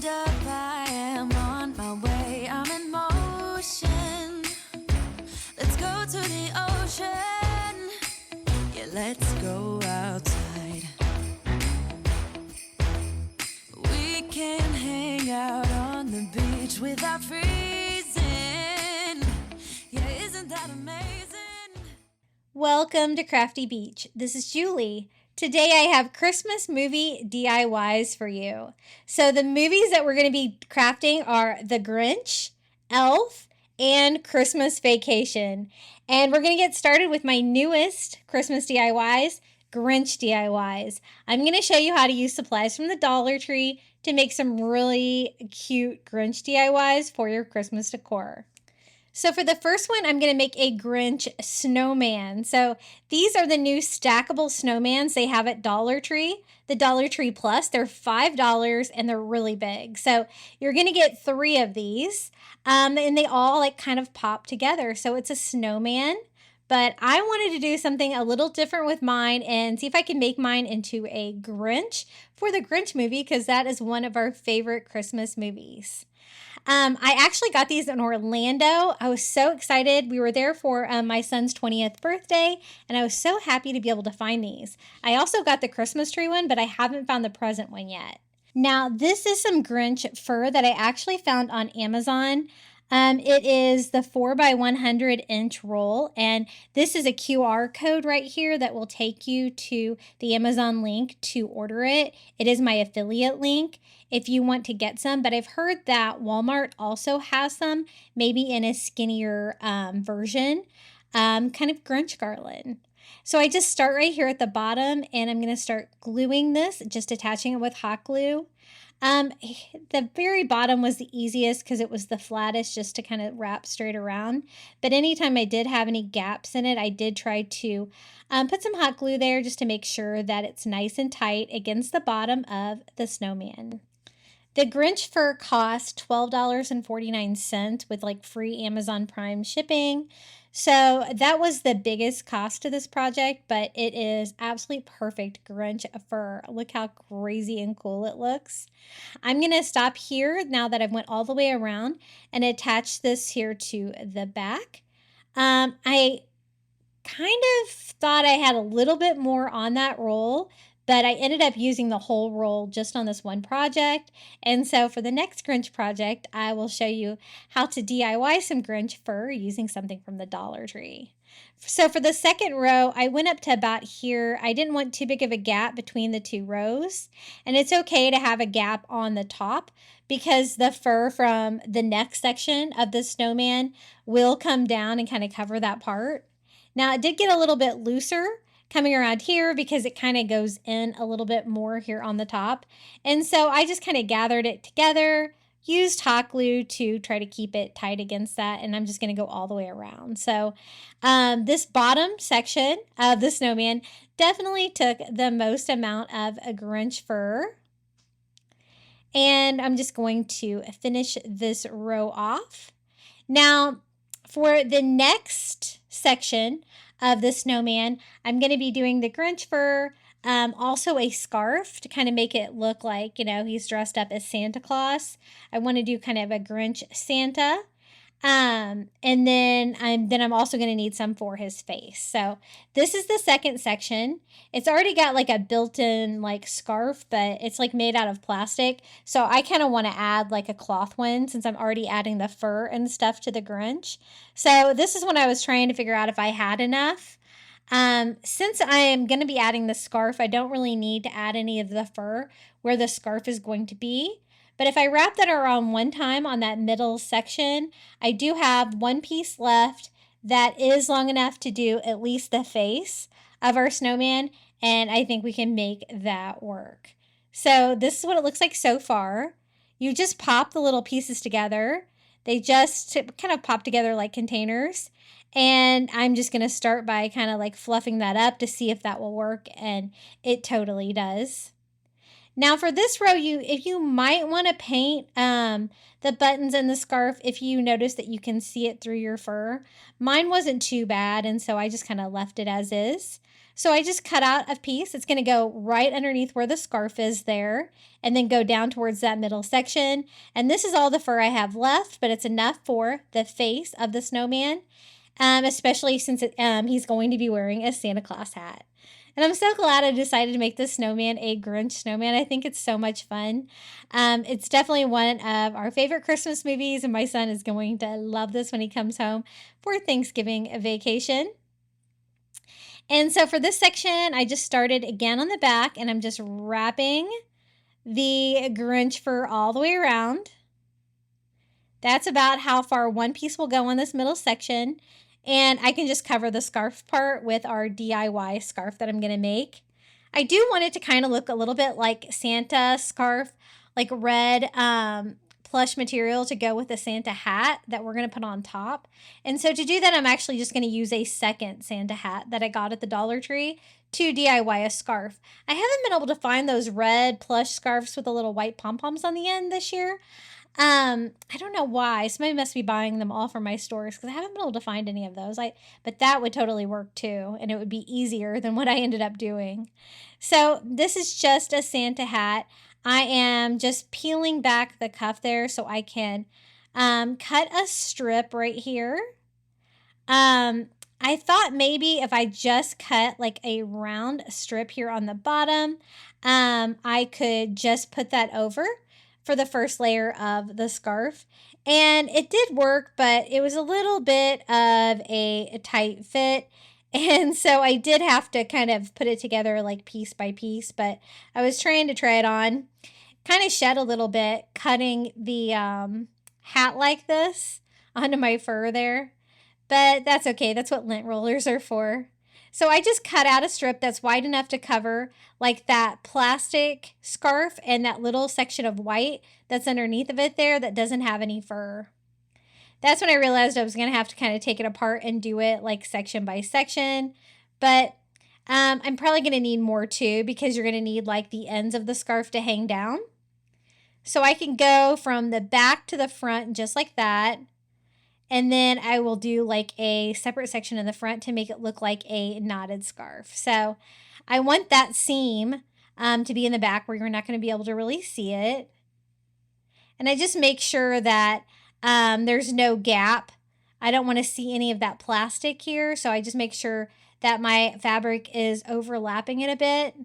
Hold up, I am on my way, I'm in motion. Let's go to the ocean. Yeah, let's go outside. We can hang out on the beach without freezing. Yeah, isn't that amazing? Welcome to Crafty Beach. This is Julie. Today I have Christmas movie DIYs for you. So the movies that we're going to be crafting are The Grinch, Elf, and Christmas Vacation. And we're going to get started with my newest Christmas DIYs, Grinch DIYs. I'm going to show you how to use supplies from the Dollar Tree to make some really cute Grinch DIYs for your Christmas decor. So for the first one, I'm going to make a Grinch snowman. So these are the new stackable snowmans they have at Dollar Tree. The Dollar Tree Plus, they're $5 and they're really big. So you're going to get 3 of these and they all like kind of pop together. So it's a snowman, but I wanted to do something a little different with mine and see if I can make mine into a Grinch for the Grinch movie because that is one of our favorite Christmas movies. I actually got these in Orlando. I was so excited. We were there for my son's 20th birthday, and I was so happy to be able to find these. I also got the Christmas tree one, but I haven't found the present one yet. Now, this is some Grinch fur that I actually found on Amazon. It is the 4x100 inch roll, and this is a QR code right here that will take you to the Amazon link to order it. It is my affiliate link if you want to get some, but I've heard that Walmart also has some, maybe in a skinnier version, kind of Grinch garland. So I just start right here at the bottom, and I'm going to start gluing this, just attaching it with hot glue. The very bottom was the easiest because it was the flattest just to kind of wrap straight around. But anytime I did have any gaps in it, I did try to put some hot glue there just to make sure that it's nice and tight against the bottom of the snowman. The Grinch fur cost $12.49 with like free Amazon Prime shipping. So that was the biggest cost to this project, but it is absolutely perfect Grinch fur. Look how crazy and cool it looks. I'm going to stop here now that I've went all the way around and attach this here to the back. I kind of thought I had a little bit more on that roll, but I ended up using the whole roll just on this one project. And so for the next Grinch project, I will show you how to DIY some Grinch fur using something from the Dollar Tree. So for the second row, I went up to about here. I didn't want too big of a gap between the 2 rows. And it's okay to have a gap on the top because the fur from the next section of the snowman will come down and kind of cover that part. Now it did get a little bit looser coming around here because it kind of goes in a little bit more here on the top. And so I just kind of gathered it together, used hot glue to try to keep it tight against that, and I'm just going to go all the way around. So this bottom section of the snowman definitely took the most amount of a Grinch fur. And I'm just going to finish this row off. Now, for the next section of the snowman, I'm going to be doing the Grinch fur, also a scarf to kind of make it look like, you know, he's dressed up as Santa Claus. I want to do kind of a Grinch Santa. And then I'm also going to need some for his face. So this is the second section. It's already got like a built-in like scarf, but it's like made out of plastic. So I kind of want to add like a cloth one since I'm already adding the fur and stuff to the Grinch. So this is when I was trying to figure out if I had enough. Since I am going to be adding the scarf, I don't really need to add any of the fur where the scarf is going to be. But if I wrap that around one time on that middle section, I do have one piece left that is long enough to do at least the face of our snowman, and I think we can make that work. So this is what it looks like so far. You just pop the little pieces together. They just kind of pop together like containers. And I'm just going to start by kind of like fluffing that up to see if that will work, and it totally does. Now for this row, if you might want to paint the buttons and the scarf if you notice that you can see it through your fur. Mine wasn't too bad, and so I just kind of left it as is. So I just cut out a piece. It's going to go right underneath where the scarf is there and then go down towards that middle section. And this is all the fur I have left, but it's enough for the face of the snowman, especially since he's going to be wearing a Santa Claus hat. And I'm so glad I decided to make this snowman a Grinch snowman. I think it's so much fun. It's definitely one of our favorite Christmas movies, and my son is going to love this when he comes home for Thanksgiving vacation. And so for this section, I just started again on the back, and I'm just wrapping the Grinch fur all the way around. That's about how far one piece will go on this middle section. And I can just cover the scarf part with our DIY scarf that I'm going to make. I do want it to kind of look a little bit like Santa scarf, like red plush material to go with the Santa hat that we're going to put on top. And so to do that, I'm actually just going to use a second Santa hat that I got at the Dollar Tree to DIY a scarf. I haven't been able to find those red plush scarves with the little white pom-poms on the end this year. I don't know why. Somebody must be buying them all from my stores because I haven't been able to find any of those. But that would totally work too, and it would be easier than what I ended up doing. So this is just a Santa hat. I am just peeling back the cuff there so I can cut a strip right here. I thought maybe if I just cut like a round strip here on the bottom, I could just put that over for the first layer of the scarf. And it did work, but it was a little bit of a tight fit. And so I did have to kind of put it together like piece by piece, but I was trying to try it on. Kind of shed a little bit cutting the hat like this onto my fur there. But that's okay. That's what lint rollers are for. So I just cut out a strip that's wide enough to cover like that plastic scarf and that little section of white that's underneath of it there that doesn't have any fur. That's when I realized I was going to have to kind of take it apart and do it like section by section. But I'm probably going to need more too because you're going to need like the ends of the scarf to hang down. So I can go from the back to the front just like that. And then I will do like a separate section in the front to make it look like a knotted scarf. So I want that seam to be in the back where you're not going to be able to really see it. And I just make sure that there's no gap. I don't want to see any of that plastic here. So I just make sure that my fabric is overlapping it a bit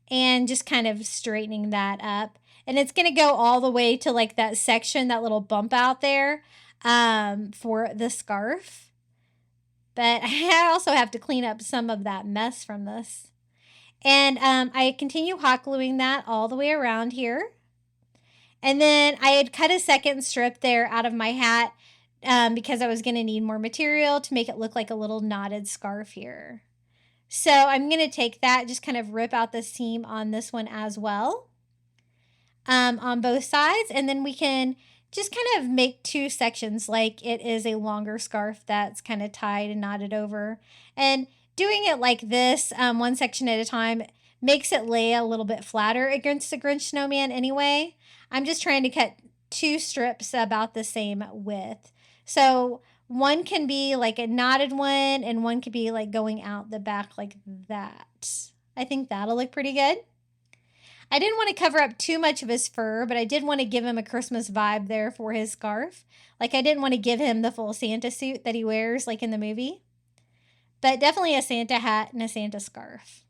and just kind of straightening that up. And it's going to go all the way to like that section, that little bump out there for the scarf. But I also have to clean up some of that mess from this. And I continue hot gluing that all the way around here. And then I had cut a second strip there out of my hat because I was going to need more material to make it look like a little knotted scarf here. So I'm going to take that, just kind of rip out the seam on this one as well on both sides. And then we can just kind of make two sections like it is a longer scarf that's kind of tied and knotted over. And doing it like this, one section at a time, makes it lay a little bit flatter against the Grinch snowman anyway. I'm just trying to cut two strips about the same width. So one can be like a knotted one and one could be like going out the back like that. I think that'll look pretty good. I didn't want to cover up too much of his fur, but I did want to give him a Christmas vibe there for his scarf. Like I didn't want to give him the full Santa suit that he wears like in the movie. But definitely a Santa hat and a Santa scarf.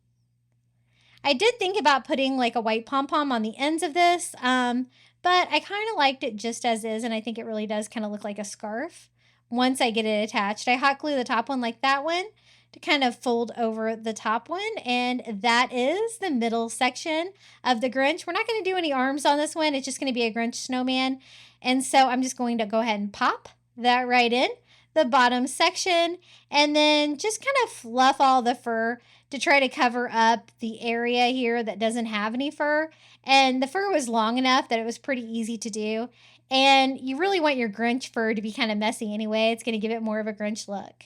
I did think about putting like a white pom-pom on the ends of this, but I kind of liked it just as is, and I think it really does kind of look like a scarf once I get it attached. I hot glue the top one like that one to kind of fold over the top one, and that is the middle section of the Grinch. We're not going to do any arms on this one. It's just going to be a Grinch snowman, and so I'm just going to go ahead and pop that right in the bottom section, and then just kind of fluff all the fur to try to cover up the area here that doesn't have any fur. And the fur was long enough that it was pretty easy to do. And you really want your Grinch fur to be kind of messy anyway. It's going to give it more of a Grinch look.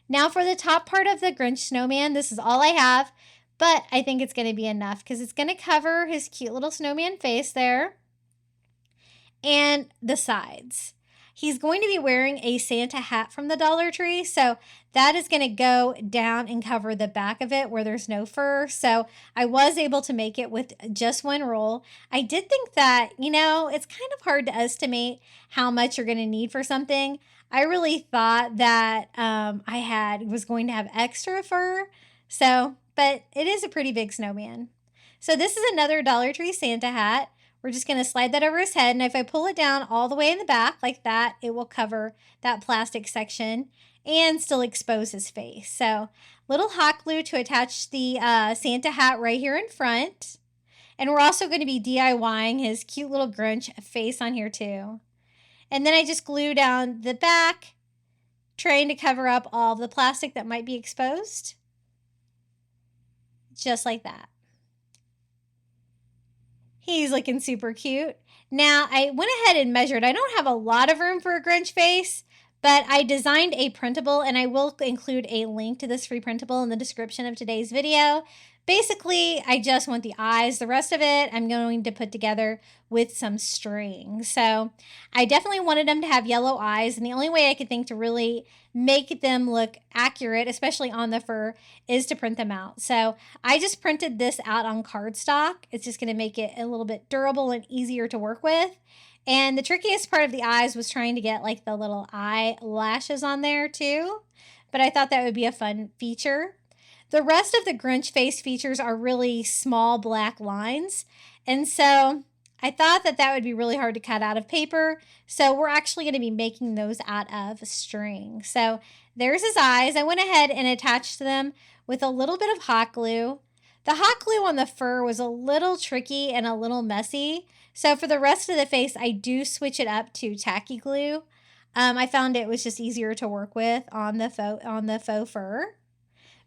Now for the top part of the Grinch snowman, this is all I have, but I think it's going to be enough because it's going to cover his cute little snowman face there and the sides. He's going to be wearing a Santa hat from the Dollar Tree, so that is going to go down and cover the back of it where there's no fur. So I was able to make it with just one roll. I did think that, it's kind of hard to estimate how much you're going to need for something. I really thought that was going to have extra fur. So, but it is a pretty big snowman. So this is another Dollar Tree Santa hat. We're just going to slide that over his head. And if I pull it down all the way in the back like that, it will cover that plastic section and still expose his face. So little hot glue to attach the Santa hat right here in front. And we're also going to be DIYing his cute little Grinch face on here too. And then I just glue down the back, trying to cover up all of the plastic that might be exposed. Just like that. He's looking super cute. Now, I went ahead and measured. I don't have a lot of room for a Grinch face, but I designed a printable, and I will include a link to this free printable in the description of today's video. Basically, I just want the eyes. The rest of it, I'm going to put together with some string. So I definitely wanted them to have yellow eyes, and the only way I could think to really make them look accurate, especially on the fur, is to print them out. So I just printed this out on cardstock. It's just going to make it a little bit durable and easier to work with. And the trickiest part of the eyes was trying to get like the little eyelashes on there too. But I thought that would be a fun feature. The rest of the Grinch face features are really small black lines. And so I thought that that would be really hard to cut out of paper. So we're actually going to be making those out of string. So there's his eyes. I went ahead and attached them with a little bit of hot glue. The hot glue on the fur was a little tricky and a little messy. So for the rest of the face, I do switch it up to tacky glue. I found it was just easier to work with on the faux fur.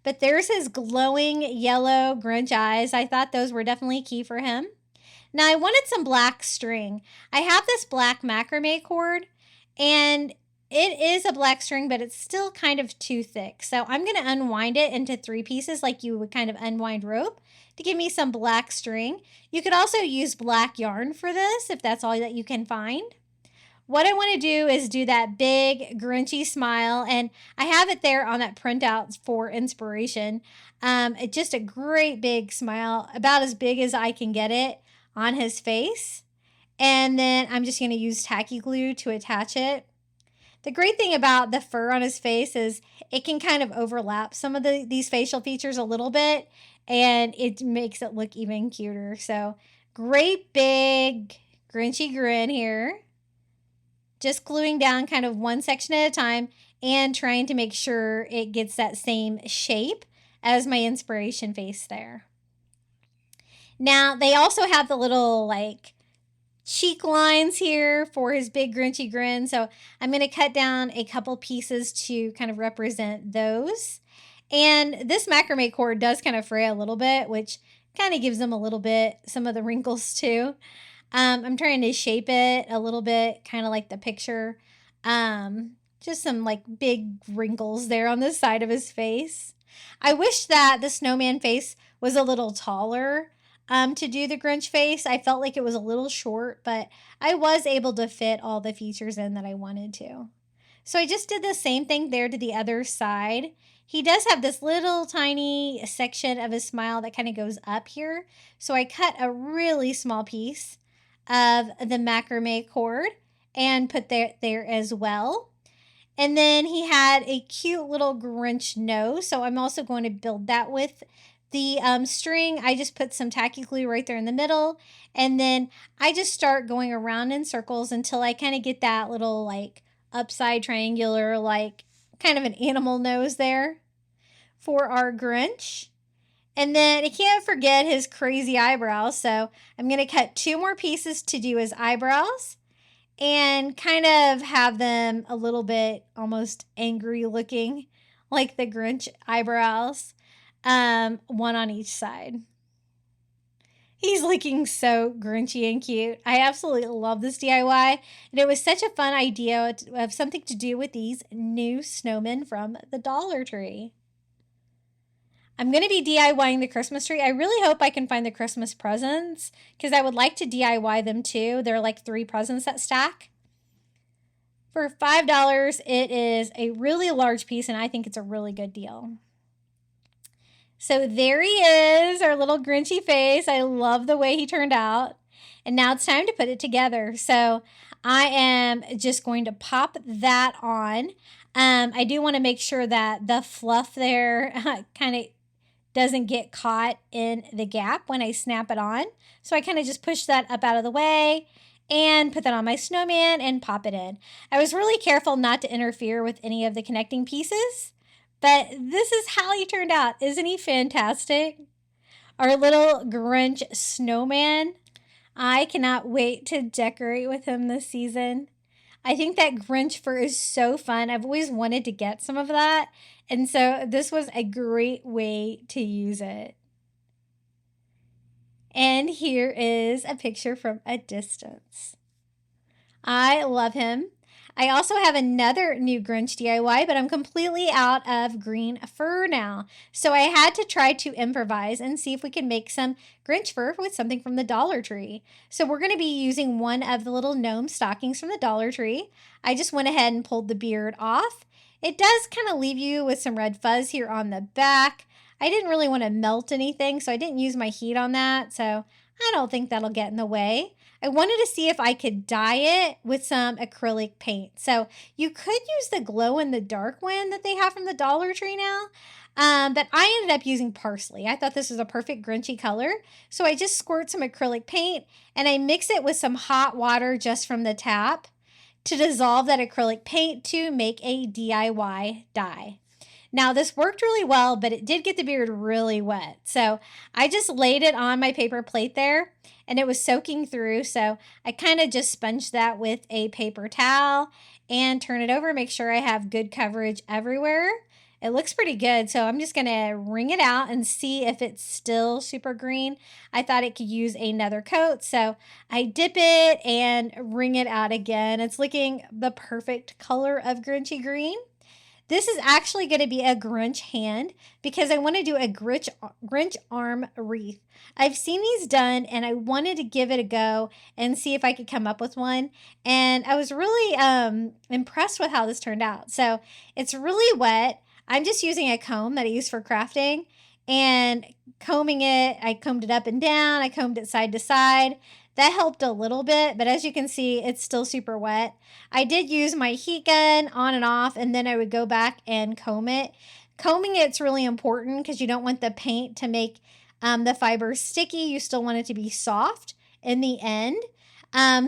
But there's his glowing yellow Grinch eyes. I thought those were definitely key for him. Now I wanted some black string. I have this black macrame cord, and it is a black string, but it's still kind of too thick. So I'm going to unwind it into 3 pieces like you would kind of unwind rope to give me some black string. You could also use black yarn for this if that's all that you can find. What I want to do is do that big Grinchy smile, and I have it there on that printout for inspiration. Just a great big smile, about as big as I can get it on his face. And then I'm just going to use tacky glue to attach it. The great thing about the fur on his face is it can kind of overlap some of these facial features a little bit, and it makes it look even cuter. So great big Grinchy grin here. Just gluing down kind of one section at a time and trying to make sure it gets that same shape as my inspiration face there. Now, they also have the little like cheek lines here for his big Grinchy grin. So I'm going to cut down a couple pieces to kind of represent those. And this macrame cord does kind of fray a little bit, which kind of gives them a little bit, some of the wrinkles too. I'm trying to shape it a little bit, kind of like the picture. Just some like big wrinkles there on the side of his face. I wish that the snowman face was a little taller to do the Grinch face. I felt like it was a little short, but I was able to fit all the features in that I wanted to. So I just did the same thing there to the other side. He does have this little tiny section of his smile that kind of goes up here. So I cut a really small piece of the macrame cord and put there as well. And then he had a cute little Grinch nose. So I'm also going to build that with the string. I just put some tacky glue right there in the middle. And then I just start going around in circles until I kind of get that little like upside triangular, like kind of an animal nose there for our Grinch. And then I can't forget his crazy eyebrows. So I'm going to cut 2 more pieces to do his eyebrows and kind of have them a little bit almost angry looking like the Grinch eyebrows. One on each side. He's looking so Grinchy and cute. I absolutely love this DIY. And it was such a fun idea to have something to do with these new snowmen from the Dollar Tree. I'm going to be DIYing the Christmas tree. I really hope I can find the Christmas presents because I would like to DIY them too. They're like 3 presents that stack For $5, it is a really large piece, and I think it's a really good deal. So there he is, our little Grinchy face. I love the way he turned out. And now it's time to put it together. So I am just going to pop that on. I do want to make sure that the fluff there kind of doesn't get caught in the gap when I snap it on. So I kind of just push that up out of the way and put that on my snowman and pop it in. I was really careful not to interfere with any of the connecting pieces, but this is how he turned out. Isn't he fantastic? Our little Grinch snowman. I cannot wait to decorate with him this season. I think that Grinch fur is so fun. I've always wanted to get some of that. And so this was a great way to use it. And here is a picture from a distance. I love him. I also have another new Grinch DIY, but I'm completely out of green fur now. So I had to try to improvise and see if we can make some Grinch fur with something from the Dollar Tree. So we're going to be using one of the little gnome stockings from the Dollar Tree. I just went ahead and pulled the beard off. It does kind of leave you with some red fuzz here on the back. I didn't really want to melt anything, so I didn't use my heat on that. So I don't think that'll get in the way. I wanted to see if I could dye it with some acrylic paint. So you could use the glow in the dark one that they have from the Dollar Tree now. But I ended up using parsley. I thought this was a perfect Grinchy color. So I just squirt some acrylic paint and I mix it with some hot water just from the tap to dissolve that acrylic paint to make a DIY dye. Now this worked really well, but it did get the beard really wet. So I just laid it on my paper plate there and it was soaking through. So I kind of just sponged that with a paper towel and turn it over, make sure I have good coverage everywhere. It looks pretty good. So I'm just going to wring it out and see if it's still super green. I thought it could use another coat. So I dip it and wring it out again. It's looking the perfect color of Grinchy green. This is actually going to be a Grinch hand because I want to do a Grinch arm wreath. I've seen these done and I wanted to give it a go and see if I could come up with one. And I was really impressed with how this turned out. So it's really wet. I'm just using a comb that I use for crafting and combing it. I combed it up and down. I combed it side to side. That helped a little bit, but as you can see, it's still super wet. I did use my heat gun on and off, and then I would go back and comb it. Combing it's really important because you don't want the paint to make the fibers sticky. You still want it to be soft in the end.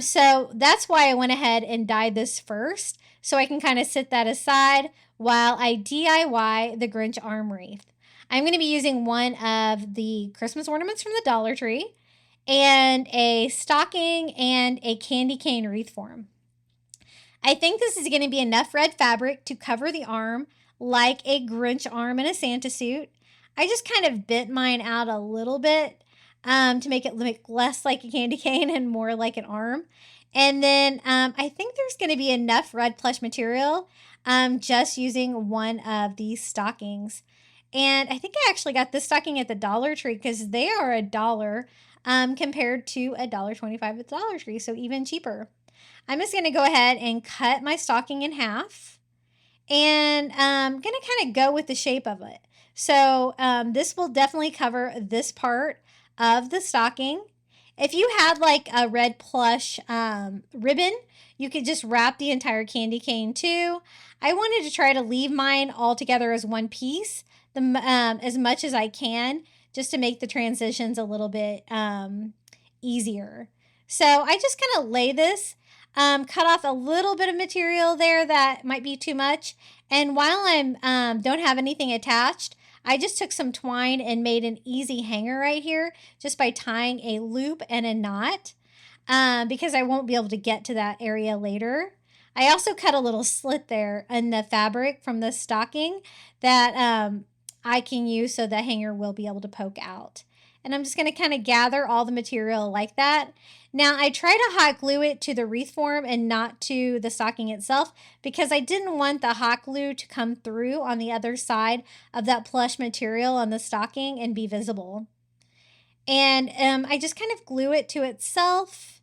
So that's why I went ahead and dyed this first, so I can kind of set that aside while I DIY the Grinch arm wreath. I'm going to be using one of the Christmas ornaments from the Dollar Tree and a stocking and a candy cane wreath form. I think this is going to be enough red fabric to cover the arm like a Grinch arm in a Santa suit. I just kind of bent mine out a little bit to make it look less like a candy cane and more like an arm. And then I think there's going to be enough red plush material just using one of these stockings. And I think I actually got this stocking at the Dollar Tree because they are $1 compared to $1.25 at the Dollar Tree, so even cheaper. I'm just going to go ahead and cut my stocking in half, and I'm going to kind of go with the shape of it. So this will definitely cover this part of the stocking. If you had like a red plush ribbon, you could just wrap the entire candy cane too. I wanted to try to leave mine all together as one piece as much as I can, just to make the transitions a little bit easier. So I just kind of lay this, cut off a little bit of material there that might be too much. And while I'm don't have anything attached, I just took some twine and made an easy hanger right here just by tying a loop and a knot because I won't be able to get to that area later. I also cut a little slit there in the fabric from the stocking that I can use so the hanger will be able to poke out. And I'm just going to kind of gather all the material like that. Now I try to hot glue it to the wreath form and not to the stocking itself because I didn't want the hot glue to come through on the other side of that plush material on the stocking and be visible. And I just kind of glue it to itself,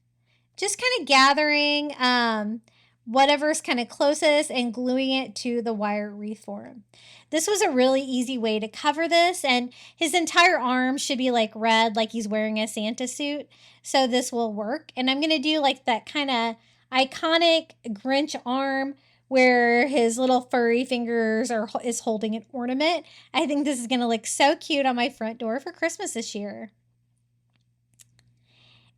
just kind of gathering whatever's kind of closest and gluing it to the wire wreath form. This was a really easy way to cover this, and his entire arm should be like red, like he's wearing a Santa suit. So this will work. And I'm going to do like that kind of iconic Grinch arm where his little furry fingers is holding an ornament. I think this is going to look so cute on my front door for Christmas this year.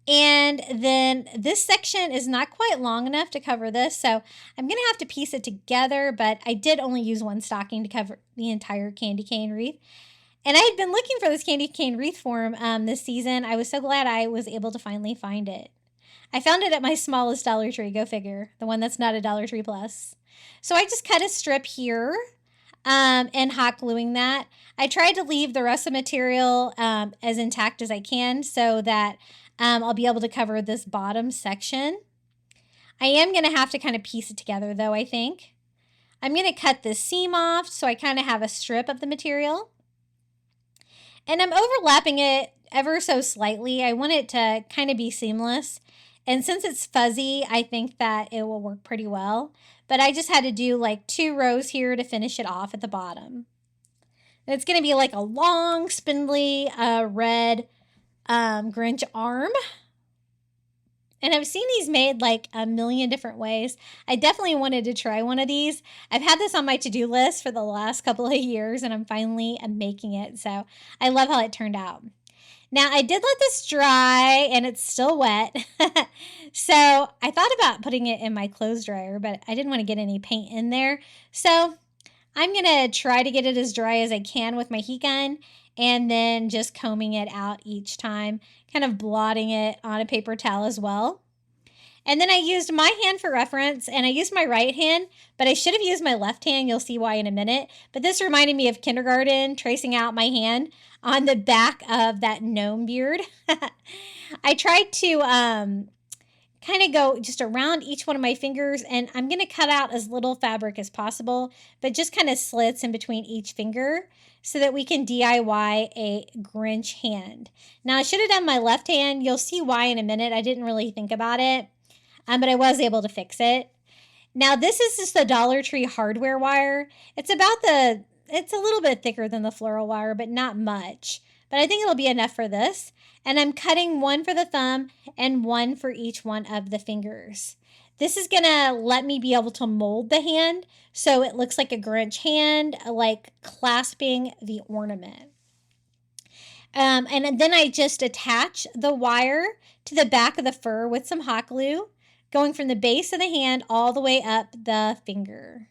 And then this section is not quite long enough to cover this, so I'm going to have to piece it together, but I did only use one stocking to cover the entire candy cane wreath. And I had been looking for this candy cane wreath form this season. I was so glad I was able to finally find it. I found it at my smallest Dollar Tree, go figure, the one that's not a Dollar Tree Plus. So I just cut a strip here and hot gluing that. I tried to leave the rest of the material as intact as I can so that I'll be able to cover this bottom section. I am going to have to kind of piece it together though, I think. I'm going to cut this seam off so I kind of have a strip of the material. And I'm overlapping it ever so slightly. I want it to kind of be seamless. And since it's fuzzy, I think that it will work pretty well. But I just had to do like 2 rows here to finish it off at the bottom. And it's going to be like a long, spindly, red Grinch arm. And I've seen these made like a million different ways. I definitely wanted to try one of these. I've had this on my to-do list for the last couple of years, and I'm finally making it. So I love how it turned out. Now, I did let this dry, and it's still wet. So I thought about putting it in my clothes dryer, but I didn't want to get any paint in there. So I'm going to try to get it as dry as I can with my heat gun, and then just combing it out each time, kind of blotting it on a paper towel as well. And then I used my hand for reference, and I used my right hand, but I should have used my left hand. You'll see why in a minute. But this reminded me of kindergarten, tracing out my hand on the back of that gnome beard. I tried to kind of go just around each one of my fingers, and I'm going to cut out as little fabric as possible, but just kind of slits in between each finger so that we can DIY a Grinch hand. Now, I should have done my left hand. You'll see why in a minute. I didn't really think about it, but I was able to fix it. Now, this is just the Dollar Tree hardware wire. It's a little bit thicker than the floral wire, but not much. But I think it'll be enough for this. And I'm cutting one for the thumb and one for each one of the fingers. This is going to let me be able to mold the hand so it looks like a Grinch hand, like clasping the ornament. And then I just attach the wire to the back of the fur with some hot glue, going from the base of the hand all the way up the finger.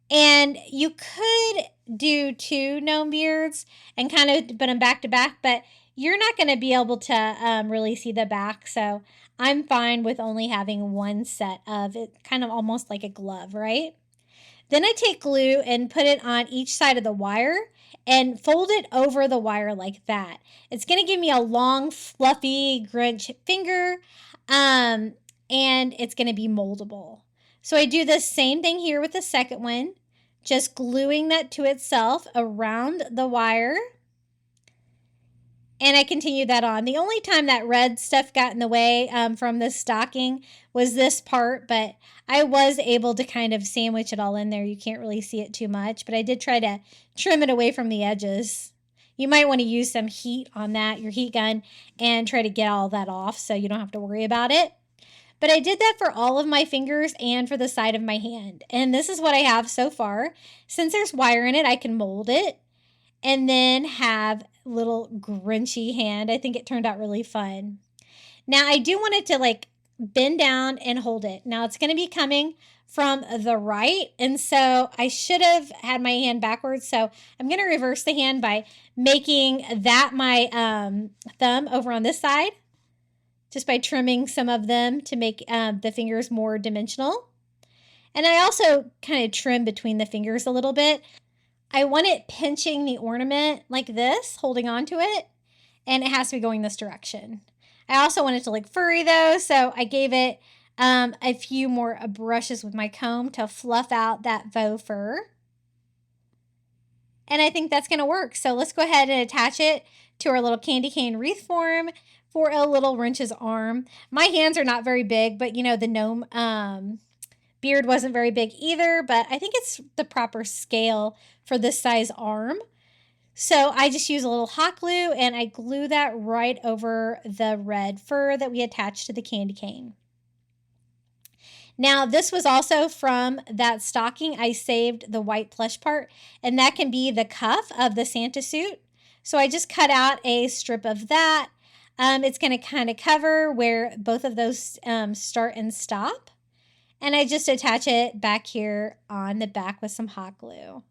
And you could do 2 gnome beards and kind of put them back to back, but you're not going to be able to really see the back. So I'm fine with only having one set of it, kind of almost like a glove, right? Then I take glue and put it on each side of the wire and fold it over the wire like that. It's going to give me a long, fluffy Grinch finger, and it's going to be moldable. So I do the same thing here with the second one, just gluing that to itself around the wire. And I continue that on. The only time that red stuff got in the way from the stocking was this part, but I was able to kind of sandwich it all in there. You can't really see it too much, but I did try to trim it away from the edges. You might want to use some heat on that, your heat gun, and try to get all that off so you don't have to worry about it. But I did that for all of my fingers and for the side of my hand. And this is what I have so far. Since there's wire in it, I can mold it and then have little Grinchy hand. I think it turned out really fun. Now, I do want it to like bend down and hold it. Now, it's going to be coming from the right. And so I should have had my hand backwards. So I'm going to reverse the hand by making that my thumb over on this side, just by trimming some of them to make the fingers more dimensional. And I also kind of trim between the fingers a little bit. I want it pinching the ornament like this, holding on to it, and it has to be going this direction. I also want it to look furry though, so I gave it a few more brushes with my comb to fluff out that faux fur. And I think that's going to work. So let's go ahead and attach it to our little candy cane wreath form for a little Grinch's arm. My hands are not very big, but you know, the gnome beard wasn't very big either, but I think it's the proper scale for this size arm. So I just use a little hot glue and I glue that right over the red fur that we attached to the candy cane. Now, this was also from that stocking. I saved the white plush part, and that can be the cuff of the Santa suit. So I just cut out a strip of that. It's going to kind of cover where both of those start and stop. And I just attach it back here on the back with some hot glue.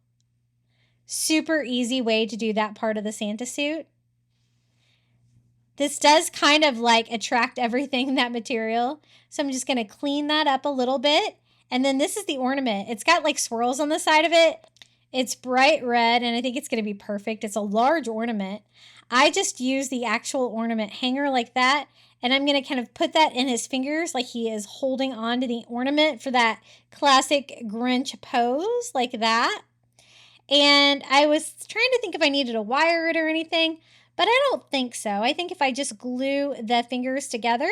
Super easy way to do that part of the Santa suit. This does kind of like attract everything in that material. So I'm just going to clean that up a little bit. And then this is the ornament. It's got like swirls on the side of it. It's bright red and I think it's going to be perfect. It's a large ornament. I just use the actual ornament hanger like that. And I'm going to kind of put that in his fingers like he is holding on to the ornament for that classic Grinch pose like that. And I was trying to think if I needed to wire it or anything, but I don't think so. I think if I just glue the fingers together,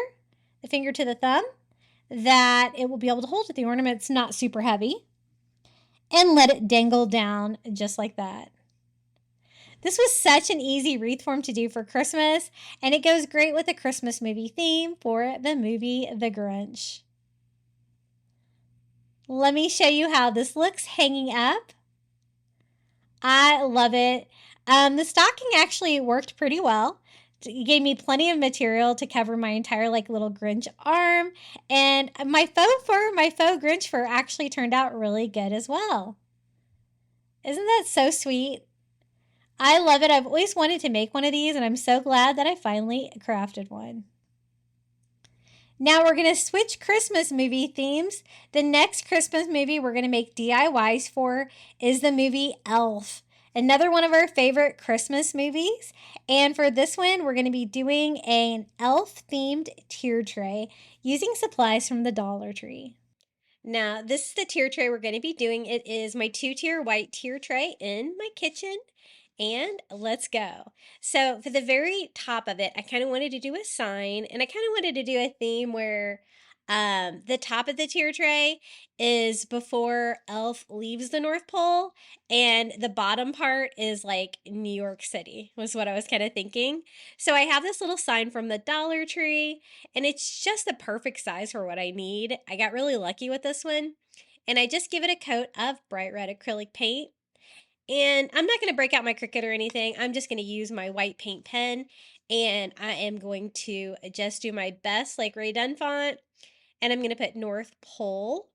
the finger to the thumb, that it will be able to hold it. The ornament's not super heavy. And let it dangle down just like that. This was such an easy wreath form to do for Christmas, and it goes great with the Christmas movie theme for the movie The Grinch. Let me show you how this looks hanging up. I love it. The stocking actually worked pretty well. It gave me plenty of material to cover my entire like little Grinch arm. And my faux fur, my faux Grinch fur actually turned out really good as well. Isn't that so sweet? I love it. I've always wanted to make one of these and I'm so glad that I finally crafted one. Now we're going to switch Christmas movie themes. The next Christmas movie we're going to make DIYs for is the movie Elf. Another one of our favorite Christmas movies. And for this one, we're going to be doing an elf-themed tier tray using supplies from the Dollar Tree. Now, this is the tier tray we're going to be doing. It is my 2-tier white tier tray in my kitchen. And let's go. So for the very top of it, I kind of wanted to do a sign, and I kind of wanted to do a theme where the top of the tier tray is before Elf leaves the North Pole, and the bottom part is like New York City, was what I was kind of thinking. So I have this little sign from the Dollar Tree, and it's just the perfect size for what I need. I got really lucky with this one, and I just give it a coat of bright red acrylic paint. And I'm not going to break out my Cricut or anything. I'm just going to use my white paint pen. And I am going to just do my best like Ray Dunn font. And I'm going to put North Pole.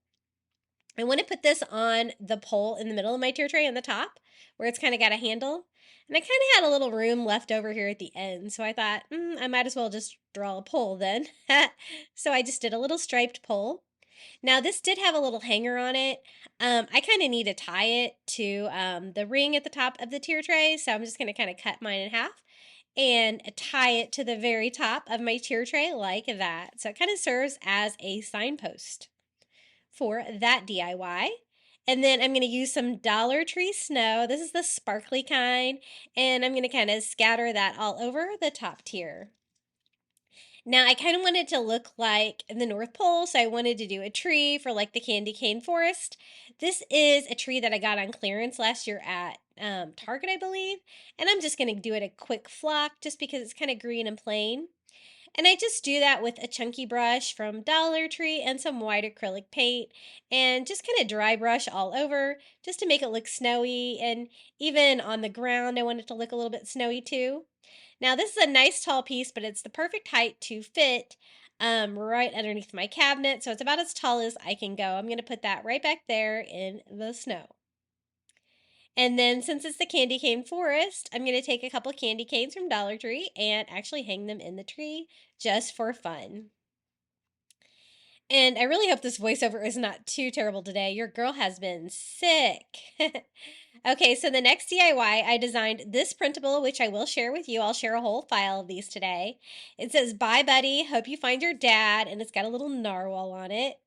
I want to put this on the pole in the middle of my tier tray on the top where it's kind of got a handle. And I kind of had a little room left over here at the end. So I thought, I might as well just draw a pole then. So I just did a little striped pole. Now this did have a little hanger on it. I kind of need to tie it to the ring at the top of the tier tray, so I'm just going to kind of cut mine in half and tie it to the very top of my tier tray like that. So it kind of serves as a signpost for that DIY. And then I'm going to use some Dollar Tree snow. This is the sparkly kind, and I'm going to kind of scatter that all over the top tier. Now, I kind of wanted to look like the North Pole, so I wanted to do a tree for like the candy cane forest. This is a tree that I got on clearance last year at Target, I believe. And I'm just going to do it a quick flock just because it's kind of green and plain. And I just do that with a chunky brush from Dollar Tree and some white acrylic paint and just kind of dry brush all over just to make it look snowy. And even on the ground, I want it to look a little bit snowy too. Now this is a nice tall piece, but it's the perfect height to fit right underneath my cabinet. So it's about as tall as I can go. I'm going to put that right back there in the snow. And then since it's the candy cane forest, I'm going to take a couple of candy canes from Dollar Tree and actually hang them in the tree just for fun. And I really hope this voiceover is not too terrible today. Your girl has been sick. Okay, so the next DIY, I designed this printable, which I will share with you. I'll share a whole file of these today. It says, "Bye, buddy. Hope you find your dad." And it's got a little narwhal on it.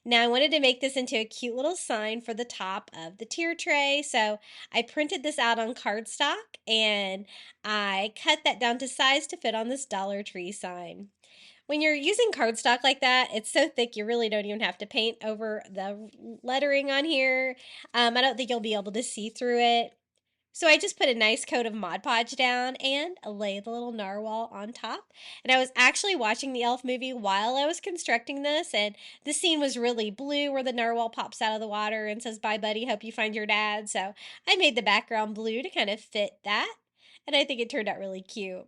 Now, I wanted to make this into a cute little sign for the top of the tier tray. So I printed this out on cardstock and I cut that down to size to fit on this Dollar Tree sign. When you're using cardstock like that, it's so thick you really don't even have to paint over the lettering on here. I don't think you'll be able to see through it. So I just put a nice coat of Mod Podge down and lay the little narwhal on top. And I was actually watching the Elf movie while I was constructing this, and the scene was really blue where the narwhal pops out of the water and says, "Bye, buddy, hope you find your dad." So I made the background blue to kind of fit that, and I think it turned out really cute.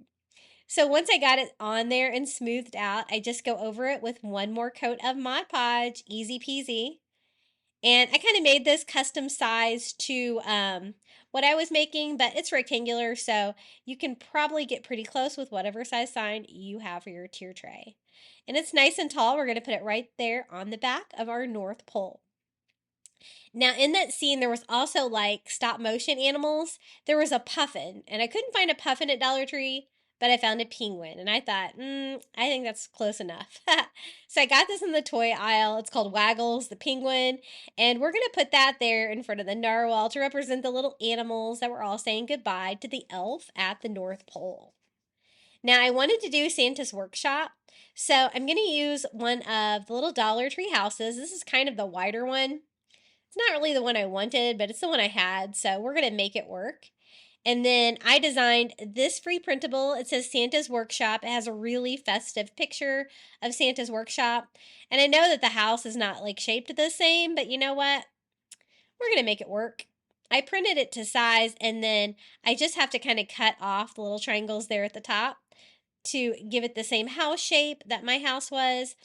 So once I got it on there and smoothed out, I just go over it with one more coat of Mod Podge, easy peasy. And I kind of made this custom size to what I was making, but it's rectangular, so you can probably get pretty close with whatever size sign you have for your tier tray. And it's nice and tall. We're going to put it right there on the back of our North Pole. Now, in that scene, there was also like stop motion animals. There was a puffin, and I couldn't find a puffin at Dollar Tree, but I found a penguin, and I thought, I think that's close enough. So I got this in the toy aisle. It's called Waggles, the penguin, and we're going to put that there in front of the narwhal to represent the little animals that were all saying goodbye to the elf at the North Pole. Now, I wanted to do Santa's workshop, so I'm going to use one of the little Dollar Tree houses. This is kind of the wider one. It's not really the one I wanted, but it's the one I had, so we're going to make it work. And then I designed this free printable. It says Santa's Workshop. It has a really festive picture of Santa's Workshop. And I know that the house is not like shaped the same, but you know what? We're going to make it work. I printed it to size, and then I just have to kind of cut off the little triangles there at the top to give it the same house shape that my house was.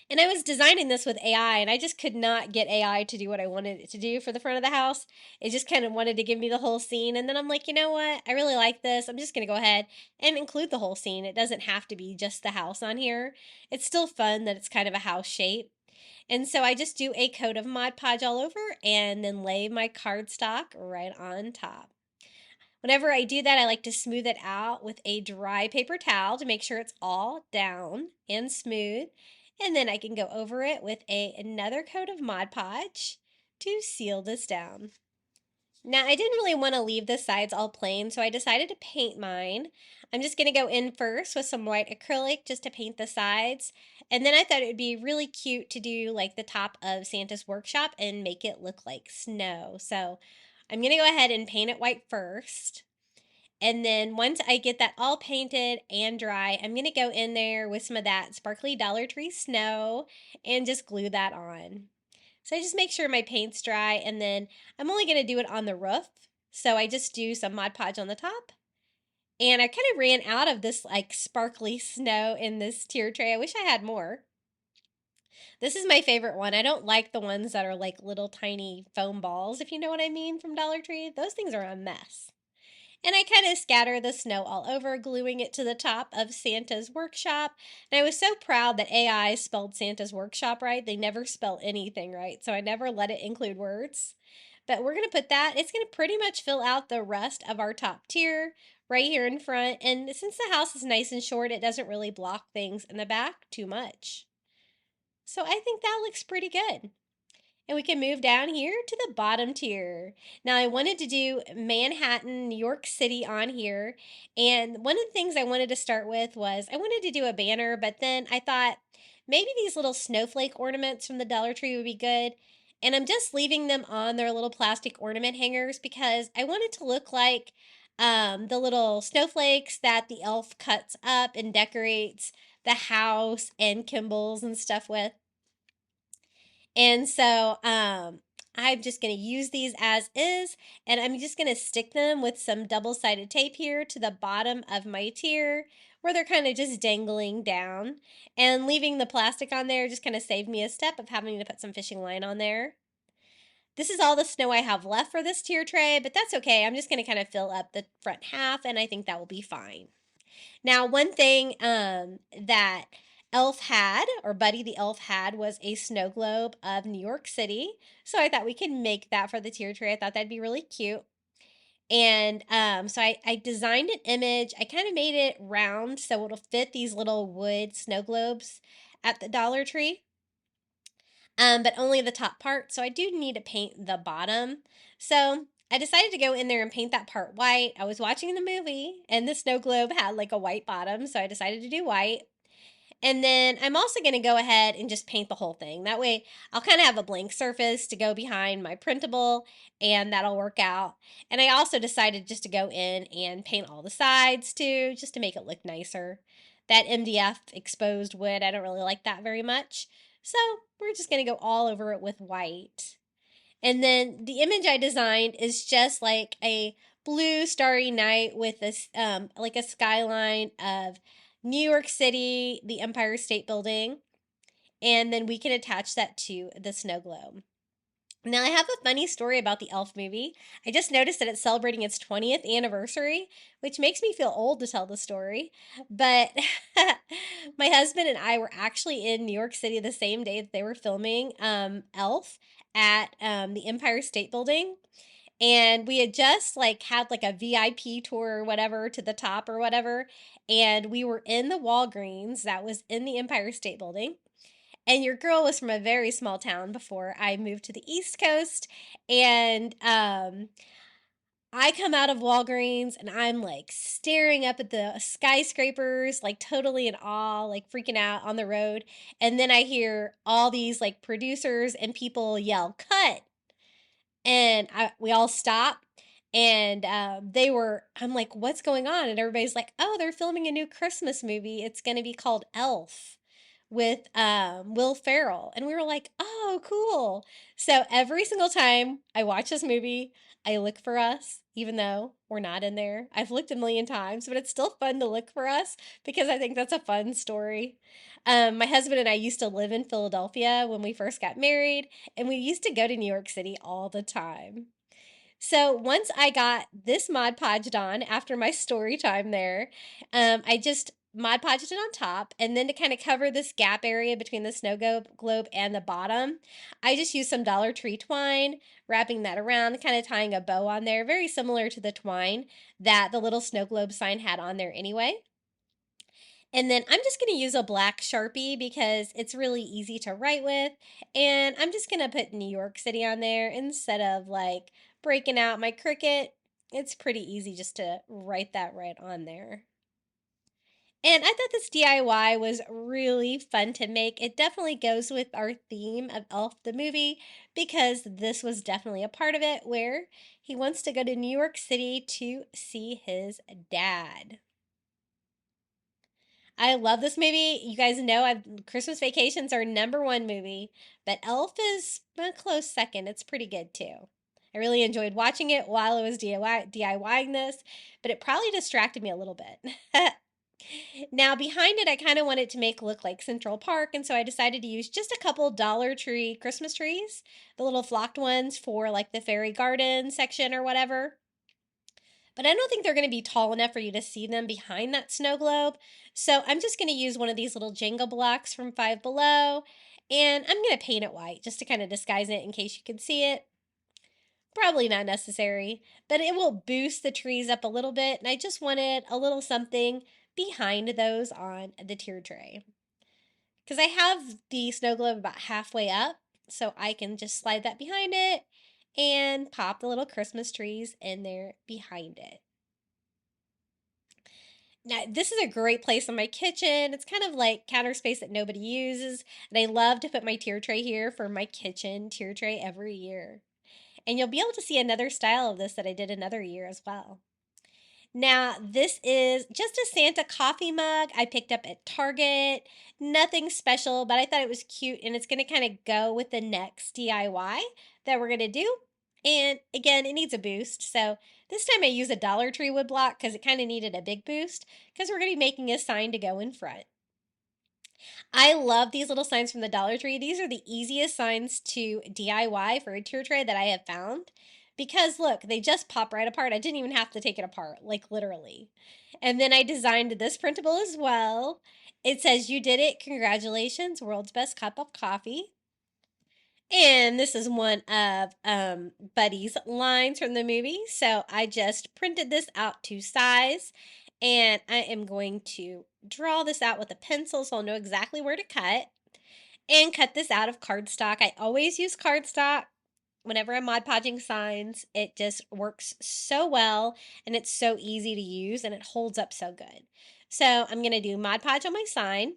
And I was designing this with AI, and I just could not get AI to do what I wanted it to do for the front of the house. It just kind of wanted to give me the whole scene. And then I'm like, you know what? I really like this. I'm just going to go ahead and include the whole scene. It doesn't have to be just the house on here. It's still fun that it's kind of a house shape. And so I just do a coat of Mod Podge all over and then lay my cardstock right on top. Whenever I do that, I like to smooth it out with a dry paper towel to make sure it's all down and smooth. And then I can go over it with another coat of Mod Podge to seal this down. Now, I didn't really want to leave the sides all plain, so I decided to paint mine. I'm just going to go in first with some white acrylic just to paint the sides. And then I thought it would be really cute to do like the top of Santa's Workshop and make it look like snow. So I'm going to go ahead and paint it white first. And then once I get that all painted and dry, I'm going to go in there with some of that sparkly Dollar Tree snow and just glue that on. So I just make sure my paint's dry, and then I'm only going to do it on the roof. So I just do some Mod Podge on the top. And I kind of ran out of this like sparkly snow in this tier tray. I wish I had more. This is my favorite one. I don't like the ones that are like little tiny foam balls, if you know what I mean, from Dollar Tree. Those things are a mess. And I kind of scatter the snow all over, gluing it to the top of Santa's Workshop. And I was so proud that AI spelled Santa's Workshop right. They never spell anything right, so I never let it include words. But we're going to put that, it's going to pretty much fill out the rest of our top tier right here in front. And since the house is nice and short, it doesn't really block things in the back too much. So I think that looks pretty good. And we can move down here to the bottom tier. Now, I wanted to do Manhattan, New York City on here. And one of the things I wanted to start with was I wanted to do a banner, but then I thought maybe these little snowflake ornaments from the Dollar Tree would be good. And I'm just leaving them on their little plastic ornament hangers because I want it to look like the little snowflakes that the elf cuts up and decorates the house and Kimball's and stuff with. And so I'm just going to use these as is, and I'm just going to stick them with some double-sided tape here to the bottom of my tier where they're kind of just dangling down. And leaving the plastic on there just kind of saved me a step of having to put some fishing line on there. This is all the snow I have left for this tier tray, but that's okay. I'm just going to kind of fill up the front half, and I think that will be fine. Now, one thing that Elf had, or Buddy the Elf had, was a snow globe of New York City. So I thought we could make that for the tier tray. I thought that'd be really cute. And so I designed an image. I kind of made it round so it'll fit these little wood snow globes at the Dollar Tree, but only the top part. So I do need to paint the bottom. So I decided to go in there and paint that part white. I was watching the movie, and the snow globe had like a white bottom, so I decided to do white. And then I'm also going to go ahead and just paint the whole thing. That way I'll kind of have a blank surface to go behind my printable, and that'll work out. And I also decided just to go in and paint all the sides too, just to make it look nicer. That MDF exposed wood, I don't really like that very much. So we're just going to go all over it with white. And then the image I designed is just like a blue starry night with this like a skyline of New York City, the Empire State Building, and then we can attach that to the snow globe. Now, I have a funny story about the Elf movie. I just noticed that it's celebrating its 20th anniversary, which makes me feel old to tell the story. But my husband and I were actually in New York City the same day that they were filming Elf at the Empire State Building. And we had just like had like a VIP tour or whatever to the top or whatever. And we were in the Walgreens that was in the Empire State Building. And your girl was from a very small town before I moved to the East Coast. And I come out of Walgreens and I'm like staring up at the skyscrapers, like totally in awe, like freaking out on the road. And then I hear all these like producers and people yell, "Cut!" And we all stop. And I'm like, "What's going on?" And everybody's like, "Oh, they're filming a new Christmas movie. It's going to be called Elf with Will Ferrell." And we were like, "Oh, cool." So every single time I watch this movie, I look for us, even though we're not in there. I've looked a million times, but it's still fun to look for us because I think that's a fun story. My husband and I used to live in Philadelphia when we first got married, and we used to go to New York City all the time. So once I got this Mod Podged on after my story time there, I just Mod Podged it on top. And then to kind of cover this gap area between the snow globe and the bottom, I just used some Dollar Tree twine, wrapping that around, kind of tying a bow on there, very similar to the twine that the little snow globe sign had on there anyway. And then I'm just going to use a black Sharpie because it's really easy to write with. And I'm just going to put New York City on there instead of like breaking out my Cricut. It's pretty easy just to write that right on there. And I thought this DIY was really fun to make. It definitely goes with our theme of Elf the movie because this was definitely a part of it where he wants to go to New York City to see his dad. I love this movie. You guys know Christmas Vacation's our #1 movie, but Elf is a close second. It's pretty good too. I really enjoyed watching it while I was DIYing this, but it probably distracted me a little bit. Now, behind it, I kind of wanted to make look like Central Park, and so I decided to use just a couple Dollar Tree Christmas trees, the little flocked ones for like the fairy garden section or whatever. But I don't think they're going to be tall enough for you to see them behind that snow globe. So I'm just going to use one of these little Jenga blocks from Five Below, and I'm going to paint it white just to kind of disguise it in case you can see it. Probably not necessary, but it will boost the trees up a little bit, and I just wanted a little something behind those on the tier tray. Because I have the snow globe about halfway up, so I can just slide that behind it and pop the little Christmas trees in there behind it. Now, this is a great place in my kitchen. It's kind of like counter space that nobody uses, and I love to put my tier tray here for my kitchen tier tray every year. And you'll be able to see another style of this that I did another year as well. Now, this is just a Santa coffee mug I picked up at Target. Nothing special, but I thought it was cute, and it's going to kind of go with the next DIY that we're going to do. And again, it needs a boost. So this time I used a Dollar Tree wood block because it kind of needed a big boost because we're going to be making a sign to go in front. I love these little signs from the Dollar Tree. These are the easiest signs to DIY for a tier tray that I have found because look, they just pop right apart. I didn't even have to take it apart, like literally. And then I designed this printable as well. It says, "You did it. Congratulations, world's best cup of coffee." And this is one of Buddy's lines from the movie. So I just printed this out to size. And I am going to draw this out with a pencil so I'll know exactly where to cut. And cut this out of cardstock. I always use cardstock whenever I'm Mod Podging signs. It just works so well and it's so easy to use and it holds up so good. So I'm going to do Mod Podge on my sign.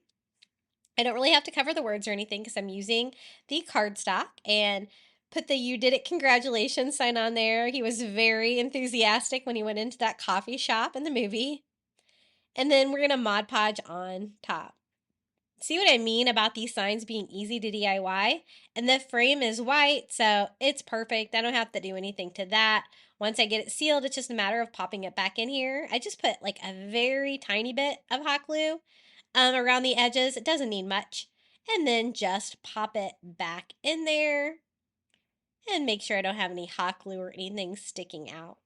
I don't really have to cover the words or anything because I'm using the cardstock, and put the "You did it, congratulations" sign on there. He was very enthusiastic when he went into that coffee shop in the movie. And then we're going to Mod Podge on top. See what I mean about these signs being easy to DIY? And the frame is white, so it's perfect. I don't have to do anything to that. Once I get it sealed, it's just a matter of popping it back in here. I just put like a very tiny bit of hot glue around the edges. It doesn't need much. And then just pop it back in there and make sure I don't have any hot glue or anything sticking out.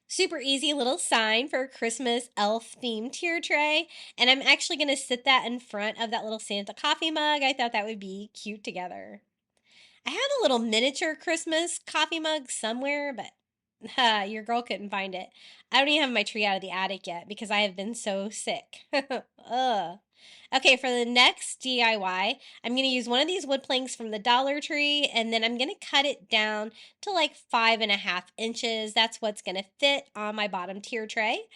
Super easy little sign for a Christmas elf themed tier tray. And I'm actually going to sit that in front of that little Santa coffee mug. I thought that would be cute together. I have a little miniature Christmas coffee mug somewhere, but your girl couldn't find it. I don't even have my tree out of the attic yet because I have been so sick. Ugh. Okay, for the next DIY, I'm going to use one of these wood planks from the Dollar Tree, and then I'm going to cut it down to like 5.5 inches. That's what's going to fit on my bottom tier tray.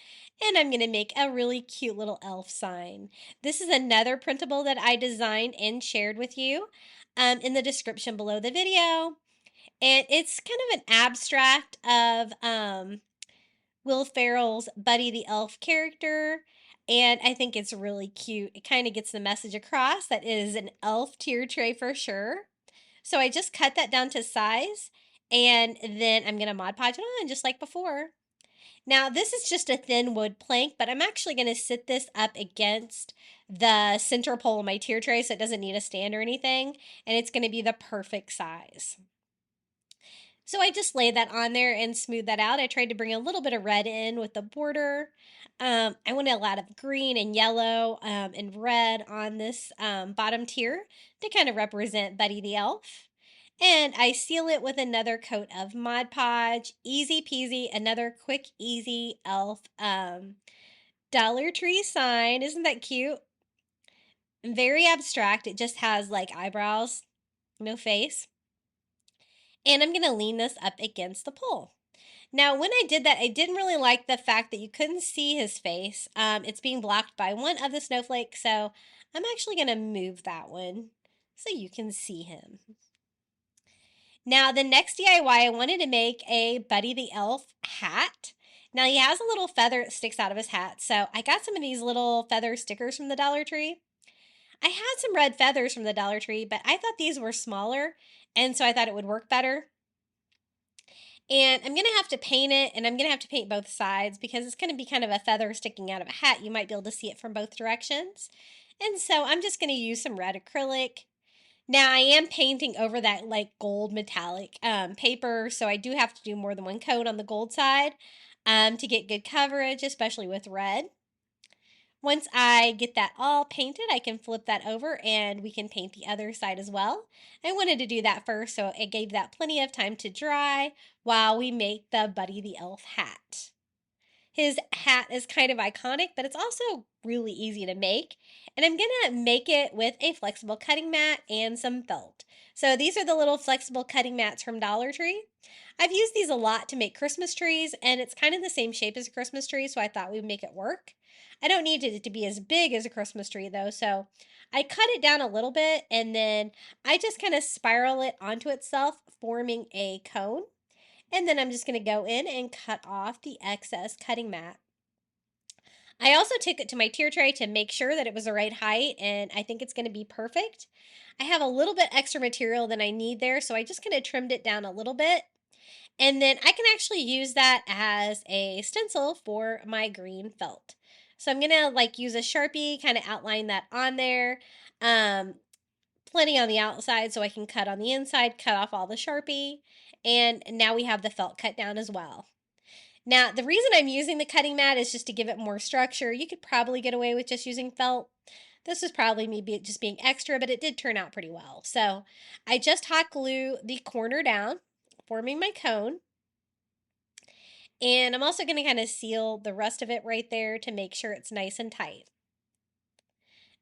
And I'm going to make a really cute little elf sign. This is another printable that I designed and shared with you in the description below the video. And it's kind of an abstract of Will Ferrell's Buddy the Elf character. And I think it's really cute. It kind of gets the message across that it is an elf tier tray for sure. So I just cut that down to size. And then I'm going to Mod Podge it on just like before. Now, this is just a thin wood plank, but I'm actually going to sit this up against the center pole of my tier tray so it doesn't need a stand or anything. And it's going to be the perfect size. So I just laid that on there and smoothed that out. I tried to bring a little bit of red in with the border. I wanted a lot of green and yellow and red on this bottom tier to kind of represent Buddy the Elf. And I seal it with another coat of Mod Podge. Easy peasy, another quick, easy elf Dollar Tree sign. Isn't that cute? Very abstract. It just has like eyebrows, no face. And I'm going to lean this up against the pole. Now, when I did that, I didn't really like the fact that you couldn't see his face. It's being blocked by one of the snowflakes, so I'm actually going to move that one so you can see him. Now, the next DIY, I wanted to make a Buddy the Elf hat. Now, he has a little feather that sticks out of his hat, so I got some of these little feather stickers from the Dollar Tree. I had some red feathers from the Dollar Tree, but I thought these were smaller, and so I thought it would work better. And I'm going to have to paint it, and I'm going to have to paint both sides because it's going to be kind of a feather sticking out of a hat. You might be able to see it from both directions. And so I'm just going to use some red acrylic. Now I am painting over that like gold metallic paper, so I do have to do more than one coat on the gold side to get good coverage, especially with red. Once I get that all painted, I can flip that over and we can paint the other side as well. I wanted to do that first, so it gave that plenty of time to dry while we make the Buddy the Elf hat. His hat is kind of iconic, but it's also really easy to make. And I'm going to make it with a flexible cutting mat and some felt. So these are the little flexible cutting mats from Dollar Tree. I've used these a lot to make Christmas trees, and it's kind of the same shape as a Christmas tree, so I thought we would make it work. I don't need it to be as big as a Christmas tree though, so I cut it down a little bit and then I just kind of spiral it onto itself, forming a cone. And then I'm just going to go in and cut off the excess cutting mat. I also took it to my tier tray to make sure that it was the right height, and I think it's going to be perfect. I have a little bit extra material than I need there, so I just kind of trimmed it down a little bit. And then I can actually use that as a stencil for my green felt. So I'm going to like use a Sharpie, kind of outline that on there. Plant plenty on the outside so I can cut on the inside, cut off all the Sharpie, and now we have the felt cut down as well. Now, the reason I'm using the cutting mat is just to give it more structure. You could probably get away with just using felt. This was probably me just being extra, but it did turn out pretty well. So I just hot glue the corner down, forming my cone. And I'm also going to kind of seal the rest of it right there to make sure it's nice and tight.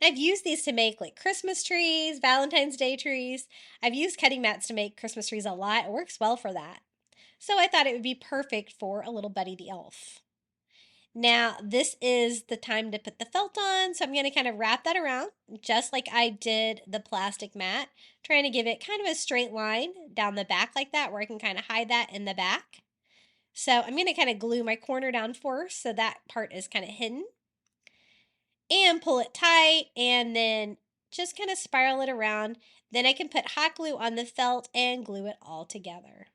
I've used these to make like Christmas trees, Valentine's Day trees. I've used cutting mats to make Christmas trees a lot. It works well for that. So I thought it would be perfect for a little Buddy the Elf. Now, this is the time to put the felt on, so I'm going to kind of wrap that around, just like I did the plastic mat, trying to give it kind of a straight line down the back like that, where I can kind of hide that in the back. So I'm going to kind of glue my corner down first, so that part is kind of hidden. And pull it tight, and then just kind of spiral it around. Then I can put hot glue on the felt and glue it all together.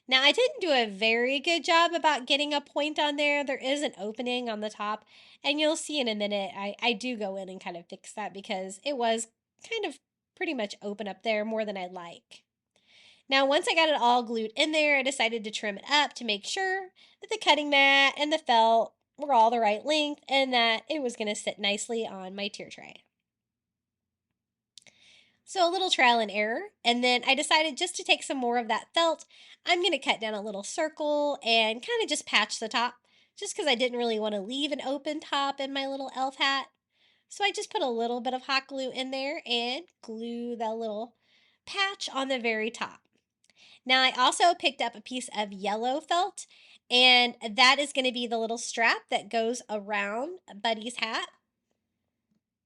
Now, I didn't do a very good job about getting a point on there. There is an opening on the top, and you'll see in a minute, I do go in and kind of fix that because it was kind of pretty much open up there more than I'd like. Now, once I got it all glued in there, I decided to trim it up to make sure that the cutting mat and the felt were all the right length and that it was going to sit nicely on my tier tray. So a little trial and error, and then I decided just to take some more of that felt. I'm going to cut down a little circle and kind of just patch the top, just because I didn't really want to leave an open top in my little elf hat. So I just put a little bit of hot glue in there and glue that little patch on the very top. Now I also picked up a piece of yellow felt, and that is going to be the little strap that goes around Buddy's hat.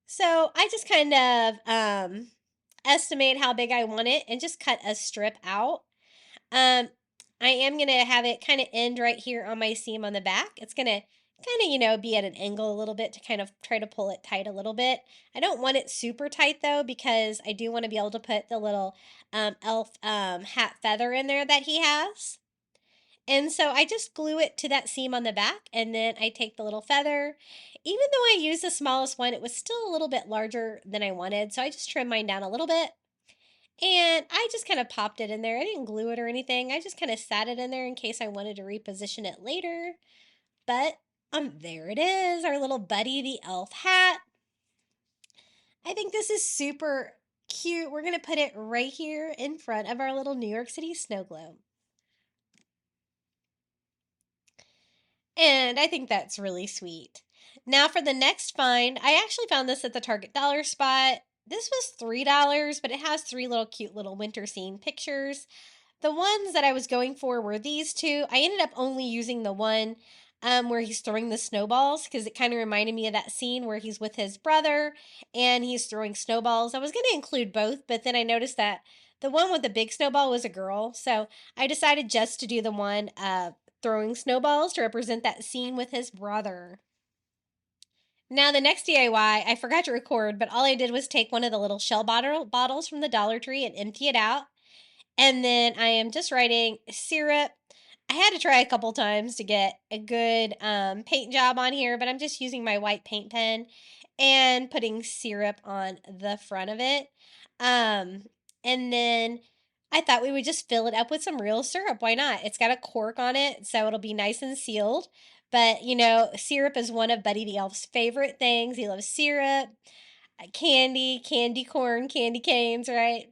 So I just kind of estimate how big I want it and just cut a strip out. Um, I am going to have it kind of end right here on my seam on the back. It's going to kind of, be at an angle a little bit to kind of try to pull it tight a little bit. I don't want it super tight though, because I do want to be able to put the little elf hat feather in there that he has. And so I just glue it to that seam on the back, and then I take the little feather. Even though I used the smallest one, it was still a little bit larger than I wanted, so I just trimmed mine down a little bit. And I just kind of popped it in there. I didn't glue it or anything. I just kind of sat it in there in case I wanted to reposition it later. But there it is, our little Buddy the Elf hat. I think this is super cute. We're going to put it right here in front of our little New York City snow globe. And I think that's really sweet. Now for the next find, I actually found this at the Target dollar spot. This was $3, but it has 3 little cute little winter scene pictures. The ones that I was going for were these two. I ended up only using the one where he's throwing the snowballs, because it kind of reminded me of that scene where he's with his brother and he's throwing snowballs. I was going to include both, but then I noticed that the one with the big snowball was a girl. So I decided just to do the one throwing snowballs to represent that scene with his brother. Now, the next DIY, I forgot to record, but all I did was take one of the little shell bottles from the Dollar Tree and empty it out. And then I am just writing syrup. I had to try a couple times to get a good paint job on here, but I'm just using my white paint pen and putting syrup on the front of it. And then I thought we would just fill it up with some real syrup. Why not? It's got a cork on it, so it'll be nice and sealed. But, syrup is one of Buddy the Elf's favorite things. He loves syrup, candy, candy corn, candy canes, right?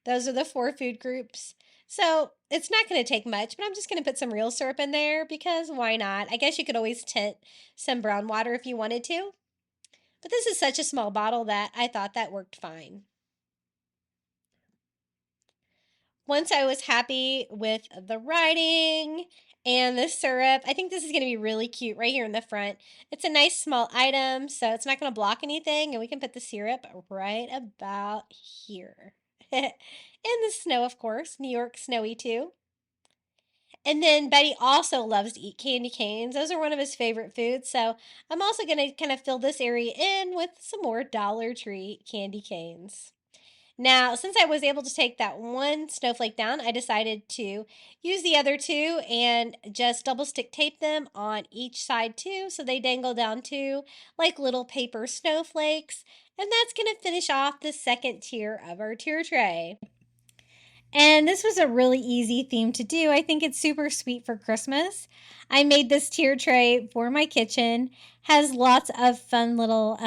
Those are the 4 food groups. So it's not going to take much, but I'm just going to put some real syrup in there because why not? I guess you could always tint some brown water if you wanted to. But this is such a small bottle that I thought that worked fine. Once I was happy with the writing and the syrup, I think this is going to be really cute right here in the front. It's a nice small item, so it's not going to block anything, and we can put the syrup right about here. In the snow, of course. New York snowy too. And then Betty also loves to eat candy canes. Those are one of his favorite foods. So I'm also going to kind of fill this area in with some more Dollar Tree candy canes. Now, since I was able to take that one snowflake down, I decided to use the other two and just double stick tape them on each side too, so they dangle down too, like little paper snowflakes. And that's going to finish off the second tier of our tier tray. And this was a really easy theme to do. I think it's super sweet for Christmas. I made this tier tray for my kitchen. Has lots of fun little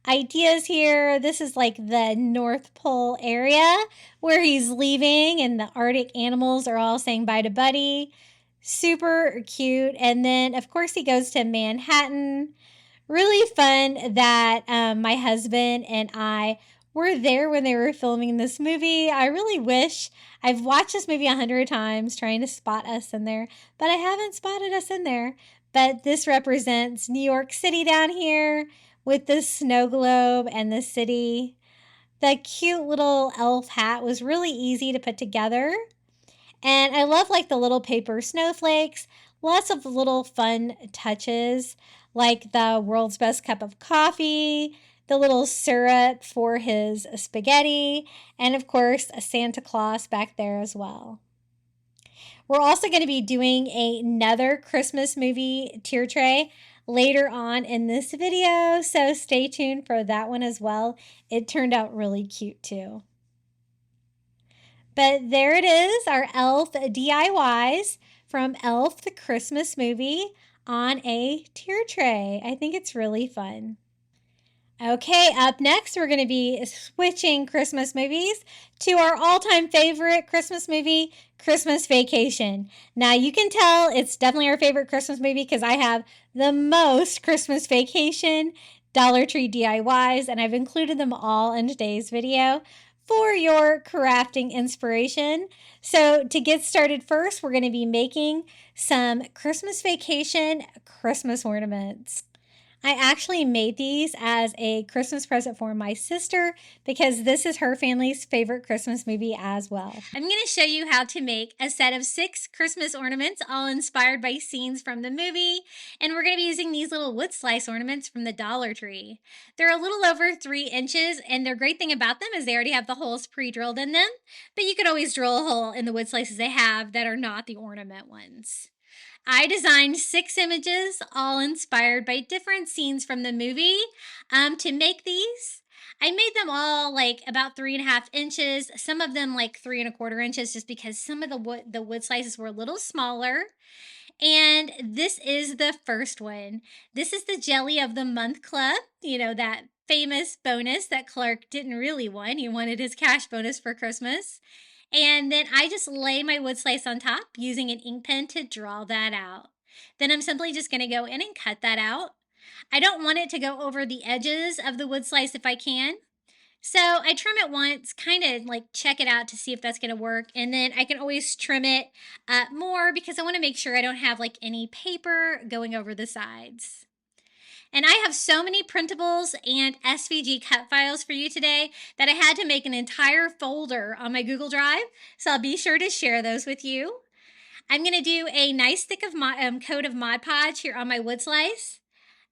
ideas here. This is like the North Pole area where he's leaving and the Arctic animals are all saying bye to Buddy. Super cute. And then, of course, he goes to Manhattan. Really fun that my husband and I were there when they were filming this movie. I really wish I've watched this movie 100 times trying to spot us in there, but I haven't spotted us in there. But this represents New York City down here with the snow globe and the city. The cute little elf hat was really easy to put together. And I love like the little paper snowflakes, lots of little fun touches like the world's best cup of coffee, the little syrup for his spaghetti, and of course a Santa Claus back there as well. We're also going to be doing another Christmas movie tier tray later on in this video, so stay tuned for that one as well. It turned out really cute too. But there it is, our Elf DIYs from Elf the Christmas Movie on a tier tray. I think it's really fun. Okay, up next, we're going to be switching Christmas movies to our all-time favorite Christmas movie, Christmas Vacation. Now, you can tell it's definitely our favorite Christmas movie because I have the most Christmas Vacation Dollar Tree DIYs, and I've included them all in today's video for your crafting inspiration. So to get started first, we're going to be making some Christmas Vacation Christmas ornaments. I actually made these as a Christmas present for my sister because this is her family's favorite Christmas movie as well. I'm going to show you how to make a set of 6 Christmas ornaments, all inspired by scenes from the movie. And we're going to be using these little wood slice ornaments from the Dollar Tree. They're a little over 3 inches, and the great thing about them is they already have the holes pre-drilled in them. But you could always drill a hole in the wood slices they have that are not the ornament ones. I designed 6 images, all inspired by different scenes from the movie to make these. I made them all like about 3.5 inches, some of them like 3.25 inches, just because some of the wood slices were a little smaller. And this is the first one. This is the Jelly of the Month Club, you know, that famous bonus that Clark didn't really want. He wanted his cash bonus for Christmas. And then I just lay my wood slice on top using an ink pen to draw that out. Then I'm simply just going to go in and cut that out. I don't want it to go over the edges of the wood slice if I can. So I trim it once, kind of like check it out to see if that's going to work. And then I can always trim it more because I want to make sure I don't have like any paper going over the sides. And I have so many printables and SVG cut files for you today that I had to make an entire folder on my Google Drive, so I'll be sure to share those with you. I'm going to do a nice thick of coat of Mod Podge here on my wood slice.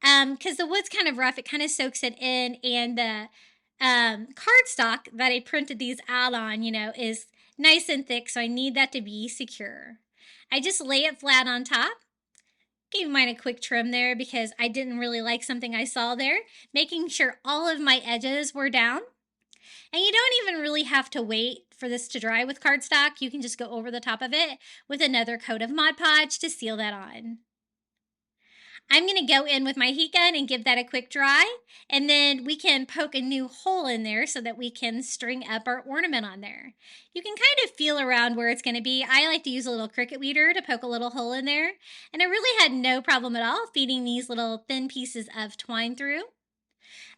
Because the wood's kind of rough, it kind of soaks it in, and the cardstock that I printed these out on, you know, is nice and thick, so I need that to be secure. I just lay it flat on top. Gave mine a quick trim there because I didn't really like something I saw there, making sure all of my edges were down. And you don't even really have to wait for this to dry with cardstock. You can just go over the top of it with another coat of Mod Podge to seal that on. I'm going to go in with my heat gun and give that a quick dry, and then we can poke a new hole in there so that we can string up our ornament on there. You can kind of feel around where it's going to be. I like to use a little Cricut weeder to poke a little hole in there, and I really had no problem at all feeding these little thin pieces of twine through.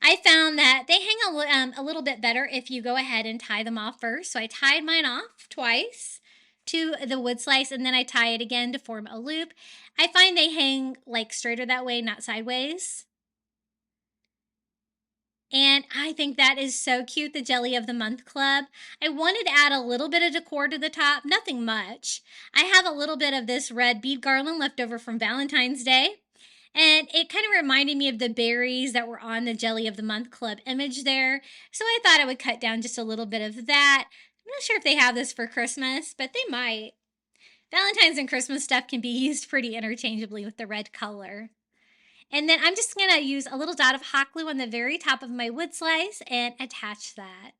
I found that they hang a little bit better if you go ahead and tie them off first, so I tied mine off twice to the wood slice, and then I tie it again to form a loop. I find they hang like straighter that way, not sideways. And I think that is so cute, the Jelly of the Month Club. I wanted to add a little bit of decor to the top, nothing much. I have a little bit of this red bead garland left over from Valentine's Day. And it kind of reminded me of the berries that were on the Jelly of the Month Club image there. So I thought I would cut down just a little bit of that. I'm not sure if they have this for Christmas, but they might. Valentine's and Christmas stuff can be used pretty interchangeably with the red color. And then I'm just going to use a little dot of hot glue on the very top of my wood slice and attach that.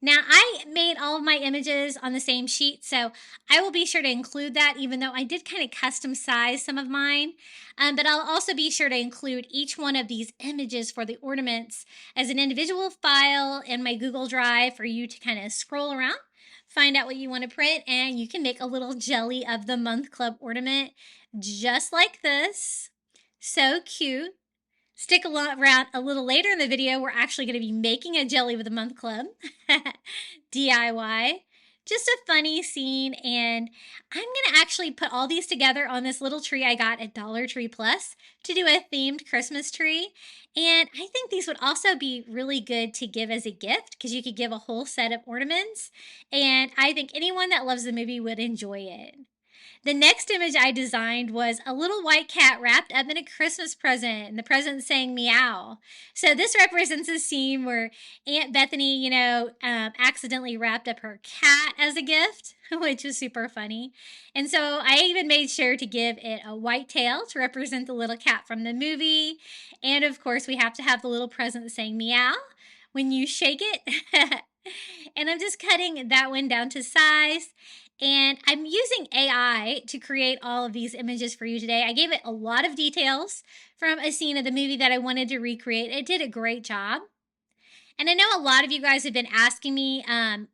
Now, I made all of my images on the same sheet, so I will be sure to include that, even though I did kind of custom size some of mine. But I'll also be sure to include each one of these images for the ornaments as an individual file in my Google Drive for you to kind of scroll around, find out what you want to print, and you can make a little Jelly of the Month Club ornament just like this. So cute. Stick around a little later in the video. We're actually going to be making a Jelly of the Month Club DIY. Just a funny scene, and I'm going to actually put all these together on this little tree I got at Dollar Tree Plus to do a themed Christmas tree. And I think these would also be really good to give as a gift because you could give a whole set of ornaments. And I think anyone that loves the movie would enjoy it. The next image I designed was a little white cat wrapped up in a Christmas present, and the present saying meow. So this represents a scene where Aunt Bethany, accidentally wrapped up her cat as a gift, which was super funny. And so I even made sure to give it a white tail to represent the little cat from the movie. And of course, we have to have the little present saying meow when you shake it. And I'm just cutting that one down to size. And I'm using AI to create all of these images for you today. I gave it a lot of details from a scene of the movie that I wanted to recreate. It did a great job. And I know a lot of you guys have been asking me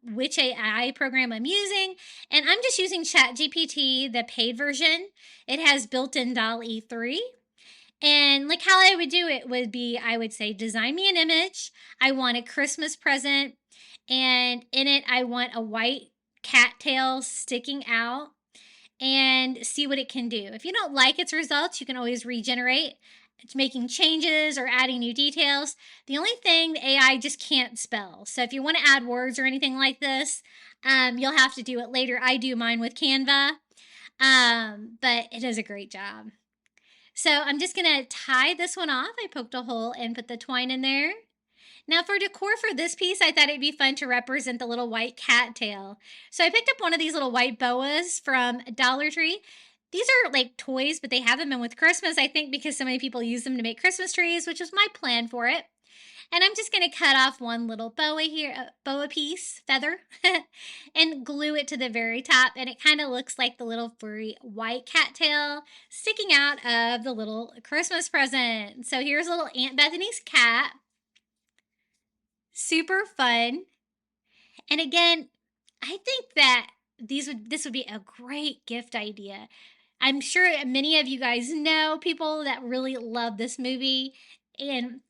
which AI program I'm using. And I'm just using ChatGPT, the paid version. It has built-in DALL-E 3. And like how I would do it would be, I would say, design me an image. I want a Christmas present. And in it, I want a white cattail sticking out and see what it can do. If you don't like its results, you can always regenerate. It's making changes or adding new details. The only thing the AI just can't spell. So if you want to add words or anything like this, you'll have to do it later. I do mine with Canva, but it does a great job. So I'm just going to tie this one off. I poked a hole and put the twine in there. Now for decor for this piece, I thought it'd be fun to represent the little white cattail. So I picked up one of these little white boas from Dollar Tree. These are like toys, but they haven't been with Christmas, I think, because so many people use them to make Christmas trees, which was my plan for it. And I'm just going to cut off one little boa here, boa piece, feather, and glue it to the very top. And it kind of looks like the little furry white cattail sticking out of the little Christmas present. So here's little Aunt Bethany's cat. Super fun. And again, I think that this would be a great gift idea. I'm sure many of you guys know people that really love this movie, and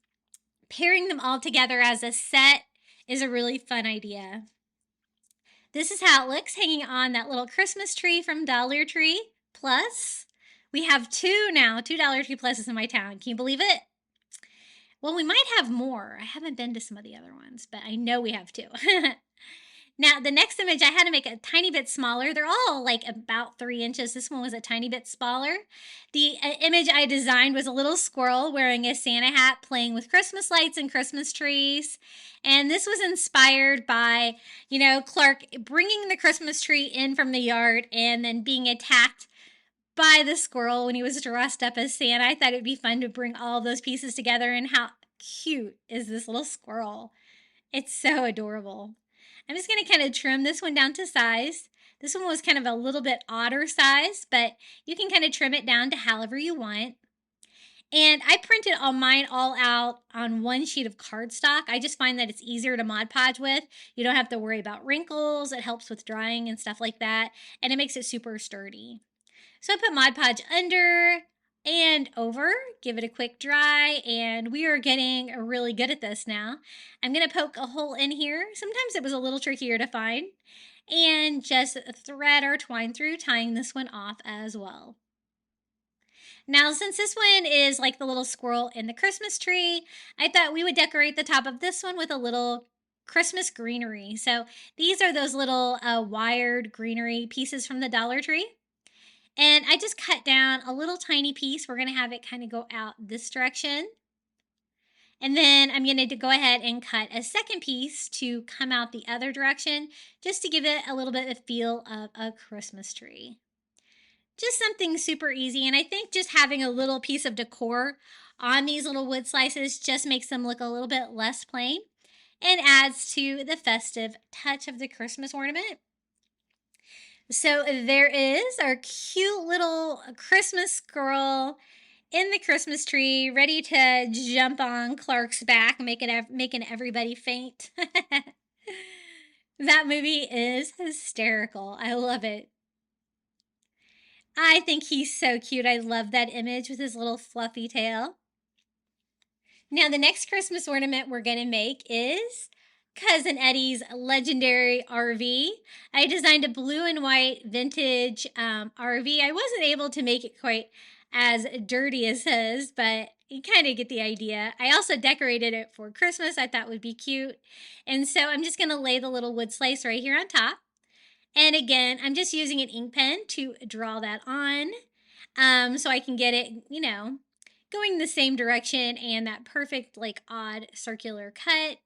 pairing them all together as a set is a really fun idea. This is how it looks hanging on that little Christmas tree from Dollar Tree Plus. We have two now, two Dollar Tree Pluses in my town. Can you believe it? Well, we might have more. I haven't been to some of the other ones, but I know we have two. Now, the next image I had to make a tiny bit smaller. They're all like about 3 inches. This one was a tiny bit smaller. The image I designed was a little squirrel wearing a Santa hat playing with Christmas lights and Christmas trees. And this was inspired by, Clark bringing the Christmas tree in from the yard and then being attacked by the squirrel when he was dressed up as Santa. I thought it'd be fun to bring all those pieces together, and how cute is this little squirrel? It's so adorable. I'm just going to kind of trim this one down to size. This one was kind of a little bit odder size, but you can kind of trim it down to however you want. And I printed all mine all out on one sheet of cardstock. I just find that it's easier to Mod Podge with. You don't have to worry about wrinkles. It helps with drying and stuff like that. And it makes it super sturdy. So I put Mod Podge under and over, give it a quick dry, and we are getting really good at this now. I'm going to poke a hole in here. Sometimes it was a little trickier to find. And just thread our twine through, tying this one off as well. Now, since this one is like the little squirrel in the Christmas tree, I thought we would decorate the top of this one with a little Christmas greenery. So these are those little wired greenery pieces from the Dollar Tree. And I just cut down a little tiny piece. We're going to have it kind of go out this direction. And then I'm going to go ahead and cut a second piece to come out the other direction, just to give it a little bit of feel of a Christmas tree. Just something super easy. And I think just having a little piece of decor on these little wood slices just makes them look a little bit less plain and adds to the festive touch of the Christmas ornament. So there is our cute little Christmas squirrel in the Christmas tree, ready to jump on Clark's back, making everybody faint. That movie is hysterical. I love it. I think he's so cute. I love that image with his little fluffy tail. Now, the next Christmas ornament we're going to make is Cousin Eddie's legendary RV. I designed a blue and white vintage RV. I wasn't able to make it quite as dirty as his, but you kind of get the idea. I also decorated it for Christmas. I thought would be cute. And so I'm just going to lay the little wood slice right here on top. And again, I'm just using an ink pen to draw that on so I can get it, going the same direction and that perfect, like, odd circular cut.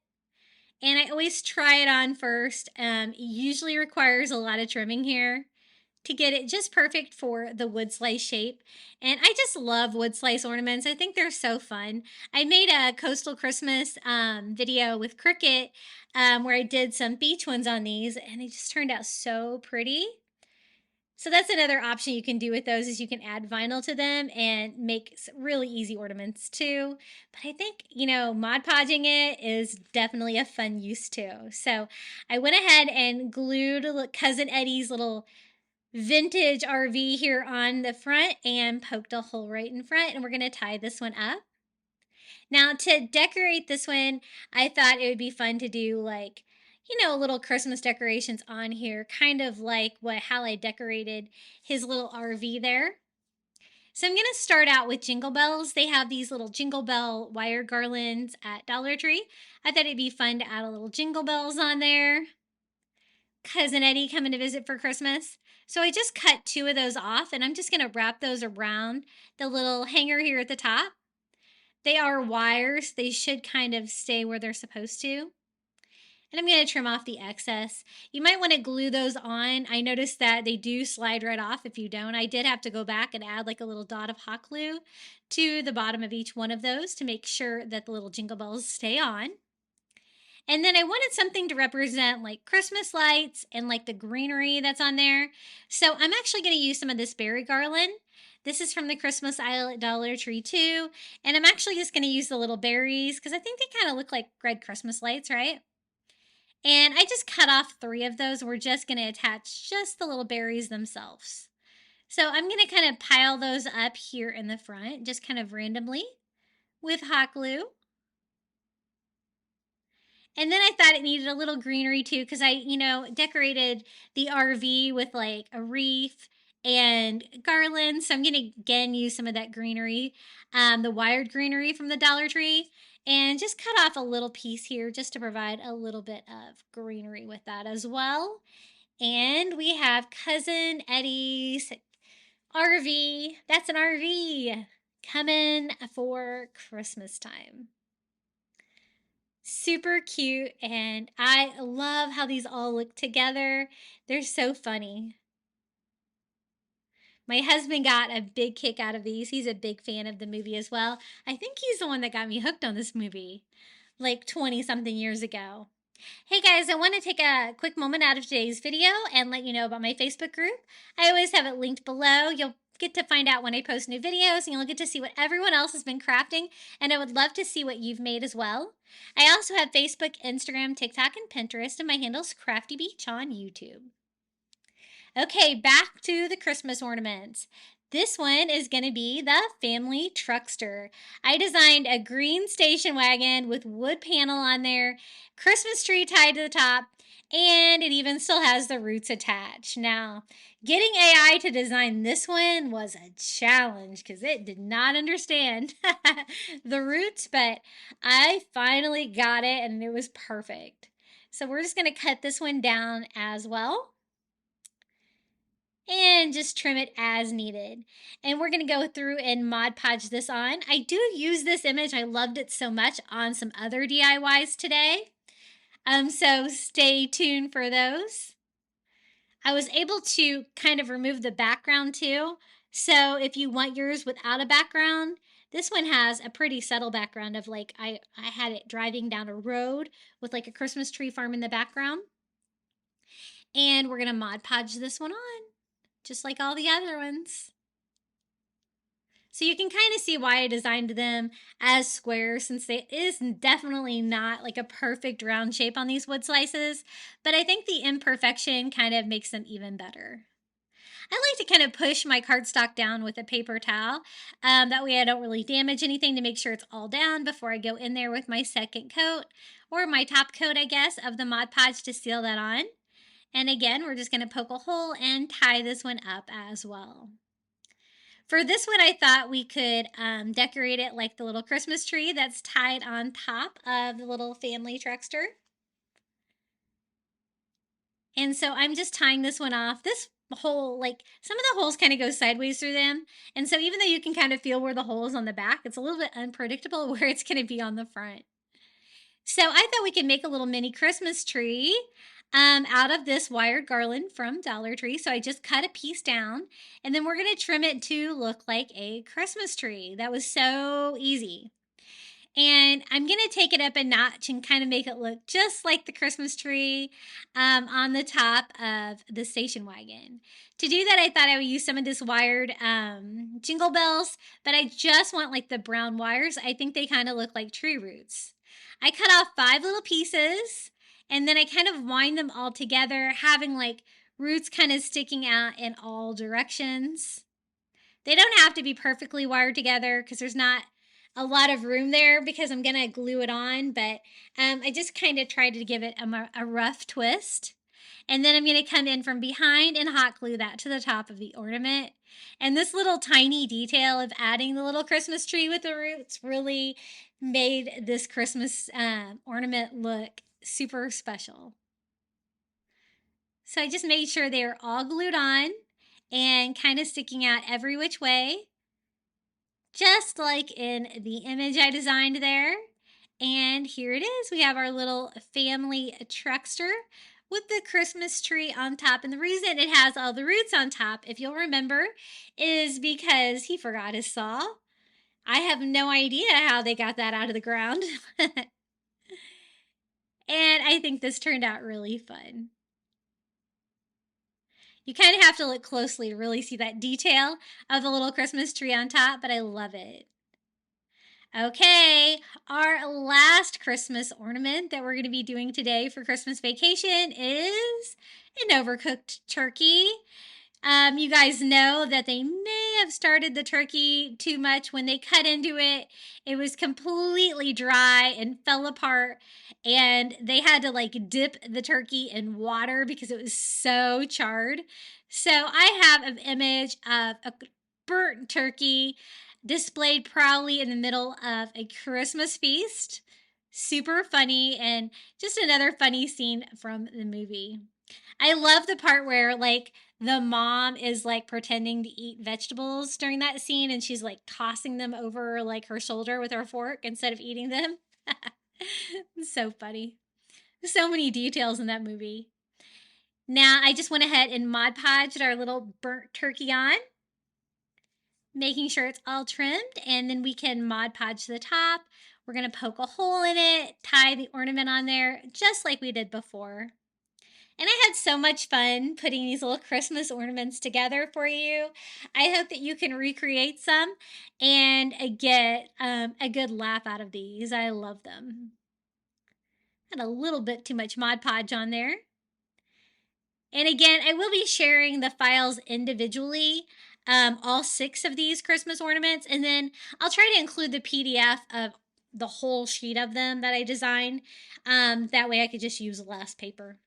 And I always try it on first. It usually requires a lot of trimming here to get it just perfect for the wood slice shape. And I just love wood slice ornaments. I think they're so fun. I made a coastal Christmas video with Cricket where I did some beach ones on these, and they just turned out so pretty. So that's another option you can do with those, is you can add vinyl to them and make really easy ornaments too. But I think, Mod Podging it is definitely a fun use too. So I went ahead and glued Cousin Eddie's little vintage RV here on the front and poked a hole right in front, and we're going to tie this one up. Now, to decorate this one, I thought it would be fun to do little Christmas decorations on here, kind of like how I decorated his little RV there. So I'm going to start out with jingle bells. They have these little jingle bell wire garlands at Dollar Tree. I thought it'd be fun to add a little jingle bells on there. Cousin Eddie coming to visit for Christmas. So I just cut 2 of those off, and I'm just going to wrap those around the little hanger here at the top. They are wires. They should kind of stay where they're supposed to. And I'm going to trim off the excess. You might want to glue those on. I noticed that they do slide right off if you don't. I did have to go back and add like a little dot of hot glue to the bottom of each one of those to make sure that the little jingle bells stay on. And then I wanted something to represent like Christmas lights and like the greenery that's on there. So I'm actually going to use some of this berry garland. This is from the Christmas aisle at Dollar Tree too. And I'm actually just going to use the little berries because I think they kind of look like red Christmas lights, right? And I just cut off 3 of those. We're just going to attach just the little berries themselves. So I'm going to kind of pile those up here in the front, just kind of randomly with hot glue. And then I thought it needed a little greenery too, because I, decorated the RV with like a wreath and garlands. So I'm going to again use some of that greenery, the wired greenery from the Dollar Tree. And just cut off a little piece here just to provide a little bit of greenery with that as well. And we have Cousin Eddie's RV. That's an RV coming for Christmas time. Super cute, and I love how these all look together. They're so funny. My husband got a big kick out of these. He's a big fan of the movie as well. I think he's the one that got me hooked on this movie like 20-something years ago. Hey guys, I want to take a quick moment out of today's video and let you know about my Facebook group. I always have it linked below. You'll get to find out when I post new videos, and you'll get to see what everyone else has been crafting, and I would love to see what you've made as well. I also have Facebook, Instagram, TikTok, and Pinterest, and my handle's Crafty Beach on YouTube. Okay, back to the Christmas ornaments. This one is going to be the family truckster. I designed a green station wagon with wood panel on there, Christmas tree tied to the top, and it even still has the roots attached. Now, getting AI to design this one was a challenge because it did not understand the roots, but I finally got it and it was perfect. So we're just going to cut this one down as well. and just trim it as needed. And we're going to go through and Mod Podge this on. I do use this image. I loved it so much on some other DIYs today. So stay tuned for those. I was able to kind of remove the background too. So if you want yours without a background, this one has a pretty subtle background of like, I had it driving down a road with like a Christmas tree farm in the background. And we're going to Mod Podge this one on, just like all the other ones. So you can kind of see why I designed them as squares, since it is definitely not like a perfect round shape on these wood slices, but I think the imperfection kind of makes them even better. I like to kind of push my cardstock down with a paper towel. That way I don't really damage anything, to make sure it's all down before I go in there with my second coat, or my top coat, I guess, of the Mod Podge to seal that on. And again, we're just going to poke a hole and tie this one up as well. For this one, I thought we could decorate it like the little Christmas tree that's tied on top of the little family truckster. And so I'm just tying this one off. This hole, like some of the holes kind of go sideways through them. And so even though you can kind of feel where the hole is on the back, it's a little bit unpredictable where it's going to be on the front. So I thought we could make a little mini Christmas tree out of this wired garland from Dollar Tree. So I just cut a piece down, and then we're going to trim it to look like a Christmas tree. That was so easy. And I'm going to take it up a notch and kind of make it look just like the Christmas tree on the top of the station wagon. To do that, I thought I would use some of this wired jingle bells, but I just want like the brown wires. I think they kind of look like tree roots. I cut off 5 little pieces, and then I kind of wind them all together, having like roots kind of sticking out in all directions. They don't have to be perfectly wired together because there's not a lot of room there, because I'm going to glue it on, but I just kind of tried to give it a rough twist. And then I'm going to come in from behind and hot glue that to the top of the ornament. And this little tiny detail of adding the little Christmas tree with the roots really made this Christmas ornament look super special. So I just made sure they are all glued on and kind of sticking out every which way, just like in the image I designed there. And here it is. We have our little family truckster with the Christmas tree on top. And the reason it has all the roots on top, if you'll remember, is because he forgot his saw. I have no idea how they got that out of the ground. And I think this turned out really fun. You kind of have to look closely to really see that detail of the little Christmas tree on top, but I love it. Okay, our last Christmas ornament that we're going to be doing today for Christmas vacation is an overcooked turkey. You guys know that they may have started the turkey too much. When they cut into it, it was completely dry and fell apart, and they had to like dip the turkey in water because it was so charred. So I have an image of a burnt turkey displayed proudly in the middle of a Christmas feast. Super funny, and just another funny scene from the movie. I love the part where like the mom is like pretending to eat vegetables during that scene, and she's like tossing them over like her shoulder with her fork instead of eating them. So funny. So many details in that movie. Now I just went ahead and Mod Podged our little burnt turkey on, making sure it's all trimmed, and then we can Mod Podge the top. We're going to poke a hole in it, tie the ornament on there, just like we did before. And I had so much fun putting these little Christmas ornaments together for you. I hope that you can recreate some and get a good laugh out of these. I love them. Had a little bit too much Mod Podge on there. And again, I will be sharing the files individually, all 6 of these Christmas ornaments, and then I'll try to include the PDF of the whole sheet of them that I designed. That way I could just use less paper.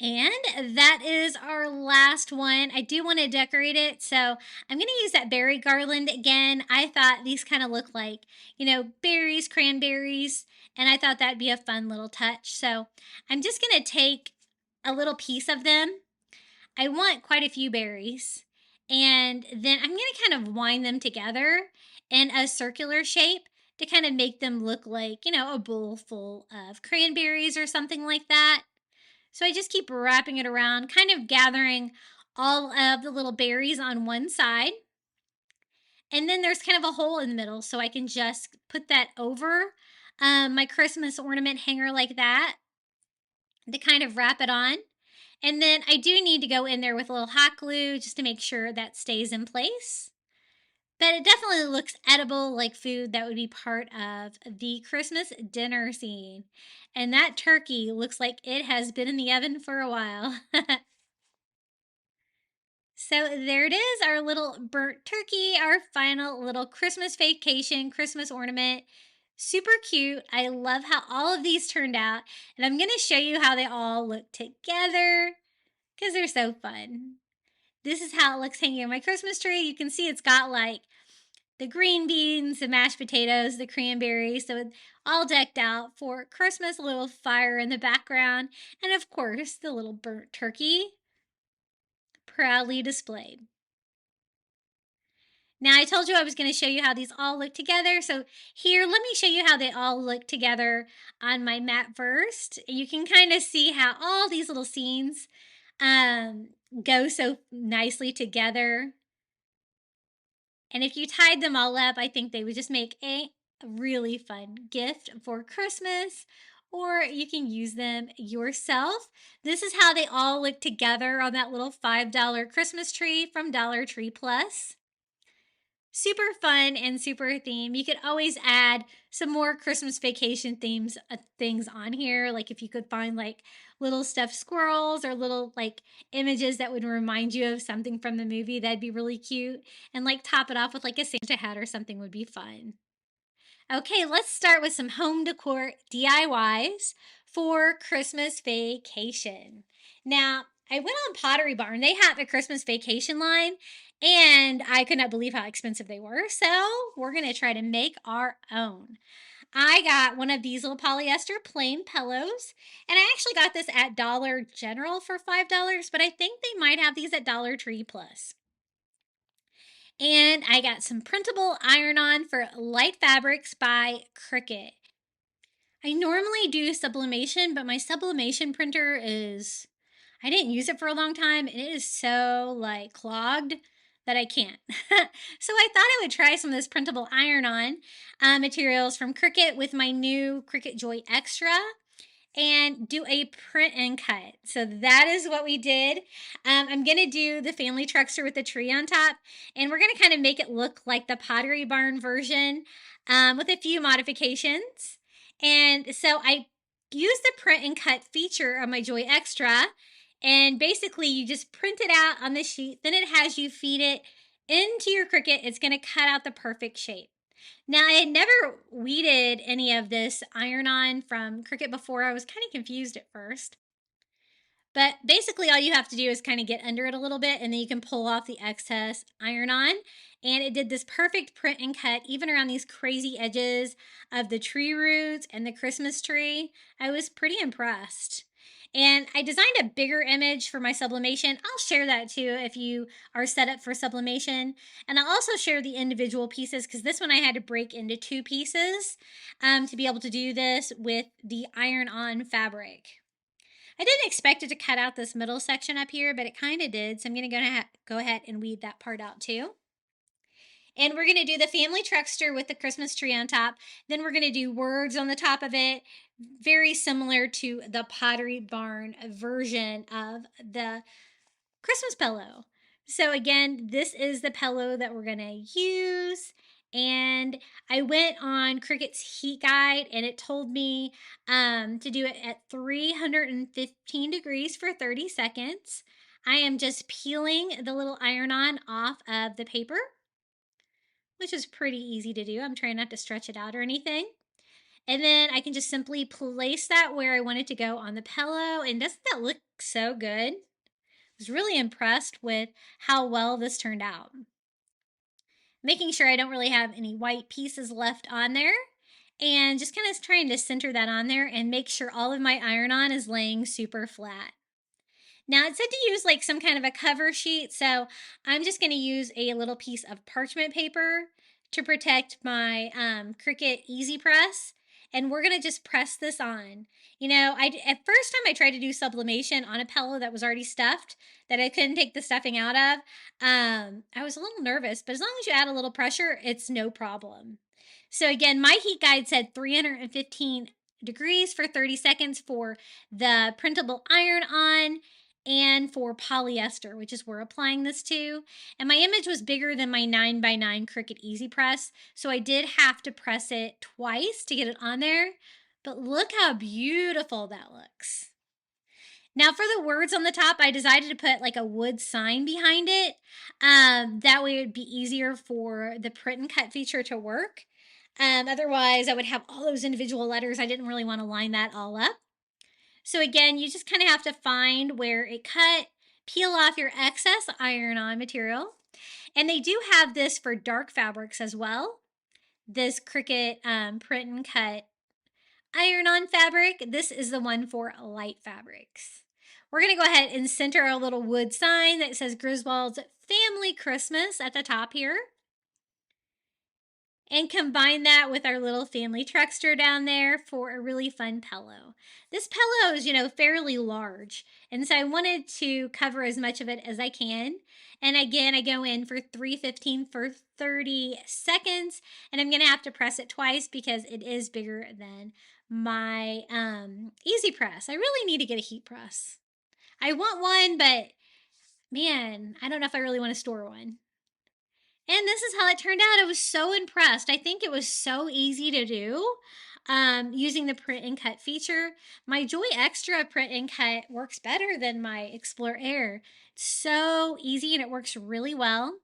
And that is our last one. I do want to decorate it, so I'm going to use that berry garland again. I thought these kind of look like, you know, berries, cranberries, and I thought that'd be a fun little touch. So I'm just going to take a little piece of them. I want quite a few berries. And then I'm going to kind of wind them together in a circular shape to kind of make them look like, a bowl full of cranberries or something like that. So I just keep wrapping it around, kind of gathering all of the little berries on one side. And then there's kind of a hole in the middle, so I can just put that over my Christmas ornament hanger like that to kind of wrap it on. And then I do need to go in there with a little hot glue just to make sure that stays in place. But it definitely looks edible, like food that would be part of the Christmas dinner scene. And that turkey looks like it has been in the oven for a while. So there it is, our little burnt turkey, our final little Christmas vacation, Christmas ornament. Super cute. I love how all of these turned out. And I'm going to show you how they all look together because they're so fun. This is how it looks hanging on my Christmas tree. You can see it's got like the green beans, the mashed potatoes, the cranberries. So it's all decked out for Christmas, a little fire in the background. And of course, the little burnt turkey proudly displayed. Now, I told you I was going to show you how these all look together. So here, let me show you how they all look together on my mat first. You can kind of see how all these little scenes go so nicely together. And if you tied them all up, I think they would just make a really fun gift for Christmas, or you can use them yourself. This is how they all look together on that little $5 Christmas tree from Dollar Tree Plus. Super fun and super theme. You could always add some more Christmas vacation things on here. Like if you could find like little stuffed squirrels or little like images that would remind you of something from the movie, that'd be really cute. And like top it off with like a Santa hat or something would be fun. Okay, let's start with some home decor DIYs for Christmas vacation. Now, I went on Pottery Barn. They have a Christmas vacation line, and I could not believe how expensive they were. So we're going to try to make our own. I got one of these little polyester plain pillows, and I actually got this at Dollar General for $5, but I think they might have these at Dollar Tree Plus. And I got some printable iron-on for light fabrics by Cricut. I normally do sublimation, but my sublimation printer I didn't use it for a long time, and it is so like clogged that I can't. So I thought I would try some of this printable iron-on materials from Cricut with my new Cricut Joy Extra and do a print and cut. So that is what we did. I'm going to do the family truckster with the tree on top, and we're going to kind of make it look like the Pottery Barn version with a few modifications. And so I use the print and cut feature of my Joy Extra, and basically you just print it out on the sheet, then it has you feed it into your Cricut. It's going to cut out the perfect shape. Now, I had never weeded any of this iron-on from Cricut before. I was kind of confused at first. But basically, all you have to do is kind of get under it a little bit, and then you can pull off the excess iron-on. And it did this perfect print and cut, even around these crazy edges of the tree roots and the Christmas tree. I was pretty impressed. And I designed a bigger image for my sublimation. I'll share that too if you are set up for sublimation. And I'll also share the individual pieces because this one I had to break into 2 pieces to be able to do this with the iron-on fabric. I didn't expect it to cut out this middle section up here, but it kind of did. So I'm going to go ahead and weed that part out too. And we're going to do the family truckster with the Christmas tree on top. Then we're going to do words on the top of it, very similar to the Pottery Barn version of the Christmas pillow. So again, this is the pillow that we're going to use. And I went on Cricut's heat guide, and it told me to do it at 315 degrees for 30 seconds. I am just peeling the little iron-on off of the paper, which is pretty easy to do. I'm trying not to stretch it out or anything. And then I can just simply place that where I want it to go on the pillow. And doesn't that look so good? I was really impressed with how well this turned out. Making sure I don't really have any white pieces left on there. And just kind of trying to center that on there and make sure all of my iron-on is laying super flat. Now it said to use like some kind of a cover sheet, so I'm just going to use a little piece of parchment paper to protect my Cricut Easy Press, and we're going to just press this on. You know, at first time I tried to do sublimation on a pillow that was already stuffed, that I couldn't take the stuffing out of. I was a little nervous, but as long as you add a little pressure, it's no problem. So again, my heat guide said 315 degrees for 30 seconds for the printable iron-on and for polyester, which is we're applying this to. And my image was bigger than my 9x9 Cricut Easy Press, so I did have to press it twice to get it on there. But look how beautiful that looks. Now for the words on the top, I decided to put like a wood sign behind it. That way it would be easier for the print and cut feature to work. Otherwise, I would have all those individual letters. I didn't really want to line that all up. So again, you just kind of have to find where it cut, peel off your excess iron-on material. And they do have this for dark fabrics as well. This Cricut print and cut iron-on fabric. This is the one for light fabrics. We're going to go ahead and center our little wood sign that says Griswold's Family Christmas at the top here. And combine that with our little family truckster down there for a really fun pillow. This pillow is, fairly large, and so I wanted to cover as much of it as I can. And again, I go in for 315 for 30 seconds, and I'm going to have to press it twice because it is bigger than my Easy Press. I really need to get a heat press. I want one, but man, I don't know if I really want to store one. And this is how it turned out. I was so impressed. I think it was so easy to do using the print and cut feature. My Joy Extra print and cut works better than my Explore Air. It's so easy and it works really well.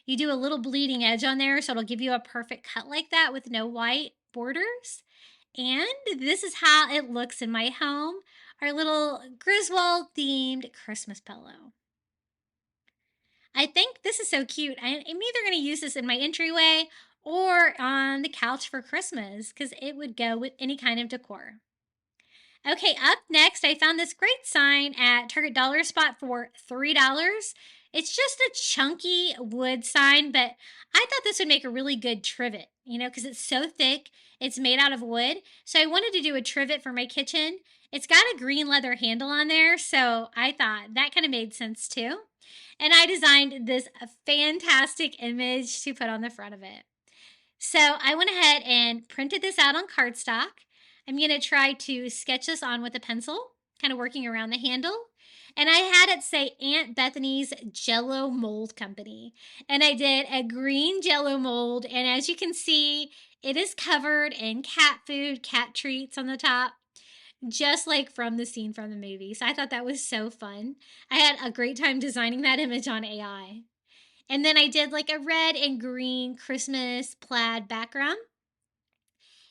You do a little bleeding edge on there, so it'll give you a perfect cut like that with no white borders. And this is how it looks in my home. Our little Griswold themed Christmas pillow. I think this is so cute. I'm either going to use this in my entryway or on the couch for Christmas because it would go with any kind of decor. Okay, up next, I found this great sign at Target Dollar Spot for $3. It's just a chunky wood sign, but I thought this would make a really good trivet, because it's so thick. It's made out of wood. So I wanted to do a trivet for my kitchen. It's got a green leather handle on there, so I thought that kind of made sense too. And I designed this fantastic image to put on the front of it. So I went ahead and printed this out on cardstock. I'm going to try to sketch this on with a pencil, kind of working around the handle. And I had it say Aunt Bethany's Jello Mold Company. And I did a green Jello mold. And as you can see, it is covered in cat food, cat treats on the top, just like from the scene from the movie. So I thought that was so fun. I had a great time designing that image on AI. And then I did like a red and green Christmas plaid background.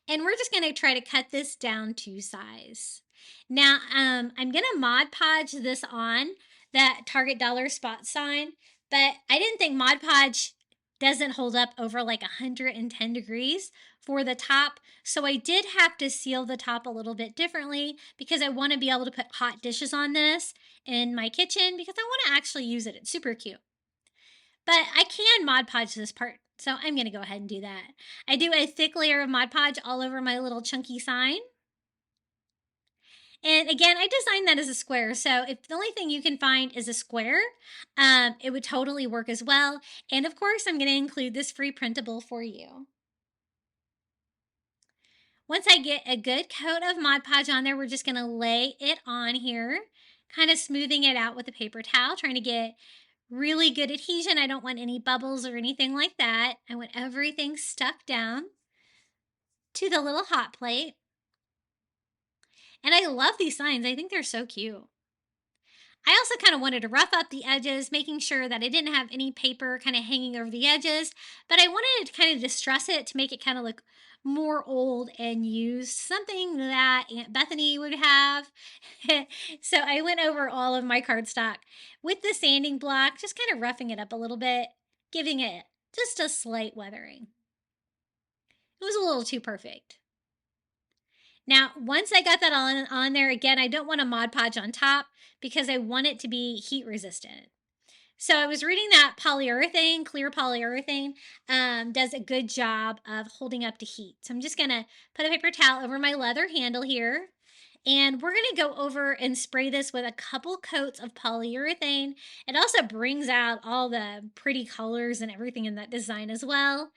And we're just going to try to cut this down to size. Now, I'm going to Mod Podge this on that Target Dollar Spot sign, but I didn't think Mod Podge doesn't hold up over like 110 degrees for the top. So I did have to seal the top a little bit differently because I want to be able to put hot dishes on this in my kitchen because I want to actually use it. It's super cute. But I can Mod Podge this part, so I'm going to go ahead and do that. I do a thick layer of Mod Podge all over my little chunky sign. And again, I designed that as a square, so if the only thing you can find is a square, it would totally work as well. And of course, I'm going to include this free printable for you. Once I get a good coat of Mod Podge on there, we're just going to lay it on here, kind of smoothing it out with a paper towel, trying to get really good adhesion. I don't want any bubbles or anything like that. I want everything stuck down to the little hot plate. And I love these signs. I think they're so cute. I also kind of wanted to rough up the edges, making sure that I didn't have any paper kind of hanging over the edges, but I wanted to kind of distress it to make it kind of look more old and used, something that Aunt Bethany would have. So I went over all of my cardstock with the sanding block, just kind of roughing it up a little bit, giving it just a slight weathering. It was a little too perfect. Now, once I got that on there, again, I don't want a Mod Podge on top because I want it to be heat resistant. So I was reading that polyurethane, clear polyurethane, does a good job of holding up to heat. So I'm just going to put a paper towel over my leather handle here. And we're going to go over and spray this with a couple coats of polyurethane. It also brings out all the pretty colors and everything in that design as well.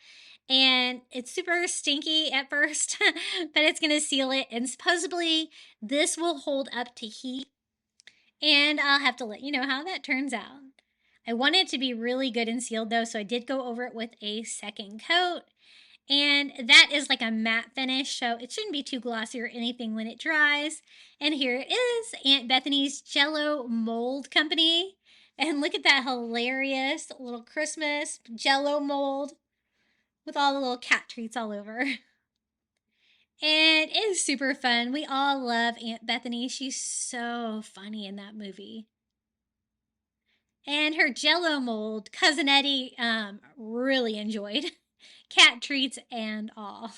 And it's super stinky at first, but it's going to seal it. And supposedly this will hold up to heat. And I'll have to let you know how that turns out. I want it to be really good and sealed though, so I did go over it with a second coat. And that is like a matte finish, so it shouldn't be too glossy or anything when it dries. And here it is, Aunt Bethany's Jello Mold Company. And look at that hilarious little Christmas Jello mold with all the little cat treats all over. And it is super fun. We all love Aunt Bethany. She's so funny in that movie. And her Jello mold, Cousin Eddie really enjoyed. Cat treats and all.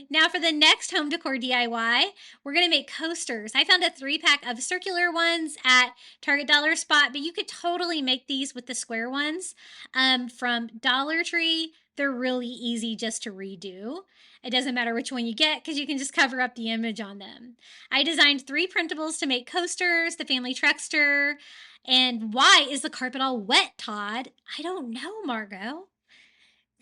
Now for the next home decor DIY, we're going to make coasters. I found a 3-pack of circular ones at Target Dollar Spot, but you could totally make these with the square ones from Dollar Tree. They're really easy just to redo. It doesn't matter which one you get because you can just cover up the image on them. I designed 3 printables to make coasters, the family truckster. And why is the carpet all wet, Todd? I don't know, Margot.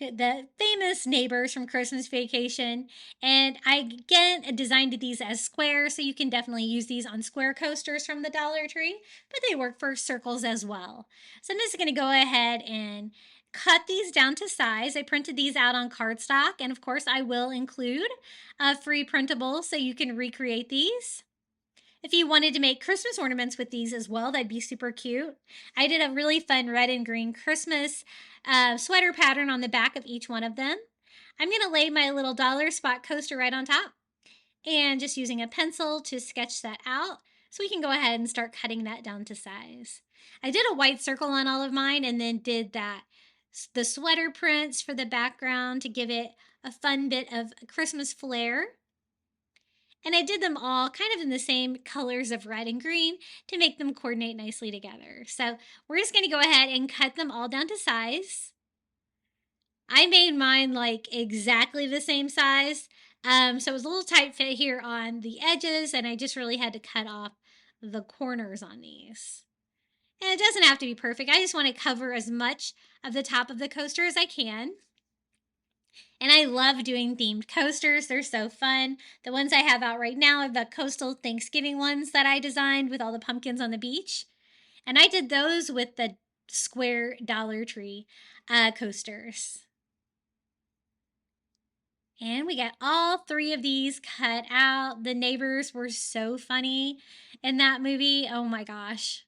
The famous neighbors from Christmas Vacation. And I, again, designed these as squares, so you can definitely use these on square coasters from the Dollar Tree, but they work for circles as well. So I'm just going to go ahead and cut these down to size. I printed these out on cardstock, and of course I will include a free printable so you can recreate these. If you wanted to make Christmas ornaments with these as well, that'd be super cute. I did a really fun red and green Christmas sweater pattern on the back of each one of them. I'm going to lay my little Dollar Spot coaster right on top and just using a pencil to sketch that out so we can go ahead and start cutting that down to size. I did a white circle on all of mine and then did the sweater prints for the background to give it a fun bit of Christmas flair. And I did them all kind of in the same colors of red and green to make them coordinate nicely together. So we're just going to go ahead and cut them all down to size. I made mine like exactly the same size. So it was a little tight fit here on the edges, and I just really had to cut off the corners on these. And it doesn't have to be perfect. I just want to cover as much of the top of the coaster as I can. And I love doing themed coasters. They're so fun. The ones I have out right now are the coastal Thanksgiving ones that I designed with all the pumpkins on the beach. And I did those with the square Dollar Tree coasters. And we got all 3 of these cut out. The neighbors were so funny in that movie. Oh my gosh.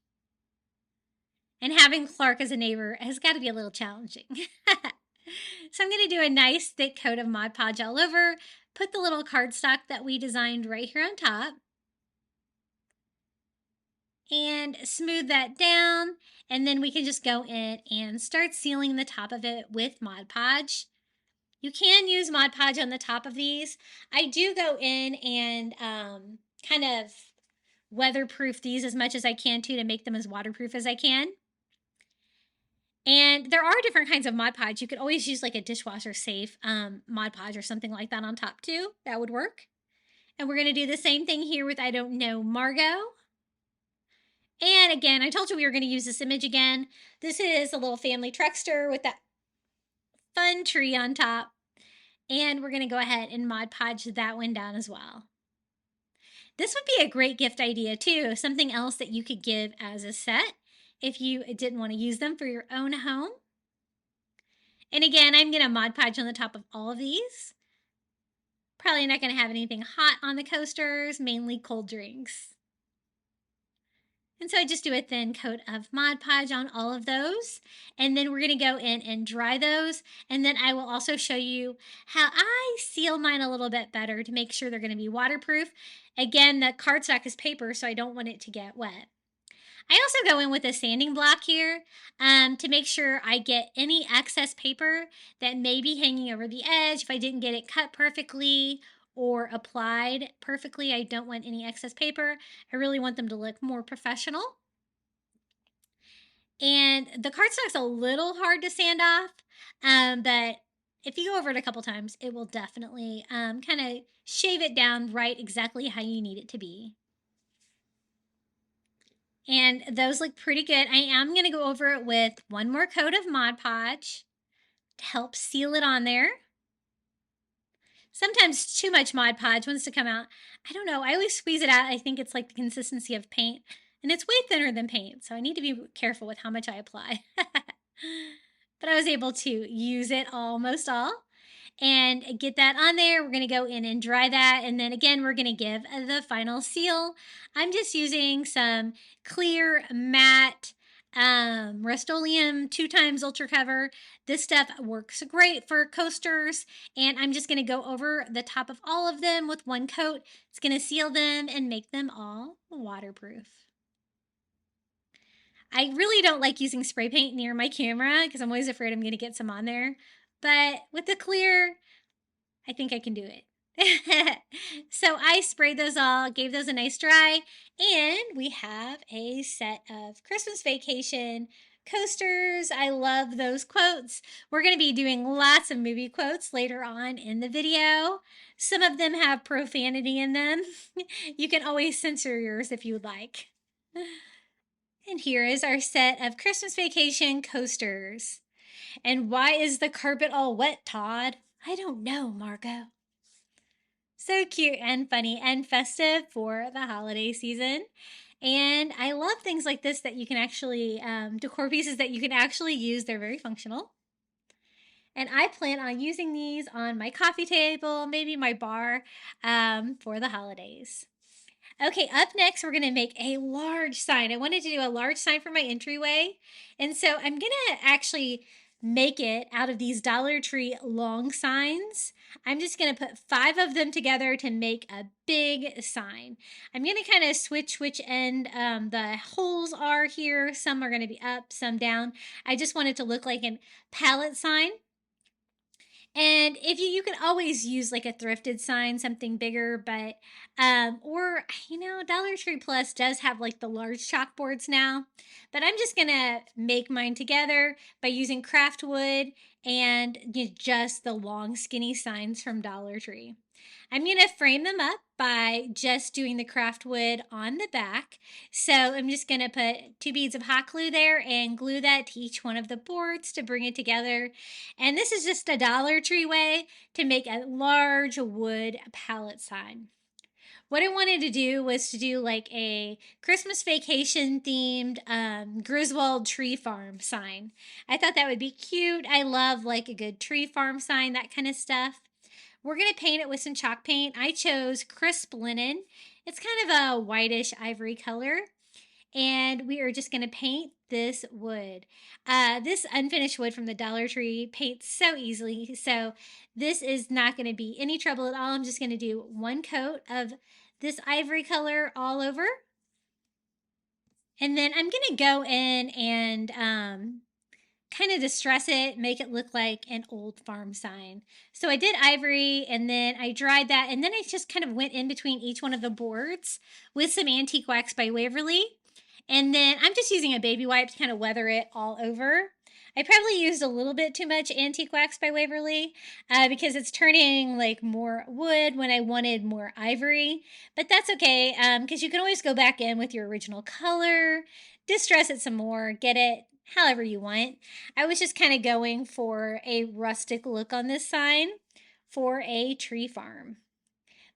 And having Clark as a neighbor has got to be a little challenging. So I'm going to do a nice thick coat of Mod Podge all over, put the little cardstock that we designed right here on top, and smooth that down, and then we can just go in and start sealing the top of it with Mod Podge. You can use Mod Podge on the top of these. I do go in and kind of weatherproof these as much as I can too to make them as waterproof as I can. And there are different kinds of Mod Podge. You could always use like a dishwasher safe Mod Podge or something like that on top too. That would work. And we're going to do the same thing here with I Don't Know Margot. And again, I told you we were going to use this image again. This is a little family truckster with that fun tree on top. And we're going to go ahead and Mod Podge that one down as well. This would be a great gift idea too. Something else that you could give as a set if you didn't want to use them for your own home. And again, I'm going to Mod Podge on the top of all of these. Probably not going to have anything hot on the coasters, mainly cold drinks. And so I just do a thin coat of Mod Podge on all of those. And then we're going to go in and dry those. And then I will also show you how I seal mine a little bit better to make sure they're going to be waterproof. Again, the cardstock is paper, so I don't want it to get wet. I also go in with a sanding block here to make sure I get any excess paper that may be hanging over the edge if I didn't get it cut perfectly, or applied perfectly. I don't want any excess paper. I really want them to look more professional. And the cardstock's a little hard to sand off, but if you go over it a couple times, it will definitely kind of shave it down right exactly how you need it to be. And those look pretty good. I am going to go over it with one more coat of Mod Podge to help seal it on there. Sometimes too much Mod Podge wants to come out. I don't know. I always squeeze it out. I think it's like the consistency of paint. And it's way thinner than paint, so I need to be careful with how much I apply. But I was able to use it almost all and get that on there. We're going to go in and dry that. And then again, we're going to give the final seal. I'm just using some clear matte Rust-Oleum 2x Ultra Cover. This stuff works great for coasters, and I'm just going to go over the top of all of them with one coat. It's going to seal them and make them all waterproof. I really don't like using spray paint near my camera because I'm always afraid I'm going to get some on there. But with the clear, I think I can do it. So I sprayed those all, gave those a nice dry, and we have a set of Christmas Vacation coasters. I love those quotes. We're going to be doing lots of movie quotes later on in the video. Some of them have profanity in them. You can always censor yours if you would like. And here is our set of Christmas Vacation coasters. And why is the carpet all wet, Todd? I don't know, Margot. So cute and funny and festive for the holiday season. And I love things like this that you can actually, decor pieces that you can actually use. They're very functional. And I plan on using these on my coffee table, maybe my bar, for the holidays. Okay, up next, we're going to make a large sign. I wanted to do a large sign for my entryway. And so I'm going to actually make it out of these Dollar Tree long signs. I'm just going to put 5 of them together to make a big sign. I'm going to kind of switch which end the holes are here. Some are going to be up, some down. I just want it to look like a pallet sign. And if you can always use like a thrifted sign, something bigger, but or Dollar Tree Plus does have like the large chalkboards now. But I'm just gonna make mine together by using craft wood and just the long skinny signs from Dollar Tree. I'm going to frame them up by just doing the craft wood on the back. So I'm just going to put 2 beads of hot glue there and glue that to each one of the boards to bring it together. And this is just a Dollar Tree way to make a large wood pallet sign. What I wanted to do was to do like a Christmas Vacation themed Griswold tree farm sign. I thought that would be cute. I love like a good tree farm sign, that kind of stuff. We're going to paint it with some chalk paint. I chose crisp linen. It's kind of a whitish ivory color. And we are just going to paint this wood. This unfinished wood from the Dollar Tree paints so easily. So this is not going to be any trouble at all. I'm just going to do one coat of this ivory color all over. And then I'm going to go in and kind of distress it, make it look like an old farm sign. So I did ivory and then I dried that, and then I just kind of went in between each one of the boards with some Antique Wax by Waverly. And then I'm just using a baby wipe to kind of weather it all over. I probably used a little bit too much Antique Wax by Waverly because it's turning like more wood when I wanted more ivory. But that's okay because you can always go back in with your original color, distress it some more, get it however you want. I was just kind of going for a rustic look on this sign for a tree farm.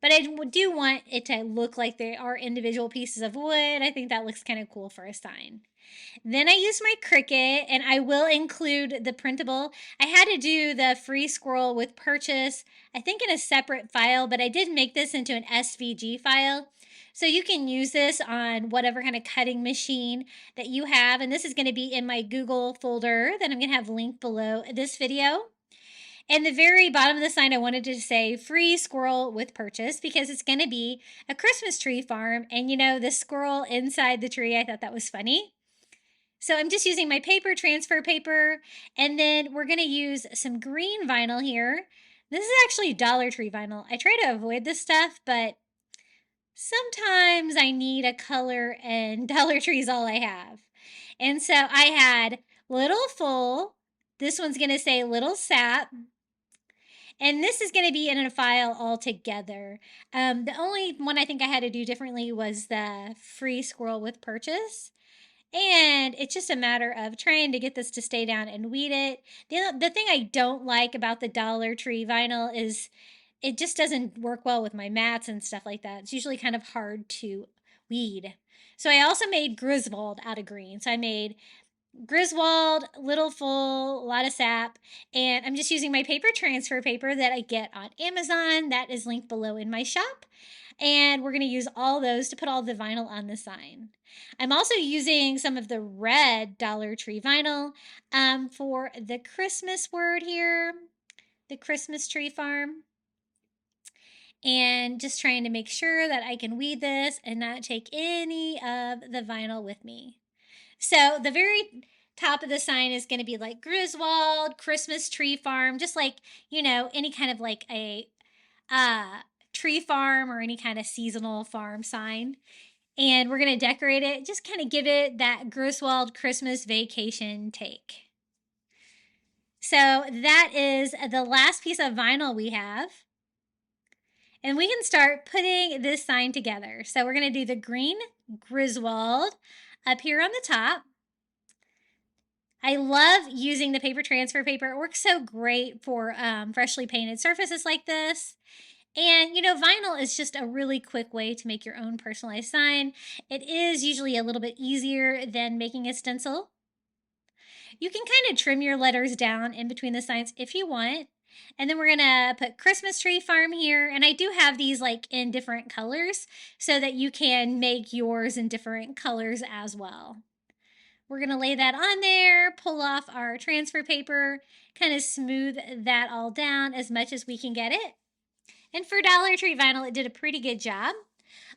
But I do want it to look like they are individual pieces of wood. I think that looks kind of cool for a sign. Then I used my Cricut, and I will include the printable. I had to do the free squirrel with purchase, I think in a separate file, but I did make this into an SVG file. So you can use this on whatever kind of cutting machine that you have. And this is going to be in my Google folder that I'm going to have linked below this video. And the very bottom of the sign, I wanted to say free squirrel with purchase because it's going to be a Christmas tree farm. And the squirrel inside the tree, I thought that was funny. So I'm just using my paper, transfer paper, and then we're going to use some green vinyl here. This is actually Dollar Tree vinyl. I try to avoid this stuff, but sometimes I need a color and Dollar Tree's all I have. And so I had Little Full. This one's going to say Little Sap. And this is going to be in a file all together. The only one I think I had to do differently was the free squirrel with purchase. And it's just a matter of trying to get this to stay down and weed it. The thing I don't like about the Dollar Tree vinyl is it just doesn't work well with my mats and stuff like that. It's usually kind of hard to weed. So I also made Griswold out of green. So I made Griswold, Little Full, a lot of sap, and I'm just using my paper transfer paper that I get on Amazon. That is linked below in my shop. And we're going to use all those to put all the vinyl on the sign. I'm also using some of the red Dollar Tree vinyl for the Christmas word here, the Christmas tree farm. And just trying to make sure that I can weed this and not take any of the vinyl with me. So the very top of the sign is going to be like Griswold, Christmas tree farm, just like, you know, any kind of like a tree farm or any kind of seasonal farm sign. And we're going to decorate it, just kind of give it that Griswold Christmas vacation take. So that is the last piece of vinyl we have. And we can start putting this sign together. So we're going to do the green Griswold up here on the top. I love using the paper transfer paper. It works so great for freshly painted surfaces like this. And, you know, vinyl is just a really quick way to make your own personalized sign. It is usually a little bit easier than making a stencil. You can kind of trim your letters down in between the signs if you want. And then we're going to put Christmas tree farm here. And I do have these like in different colors so that you can make yours in different colors as well. We're going to lay that on there, pull off our transfer paper, kind of smooth that all down as much as we can get it. And for Dollar Tree vinyl, it did a pretty good job.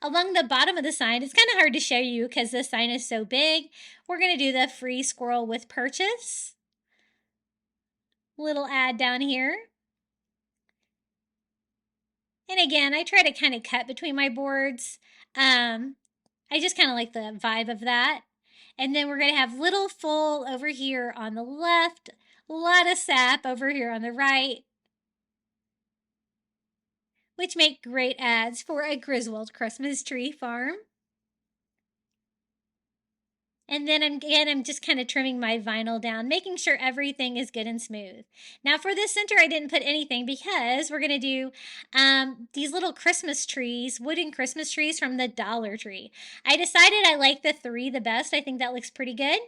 Along the bottom of the sign, it's kind of hard to show you because this sign is so big. We're going to do the free squirrel with purchase. Little ad down here. And again, I try to kind of cut between my boards. I just kind of like the vibe of that. And then we're going to have Little Full over here on the left, a lot of sap over here on the right, which make great ads for a Griswold Christmas tree farm. And then I'm just kind of trimming my vinyl down, making sure everything is good and smooth. Now for this center, I didn't put anything because we're going to do these little Christmas trees, wooden Christmas trees from the Dollar Tree. I decided I like the 3 the best. I think that looks pretty good.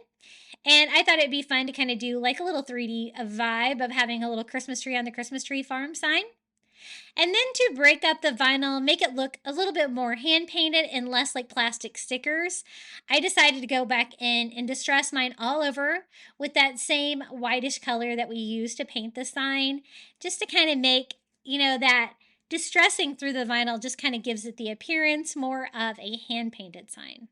And I thought it'd be fun to kind of do like a little 3D vibe of having a little Christmas tree on the Christmas tree farm sign. And then to break up the vinyl, make it look a little bit more hand painted and less like plastic stickers, I decided to go back in and distress mine all over with that same whitish color that we used to paint the sign, just to kind of make, you know, that distressing through the vinyl just kind of gives it the appearance more of a hand painted sign.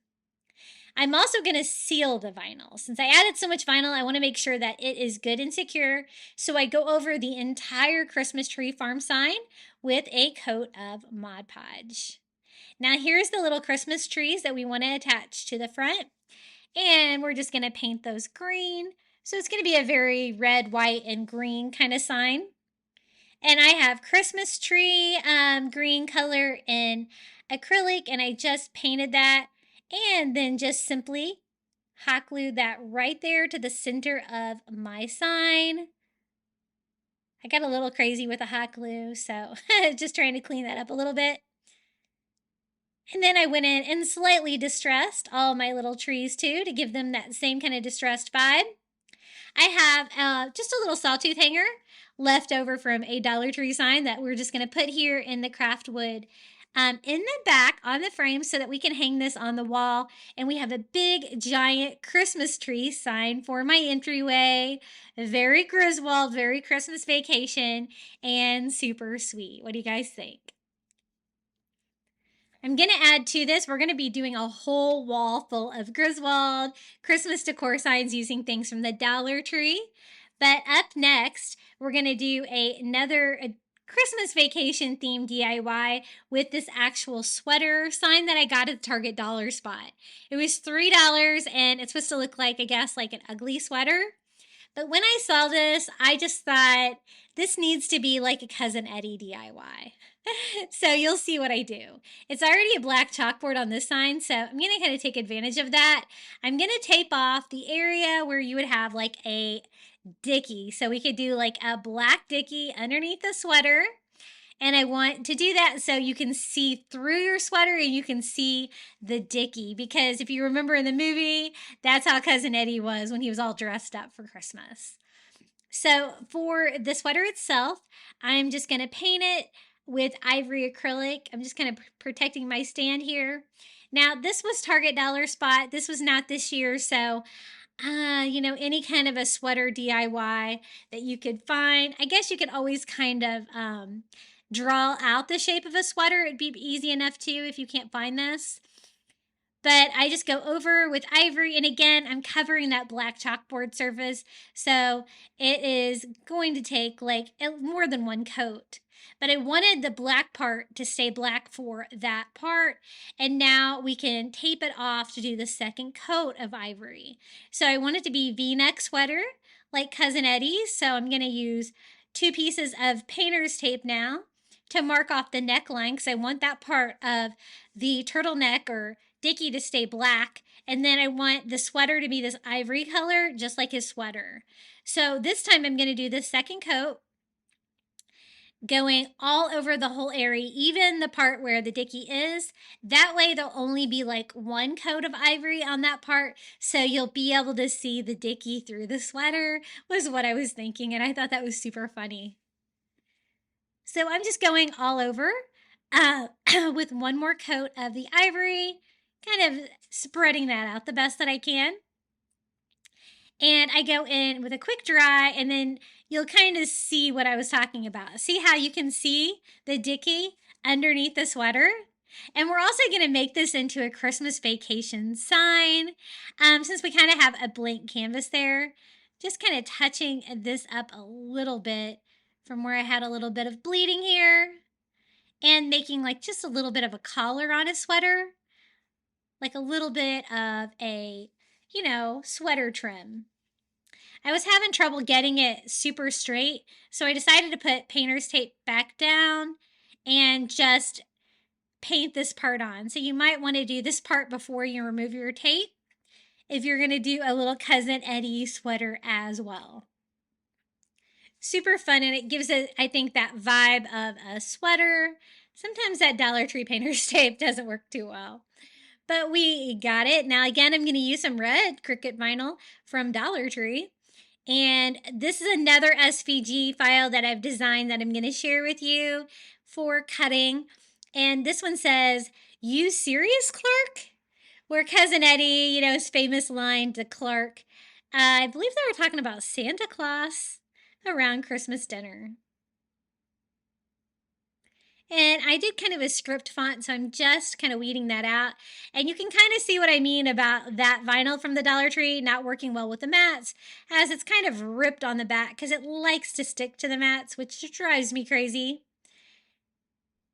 I'm also going to seal the vinyl. Since I added so much vinyl, I want to make sure that it is good and secure. So I go over the entire Christmas tree farm sign with a coat of Mod Podge. Now here's the little Christmas trees that we want to attach to the front. And we're just going to paint those green. So it's going to be a very red, white, and green kind of sign. And I have Christmas tree green color in acrylic, and I just painted that. And then just simply hot glue that right there to the center of my sign. I got a little crazy with the hot glue, so just trying to clean that up a little bit. And then I went in and slightly distressed all my little trees too to give them that same kind of distressed vibe. I have just a little sawtooth hanger left over from a Dollar Tree sign that we're just going to put here in the craft wood in the back on the frame so that we can hang this on the wall. And we have a big giant Christmas tree sign for my entryway. Very Griswold, very Christmas vacation, and super sweet. What do you guys think? I'm going to add to this, we're going to be doing a whole wall full of Griswold Christmas decor signs using things from the Dollar Tree. But up next, we're going to do another Christmas vacation themed DIY with this actual sweater sign that I got at the Target dollar spot. It was $3 and it's supposed to look like, I guess, like an ugly sweater. But when I saw this, I just thought this needs to be like a Cousin Eddie DIY. So you'll see what I do. It's already a black chalkboard on this sign, so I'm going to kind of take advantage of that. I'm going to tape off the area where you would have like a dicky. So we could do like a black dicky underneath the sweater. And I want to do that so you can see through your sweater and you can see the dicky. Because if you remember in the movie, that's how Cousin Eddie was when he was all dressed up for Christmas. So for the sweater itself, I'm just going to paint it with ivory acrylic. I'm just kind of protecting my stand here. Now, this was Target dollar spot. This was not this year, so any kind of a sweater DIY that you could find. I guess you could always kind of draw out the shape of a sweater. It'd be easy enough too if you can't find this. But I just go over with ivory, and again, I'm covering that black chalkboard surface, so it is going to take like more than one coat. But I wanted the black part to stay black for that part, and now we can tape it off to do the second coat of ivory. So I want it to be V-neck sweater, like Cousin Eddie's, so I'm going to use 2 pieces of painter's tape now to mark off the neckline, because I want that part of the turtleneck or dicky to stay black, and then I want the sweater to be this ivory color, just like his sweater. So this time I'm going to do the second coat, going all over the whole area, even the part where the dicky is. That way there'll only be like one coat of ivory on that part, so you'll be able to see the dicky through the sweater, was what I was thinking, and I thought that was super funny. So I'm just going all over with one more coat of the ivory, kind of spreading that out the best that I can. And I go in with a quick dry, and then you'll kind of see what I was talking about. See how you can see the dicky underneath the sweater? And we're also going to make this into a Christmas vacation sign, since we kind of have a blank canvas there. Just kind of touching this up a little bit from where I had a little bit of bleeding here, and making like just a little bit of a collar on a sweater, like a little bit of a, sweater trim. I was having trouble getting it super straight, so I decided to put painter's tape back down and just paint this part on. So you might want to do this part before you remove your tape if you're going to do a little Cousin Eddie sweater as well. Super fun, and it gives it, I think, that vibe of a sweater. Sometimes that Dollar Tree painter's tape doesn't work too well. But we got it. Now, again, I'm going to use some red Cricut vinyl from Dollar Tree. And this is another SVG file that I've designed that I'm going to share with you for cutting. And this one says, "You serious, Clark?" Where Cousin Eddie, his famous line to Clark. I believe they were talking about Santa Claus around Christmas dinner. And I did kind of a script font, so I'm just kind of weeding that out. And you can kind of see what I mean about that vinyl from the Dollar Tree not working well with the mats, as it's kind of ripped on the back because it likes to stick to the mats, which drives me crazy.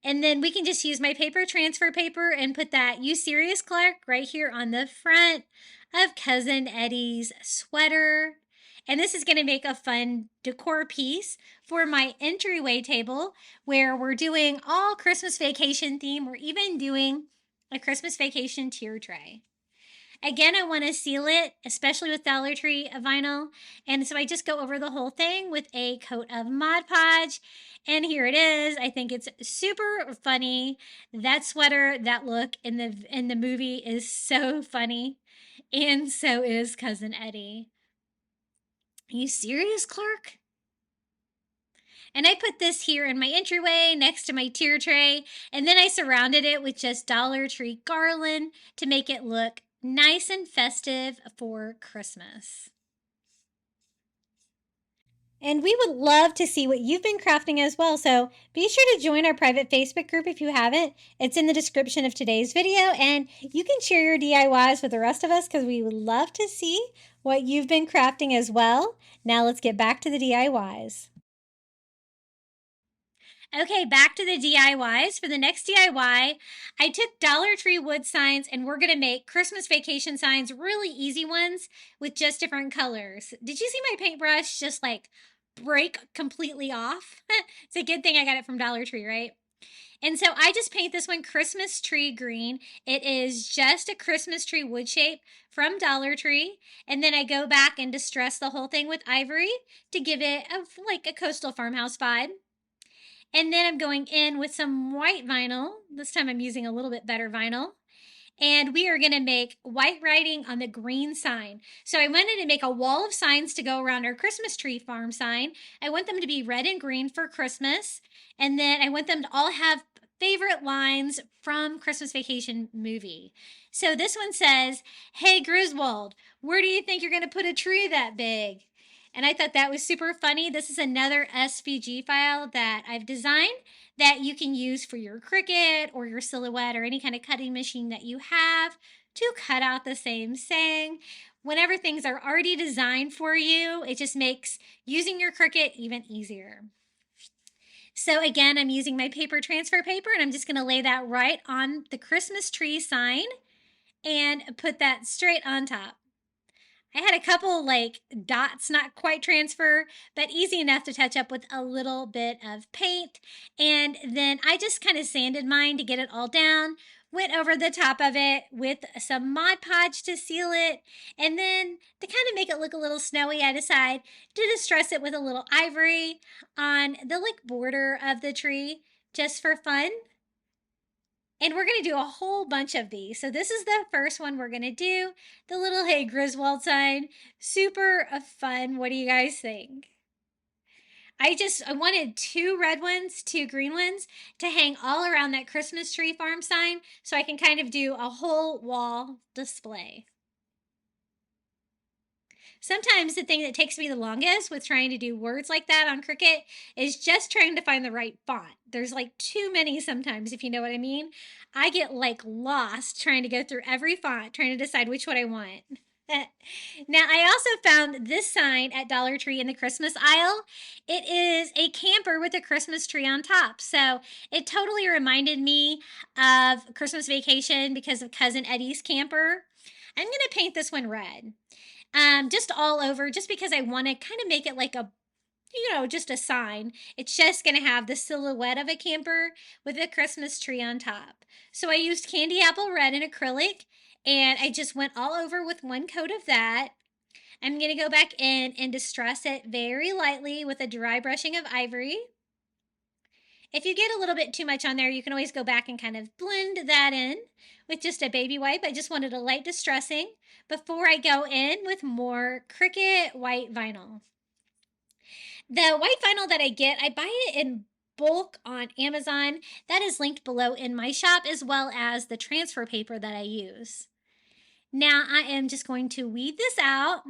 And then we can just use my paper transfer paper and put that "You serious, Clark?" right here on the front of Cousin Eddie's sweater. And this is going to make a fun decor piece for my entryway table, where we're doing all Christmas vacation theme. We're even doing a Christmas vacation tier tray. Again, I want to seal it, especially with Dollar Tree vinyl. And so I just go over the whole thing with a coat of Mod Podge. And here it is. I think it's super funny. That sweater, that look in the movie is so funny. And so is Cousin Eddie. "Are you serious, Clark?" And I put this here in my entryway next to my tier tray, and then I surrounded it with just Dollar Tree garland to make it look nice and festive for Christmas. And we would love to see what you've been crafting as well, so be sure to join our private Facebook group if you haven't. It's in the description of today's video, and you can share your DIYs with the rest of us because we would love to see what you've been crafting as well. Now let's get back to the DIYs. Okay, back to the DIYs. For the next DIY, I took Dollar Tree wood signs and we're going to make Christmas vacation signs, really easy ones with just different colors. Did you see my paintbrush just like break completely off? It's a good thing I got it from Dollar Tree, right? And so I just paint this one Christmas tree green. It is just a Christmas tree wood shape from Dollar Tree. And then I go back and distress the whole thing with ivory to give it like a coastal farmhouse vibe. And then I'm going in with some white vinyl. This time I'm using a little bit better vinyl. And we are going to make white writing on the green sign. So I wanted to make a wall of signs to go around our Christmas tree farm sign. I want them to be red and green for Christmas. And then I want them to all have favorite lines from Christmas Vacation movie. So this one says, "Hey Griswold, where do you think you're going to put a tree that big?" And I thought that was super funny. This is another SVG file that I've designed that you can use for your Cricut or your Silhouette or any kind of cutting machine that you have to cut out the same saying. Whenever things are already designed for you, it just makes using your Cricut even easier. So again, I'm using my paper transfer paper and I'm just going to lay that right on the Christmas tree sign and put that straight on top. I had a couple like dots not quite transfer, but easy enough to touch up with a little bit of paint. And then I just kind of sanded mine to get it all down, went over the top of it with some Mod Podge to seal it. And then to kind of make it look a little snowy, I decided to distress it with a little ivory on the like border of the tree just for fun. And we're going to do a whole bunch of these. So this is the first one we're going to do. The little Hey Griswold sign. Super fun. What do you guys think? I wanted 2 red ones, 2 green ones to hang all around that Christmas tree farm sign so I can kind of do a whole wall display. Sometimes the thing that takes me the longest with trying to do words like that on Cricut is just trying to find the right font. There's like too many sometimes, if you know what I mean. I get like lost trying to go through every font, trying to decide which one I want. Now, I also found this sign at Dollar Tree in the Christmas aisle. It is a camper with a Christmas tree on top. So it totally reminded me of Christmas Vacation because of Cousin Eddie's camper. I'm going to paint this one red. Just all over, just because I want to kind of make it like a, just a sign. It's just going to have the silhouette of a camper with a Christmas tree on top. So I used candy apple red in acrylic, and I just went all over with one coat of that. I'm going to go back in and distress it very lightly with a dry brushing of ivory. If you get a little bit too much on there, you can always go back and kind of blend that in with just a baby wipe. I just wanted a light distressing before I go in with more Cricut white vinyl. The white vinyl that I get, I buy it in bulk on Amazon. That is linked below in my shop, as well as the transfer paper that I use. Now I am just going to weed this out.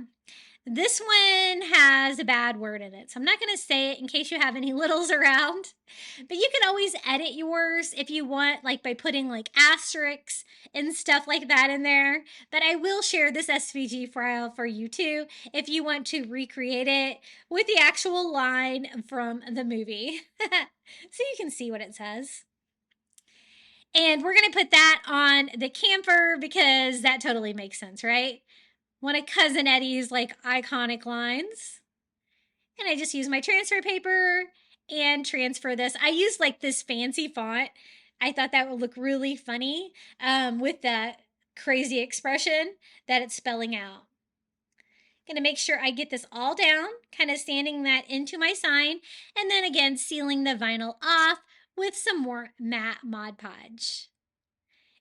This one has a bad word in it, so I'm not going to say it in case you have any littles around. But you can always edit yours if you want, like by putting like asterisks and stuff like that in there. But I will share this SVG file for you too if you want to recreate it with the actual line from the movie. So you can see what it says. And we're going to put that on the camper because that totally makes sense, right? One of Cousin Eddie's like iconic lines. And I just use my transfer paper and transfer this. I use like this fancy font. I thought that would look really funny with that crazy expression that it's spelling out. Gonna make sure I get this all down, kind of sanding that into my sign, and then again sealing the vinyl off with some more matte Mod Podge.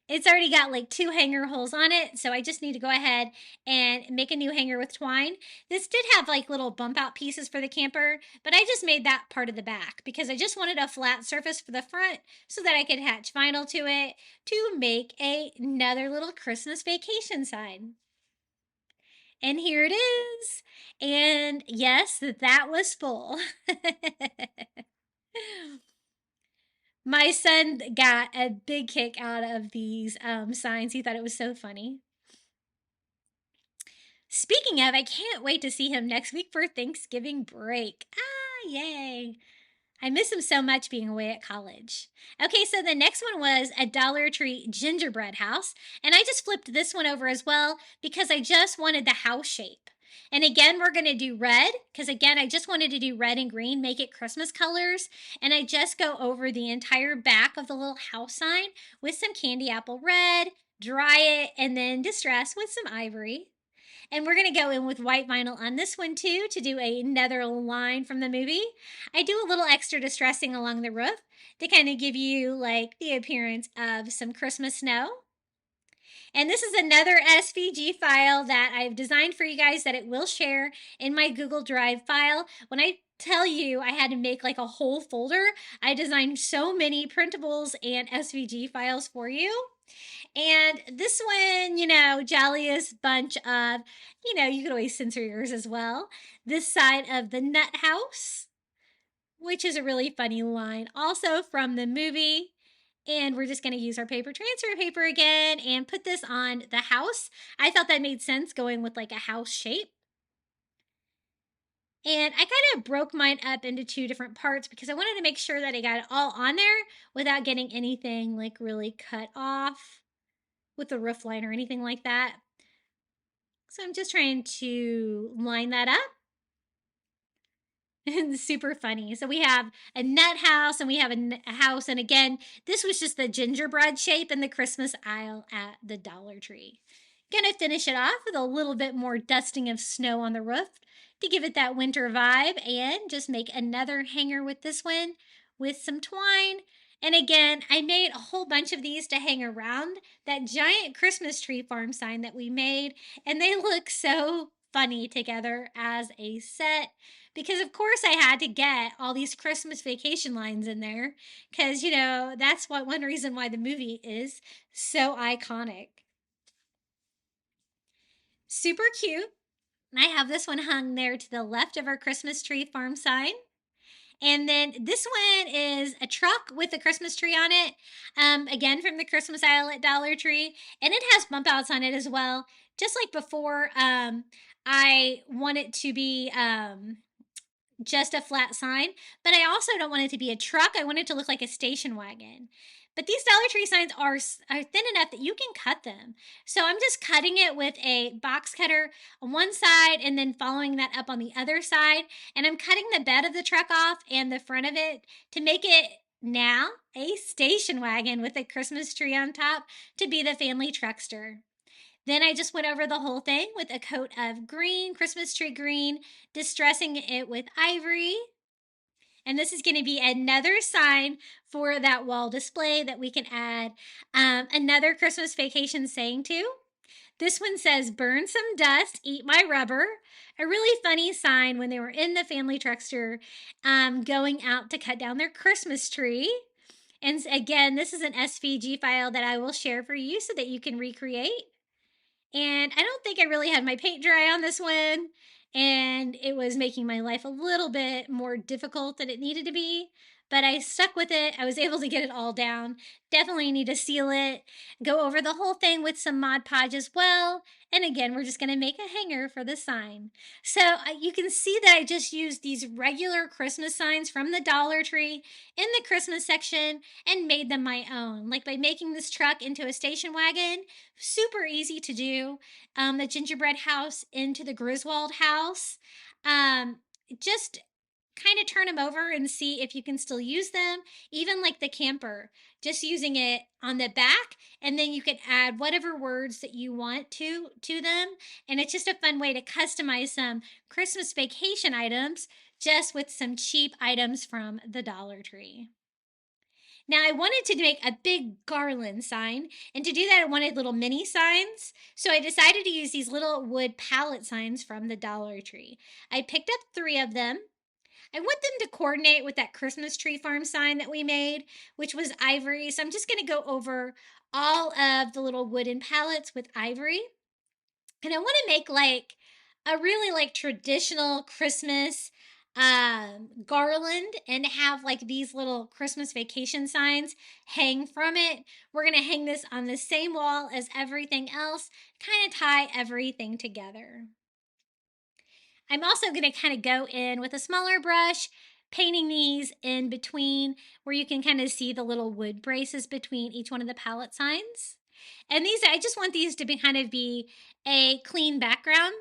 It's already got like 2 hanger holes on it, so I just need to go ahead and make a new hanger with twine. This did have like little bump out pieces for the camper, but I just made that part of the back because I just wanted a flat surface for the front so that I could attach vinyl to it to make another little Christmas vacation sign. And here it is. And yes, that was full. My son got a big kick out of these signs. He thought it was so funny. Speaking of, I can't wait to see him next week for Thanksgiving break. Ah, yay. I miss him so much being away at college. Okay, so the next one was a Dollar Tree gingerbread house. And I just flipped this one over as well because I just wanted the house shape. And again, we're going to do red because again, I just wanted to do red and green, make it Christmas colors. And I just go over the entire back of the little house sign with some candy apple red, dry it, and then distress with some ivory. And we're going to go in with white vinyl on this one too to do another line from the movie. I do a little extra distressing along the roof to kind of give you like the appearance of some Christmas snow. And this is another SVG file that I've designed for you guys that it will share in my Google Drive file. When I tell you I had to make like a whole folder, I designed so many printables and SVG files for you. And this one, jolliest bunch of, you could always censor yours as well. This side of the nut house, which is a really funny line, also from the movie. And we're just going to use our paper transfer paper again and put this on the house. I thought that made sense going with like a house shape. And I kind of broke mine up into two different parts because I wanted to make sure that I got it all on there without getting anything like really cut off with the roof line or anything like that. So I'm just trying to line that up. And super funny. So we have a nut house and we have a house. And again, this was just the gingerbread shape in the Christmas aisle at the Dollar Tree. Gonna finish it off with a little bit more dusting of snow on the roof to give it that winter vibe and just make another hanger with this one with some twine. And again, I made a whole bunch of these to hang around that giant Christmas tree farm sign that we made. And they look so funny together as a set because of course I had to get all these Christmas vacation lines in there because, that's one reason why the movie is so iconic. Super cute. I have this one hung there to the left of our Christmas tree farm sign. And then this one is a truck with a Christmas tree on it. Again, from the Christmas aisle at Dollar Tree. And it has bump outs on it as well. Just like before, I want it to be just a flat sign, but I also don't want it to be a truck. I want it to look like a station wagon. But these Dollar Tree signs are thin enough that you can cut them. So I'm just cutting it with a box cutter on one side and then following that up on the other side. And I'm cutting the bed of the truck off and the front of it to make it now a station wagon with a Christmas tree on top to be the family truckster. Then I just went over the whole thing with a coat of green, Christmas tree green, distressing it with ivory. And this is going to be another sign for that wall display that we can add another Christmas vacation saying to. This one says, burn some dust, eat my rubber. A really funny sign when they were in the family truckster going out to cut down their Christmas tree. And again, this is an SVG file that I will share for you so that you can recreate. And I don't think I really had my paint dry on this one. And it was making my life a little bit more difficult than it needed to be. But I stuck with it. I was able to get it all down. Definitely need to seal it. Go over the whole thing with some Mod Podge as well. And again, we're just going to make a hanger for the sign. So you can see that I just used these regular Christmas signs from the Dollar Tree in the Christmas section and made them my own. Like by making this truck into a station wagon, super easy to do. The gingerbread house into the Griswold house. Just kind of turn them over and see if you can still use them. Even like the camper, just using it on the back, and then you can add whatever words that you want to them. And it's just a fun way to customize some Christmas vacation items just with some cheap items from the Dollar Tree. Now I wanted to make a big garland sign, and to do that I wanted little mini signs. So I decided to use these little wood pallet signs from the Dollar Tree. I picked up 3 of them. I want them to coordinate with that Christmas tree farm sign that we made, which was ivory. So I'm just going to go over all of the little wooden pallets with ivory. And I want to make like a really like traditional Christmas garland and have like these little Christmas vacation signs hang from it. We're going to hang this on the same wall as everything else, kind of tie everything together. I'm also going to kind of go in with a smaller brush, painting these in between where you can kind of see the little wood braces between each one of the palette signs. And these, I just want these to be kind of be a clean background,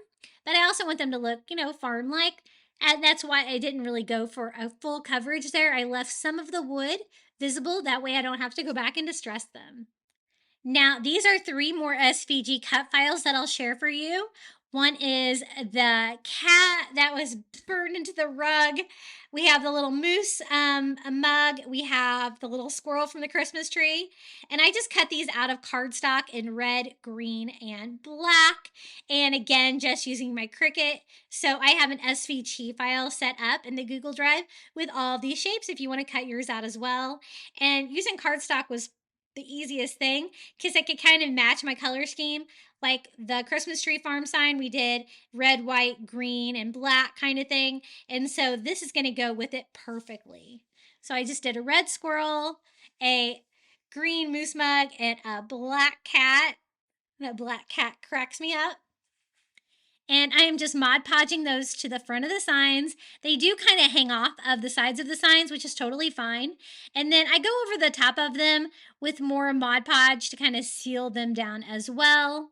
but I also want them to look, farm-like. And that's why I didn't really go for a full coverage there. I left some of the wood visible. That way I don't have to go back and distress them. Now, these are 3 more SVG cut files that I'll share for you. One is the cat that was burned into the rug. We have the little moose a mug. We have the little squirrel from the Christmas tree. And I just cut these out of cardstock in red, green, and black. And again, just using my Cricut. So I have an SVG file set up in the Google Drive with all these shapes if you want to cut yours out as well. And using cardstock was the easiest thing because I could kind of match my color scheme. Like the Christmas tree farm sign, we did red, white, green, and black kind of thing. And so this is going to go with it perfectly. So I just did a red squirrel, a green moose mug, and a black cat. That black cat cracks me up. And I am just Mod Podging those to the front of the signs. They do kind of hang off of the sides of the signs, which is totally fine. And then I go over the top of them with more Mod Podge to kind of seal them down as well.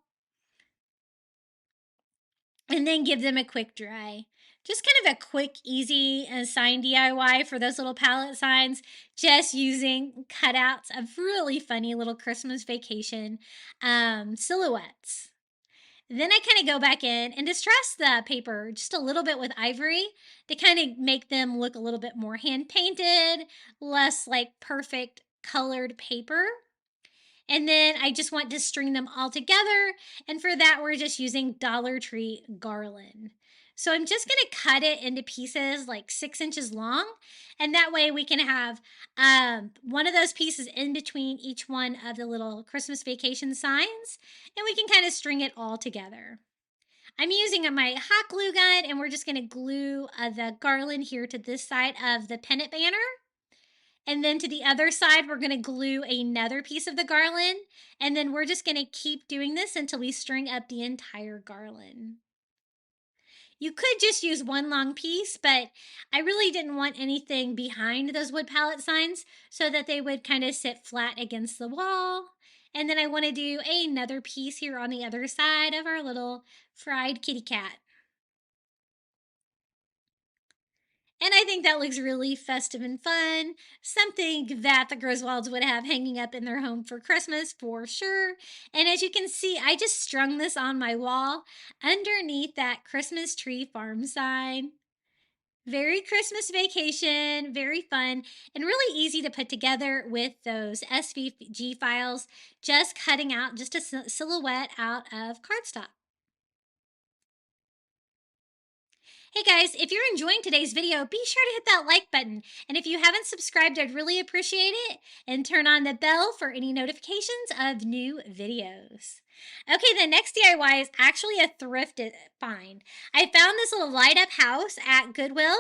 And then give them a quick dry. Just kind of a quick, easy sign DIY for those little palette signs, just using cutouts of really funny little Christmas vacation silhouettes. Then I kind of go back in and distress the paper just a little bit with ivory to kind of make them look a little bit more hand painted, less like perfect colored paper. And then I just want to string them all together. And for that, we're just using Dollar Tree garland. So I'm just going to cut it into pieces like 6 inches long. And that way we can have one of those pieces in between each one of the little Christmas vacation signs. And we can kind of string it all together. I'm using my hot glue gun and we're just going to glue the garland here to this side of the pennant banner. And then to the other side, we're going to glue another piece of the garland. And then we're just going to keep doing this until we string up the entire garland. You could just use one long piece, but I really didn't want anything behind those wood palette signs so that they would kind of sit flat against the wall. And then I want to do another piece here on the other side of our little fried kitty cat. And I think that looks really festive and fun. Something that the Griswolds would have hanging up in their home for Christmas for sure. And as you can see, I just strung this on my wall underneath that Christmas tree farm sign. Very Christmas vacation, very fun, and really easy to put together with those SVG files, just cutting out just a silhouette out of cardstock. Hey guys, if you're enjoying today's video, be sure to hit that like button. And if you haven't subscribed, I'd really appreciate it. And turn on the bell for any notifications of new videos. Okay, the next DIY is actually a thrift find. I found this little light up house at Goodwill.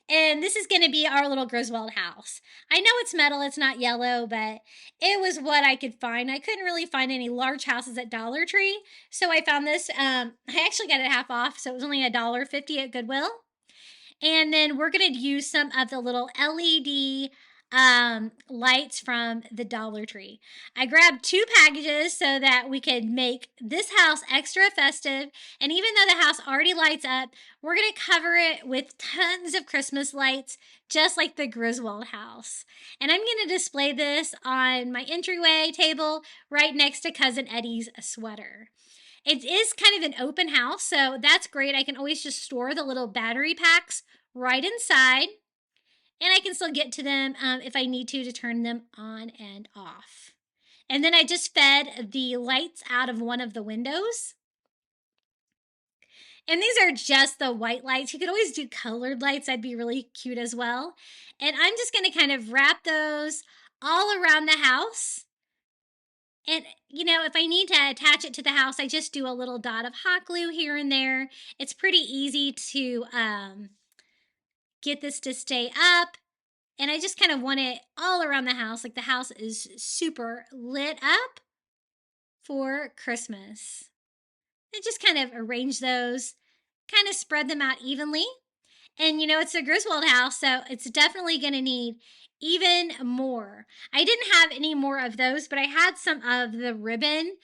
And this is going to be our little Griswold house. I know it's metal, it's not yellow, but it was what I could find. I couldn't really find any large houses at Dollar Tree, so I found this. I actually got it half off, so it was only $1.50 at Goodwill. And then we're going to use some of the little LED lights from the Dollar Tree. I grabbed 2 packages so that we could make this house extra festive. And even though the house already lights up, we're going to cover it with tons of Christmas lights, just like the Griswold house. And I'm going to display this on my entryway table right next to Cousin Eddie's sweater. It is kind of an open house, so that's great. I can always just store the little battery packs right inside. And I can still get to them if I need to turn them on and off. And then I just fed the lights out of one of the windows. And these are just the white lights. You could always do colored lights. That'd be really cute as well. And I'm just going to kind of wrap those all around the house. And, if I need to attach it to the house, I just do a little dot of hot glue here and there. It's pretty easy to get this to stay up. And I just kind of want it all around the house. Like the house is super lit up for Christmas. And just kind of arrange those, kind of spread them out evenly. And you know, it's a Griswold house, so it's definitely going to need even more. I didn't have any more of those, but I had some of the ribbon,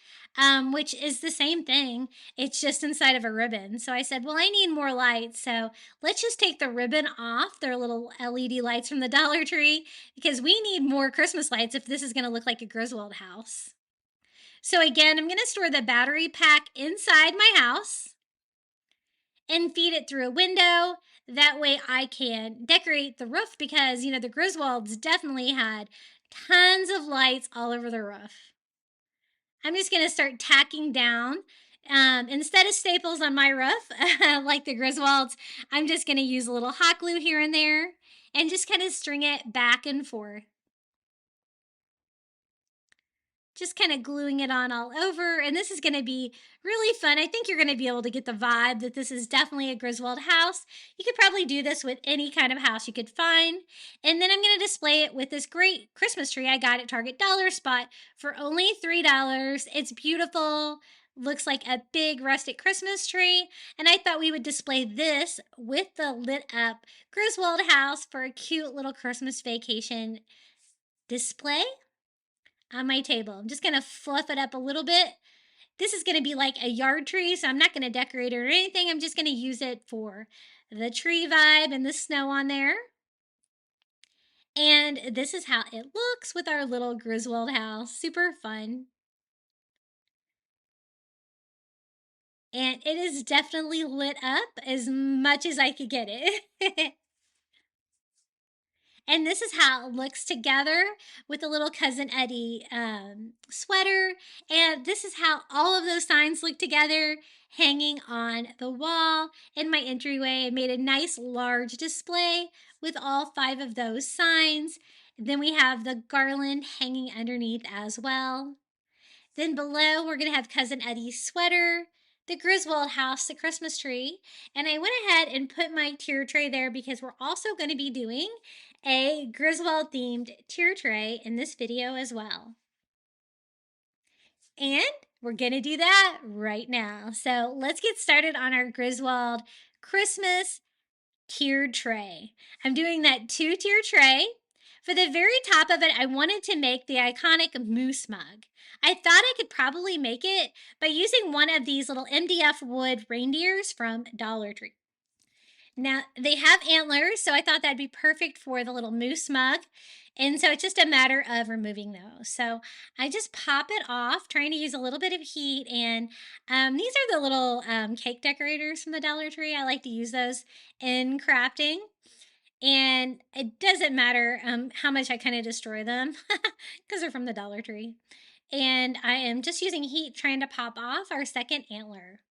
which is the same thing. It's just inside of a ribbon. So I said, well, I need more lights. So let's just take the ribbon off. They're little LED lights from the Dollar Tree because we need more Christmas lights if this is going to look like a Griswold house. So again, I'm going to store the battery pack inside my house and feed it through a window. That way I can decorate the roof because, you know, the Griswolds definitely had tons of lights all over the roof. I'm just going to start tacking down. Instead of staples on my roof, like the Griswolds, I'm just going to use a little hot glue here and there and just kind of string it back and forth. Just kind of gluing it on all over. And this is going to be really fun. I think you're going to be able to get the vibe that this is definitely a Griswold house. You could probably do this with any kind of house you could find. And then I'm going to display it with this great Christmas tree I got at Target Dollar Spot for only $3. It's beautiful. Looks like a big rustic Christmas tree. And I thought we would display this with the lit up Griswold house for a cute little Christmas vacation display on my table. I'm just going to fluff it up a little bit. This is going to be like a yard tree, so I'm not going to decorate it or anything. I'm just going to use it for the tree vibe and the snow on there. And this is how it looks with our little Griswold house. Super fun. And it is definitely lit up as much as I could get it. And this is how it looks together with the little Cousin Eddie sweater. And this is how all of those signs look together hanging on the wall in my entryway. I made a nice large display with all 5 of those signs. Then we have the garland hanging underneath as well. Then below, we're going to have Cousin Eddie's sweater, the Griswold house, the Christmas tree. And I went ahead and put my tier tray there because we're also going to be doing a Griswold themed tier tray in this video as well. And we're going to do that right now. So let's get started on our Griswold Christmas tiered tray. I'm doing that 2-tier tray. For the very top of it, I wanted to make the iconic moose mug. I thought I could probably make it by using one of these little MDF wood reindeers from Dollar Tree. Now, they have antlers, so I thought that'd be perfect for the little moose mug. And so it's just a matter of removing those. So I just pop it off, trying to use a little bit of heat. And these are the little cake decorators from the Dollar Tree. I like to use those in crafting. And it doesn't matter how much I kind of destroy them because they're from the Dollar Tree. And I am just using heat trying to pop off our second antler.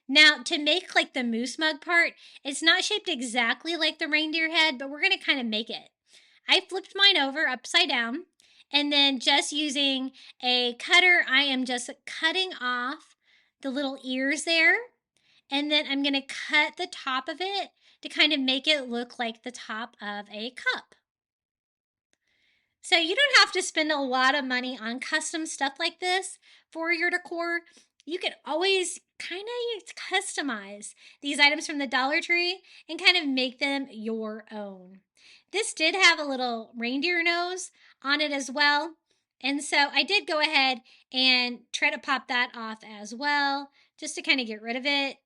Now, to make like the moose mug part, it's not shaped exactly like the reindeer head, but we're going to kind of make it. I flipped mine over upside down, and then just using a cutter, I am just cutting off the little ears there. And then I'm going to cut the top of it to kind of make it look like the top of a cup. So you don't have to spend a lot of money on custom stuff like this for your decor. You can always kind of customize these items from the Dollar Tree and kind of make them your own. This did have a little reindeer nose on it as well. And so I did go ahead and try to pop that off as well, just to kind of get rid of it.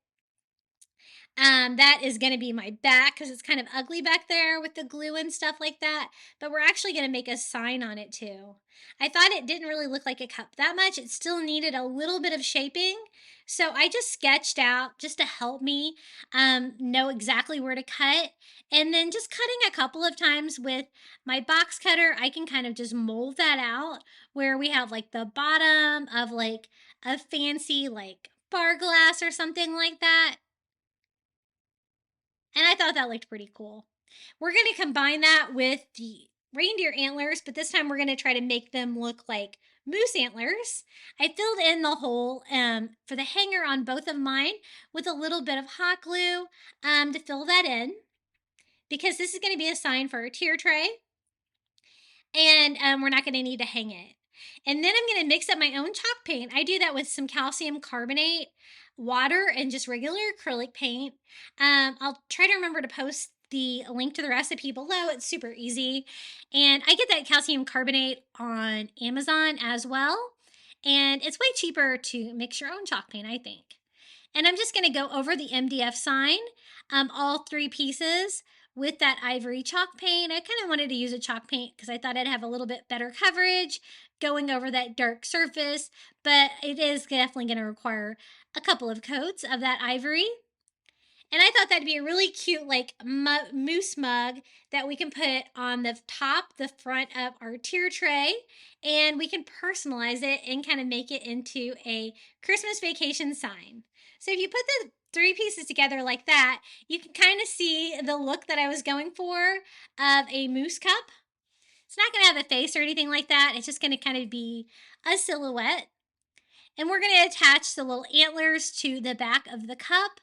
That is going to be my back because it's kind of ugly back there with the glue and stuff like that. But we're actually going to make a sign on it too. I thought it didn't really look like a cup that much. It still needed a little bit of shaping. So I just sketched out just to help me know exactly where to cut. And then just cutting a couple of times with my box cutter, I can kind of just mold that out where we have like the bottom of like a fancy like bar glass or something like that. And I thought that looked pretty cool. We're going to combine that with the reindeer antlers, but this time we're going to try to make them look like moose antlers. I filled in the hole for the hanger on both of mine with a little bit of hot glue to fill that in, because this is going to be a sign for our tier tray. And we're not going to need to hang it. And then I'm going to mix up my own chalk paint. I do that with some calcium carbonate. water and just regular acrylic paint. I'll try to remember to post the link to the recipe below. It's super easy. And I get that calcium carbonate on Amazon as well. And it's way cheaper to mix your own chalk paint, I think. And I'm just going to go over the MDF sign, all 3 pieces with that ivory chalk paint. I kind of wanted to use a chalk paint because I thought I'd have a little bit better coverage going over that dark surface, but it is definitely going to require a couple of coats of that ivory. And I thought that'd be a really cute, like, moose mug that we can put on the top, the front of our tier tray, and we can personalize it and kind of make it into a Christmas vacation sign. So if you put the 3 pieces together like that, you can kind of see the look that I was going for of a moose cup. It's not going to have a face or anything like that. It's just going to kind of be a silhouette. And we're going to attach the little antlers to the back of the cup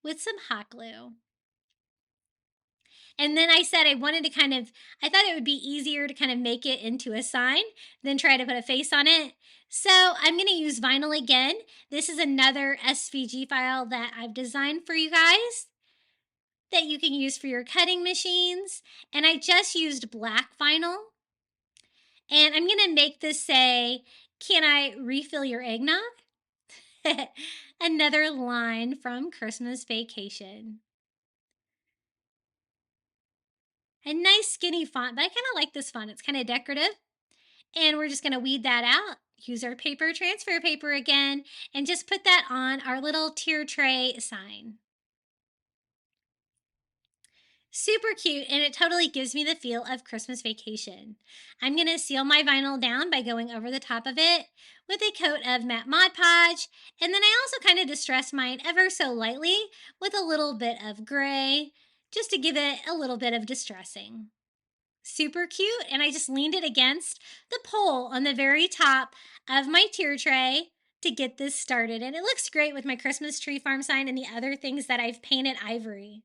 with some hot glue. And then I said I thought it would be easier to kind of make it into a sign than try to put a face on it. So I'm going to use vinyl again. This is another SVG file that I've designed for you guys that you can use for your cutting machines. And I just used black vinyl. And I'm going to make this say, "Can I refill your eggnog?" Another line from Christmas Vacation. A nice skinny font, but I kind of like this font. It's kind of decorative. And we're just going to weed that out. Use our paper transfer paper again and just put that on our little tier tray sign. Super cute, and it totally gives me the feel of Christmas Vacation. I'm going to seal my vinyl down by going over the top of it with a coat of matte Mod Podge, and then I also kind of distress mine ever so lightly with a little bit of gray, just to give it a little bit of distressing. Super cute, and I just leaned it against the pole on the very top of my tier tray to get this started, and it looks great with my Christmas tree farm sign and the other things that I've painted ivory.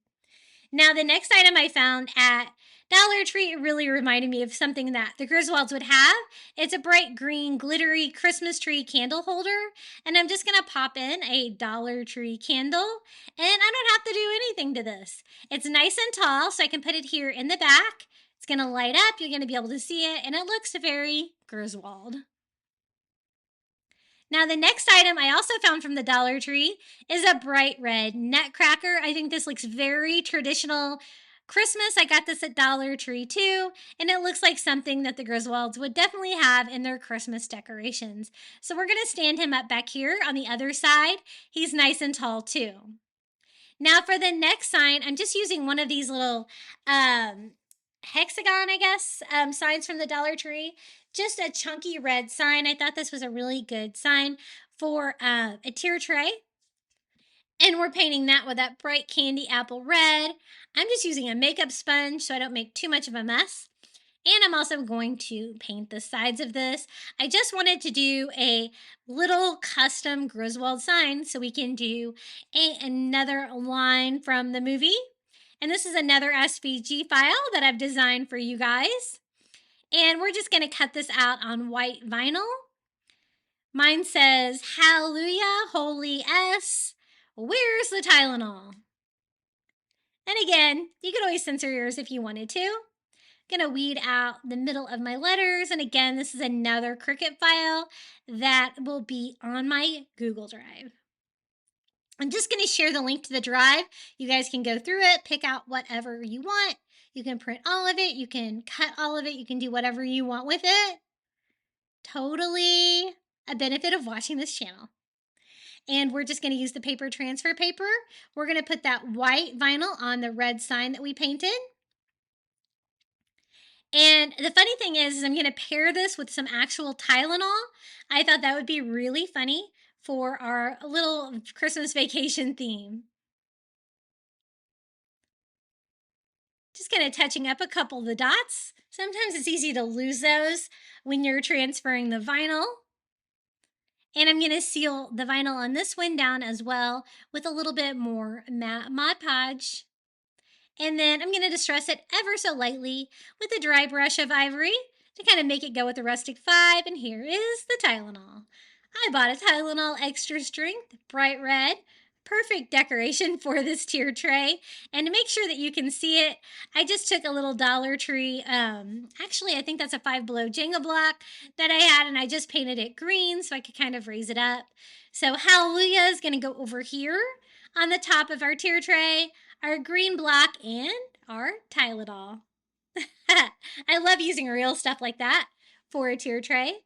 Now, the next item I found at Dollar Tree really reminded me of something that the Griswolds would have. It's a bright green, glittery Christmas tree candle holder, and I'm just going to pop in a Dollar Tree candle, and I don't have to do anything to this. It's nice and tall, so I can put it here in the back. It's going to light up, you're going to be able to see it, and it looks very Griswold. Now, the next item I also found from the Dollar Tree is a bright red nutcracker. I think this looks very traditional Christmas. I got this at Dollar Tree too, and it looks like something that the Griswolds would definitely have in their Christmas decorations. So we're going to stand him up back here on the other side. He's nice and tall too. Now for the next sign, I'm just using one of these little hexagon, I guess, signs from the Dollar Tree. Just a chunky red sign. I thought this was a really good sign for a tier tray. And we're painting that with that bright candy apple red. I'm just using a makeup sponge so I don't make too much of a mess. And I'm also going to paint the sides of this. I just wanted to do a little custom Griswold sign so we can do another line from the movie. And this is another SVG file that I've designed for you guys. And we're just going to cut this out on white vinyl. Mine says, "Hallelujah, Holy S, where's the Tylenol?" And again, you could always censor yours if you wanted to. I'm going to weed out the middle of my letters. And again, this is another Cricut file that will be on my Google Drive. I'm just going to share the link to the drive. You guys can go through it, pick out whatever you want. You can print all of it. You can cut all of it. You can do whatever you want with it. Totally a benefit of watching this channel. And we're just going to use the paper transfer paper. We're going to put that white vinyl on the red sign that we painted. And the funny thing is I'm going to pair this with some actual Tylenol. I thought that would be really funny for our little Christmas vacation theme. Just kind of touching up a couple of the dots. Sometimes it's easy to lose those when you're transferring the vinyl. And I'm going to seal the vinyl on this one down as well with a little bit more Mod Podge. And then I'm going to distress it ever so lightly with a dry brush of ivory to kind of make it go with the rustic vibe. And here is the Tylenol. I bought a Tylenol Extra Strength Bright Red. Perfect decoration for this tier tray. And to make sure that you can see it, I just took a little Dollar Tree, actually I think that's a Five Below Jenga block that I had, and I just painted it green so I could kind of raise it up. So Hallelujah is going to go over here on the top of our tier tray, our green block, and our Tylenol. I love using real stuff like that for a tier tray.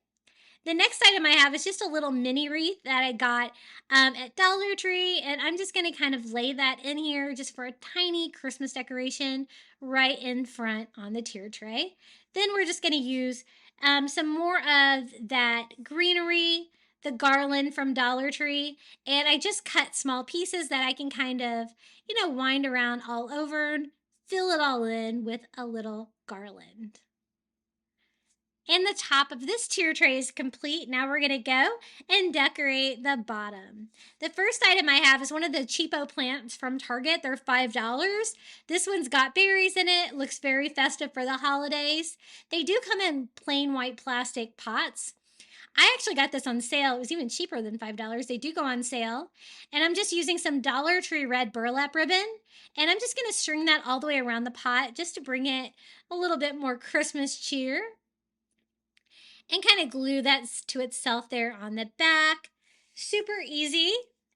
The next item I have is just a little mini wreath that I got at Dollar Tree, and I'm just going to kind of lay that in here just for a tiny Christmas decoration right in front on the tier tray. Then we're just going to use some more of that greenery, the garland from Dollar Tree, and I just cut small pieces that I can kind of, wind around all over, fill it all in with a little garland. And the top of this tier tray is complete. Now we're going to go and decorate the bottom. The first item I have is one of the cheapo plants from Target. They're $5. This one's got berries in it. Looks very festive for the holidays. They do come in plain white plastic pots. I actually got this on sale. It was even cheaper than $5. They do go on sale. And I'm just using some Dollar Tree red burlap ribbon. And I'm just going to string that all the way around the pot just to bring it a little bit more Christmas cheer. And kind of glue that to itself there on the back. Super easy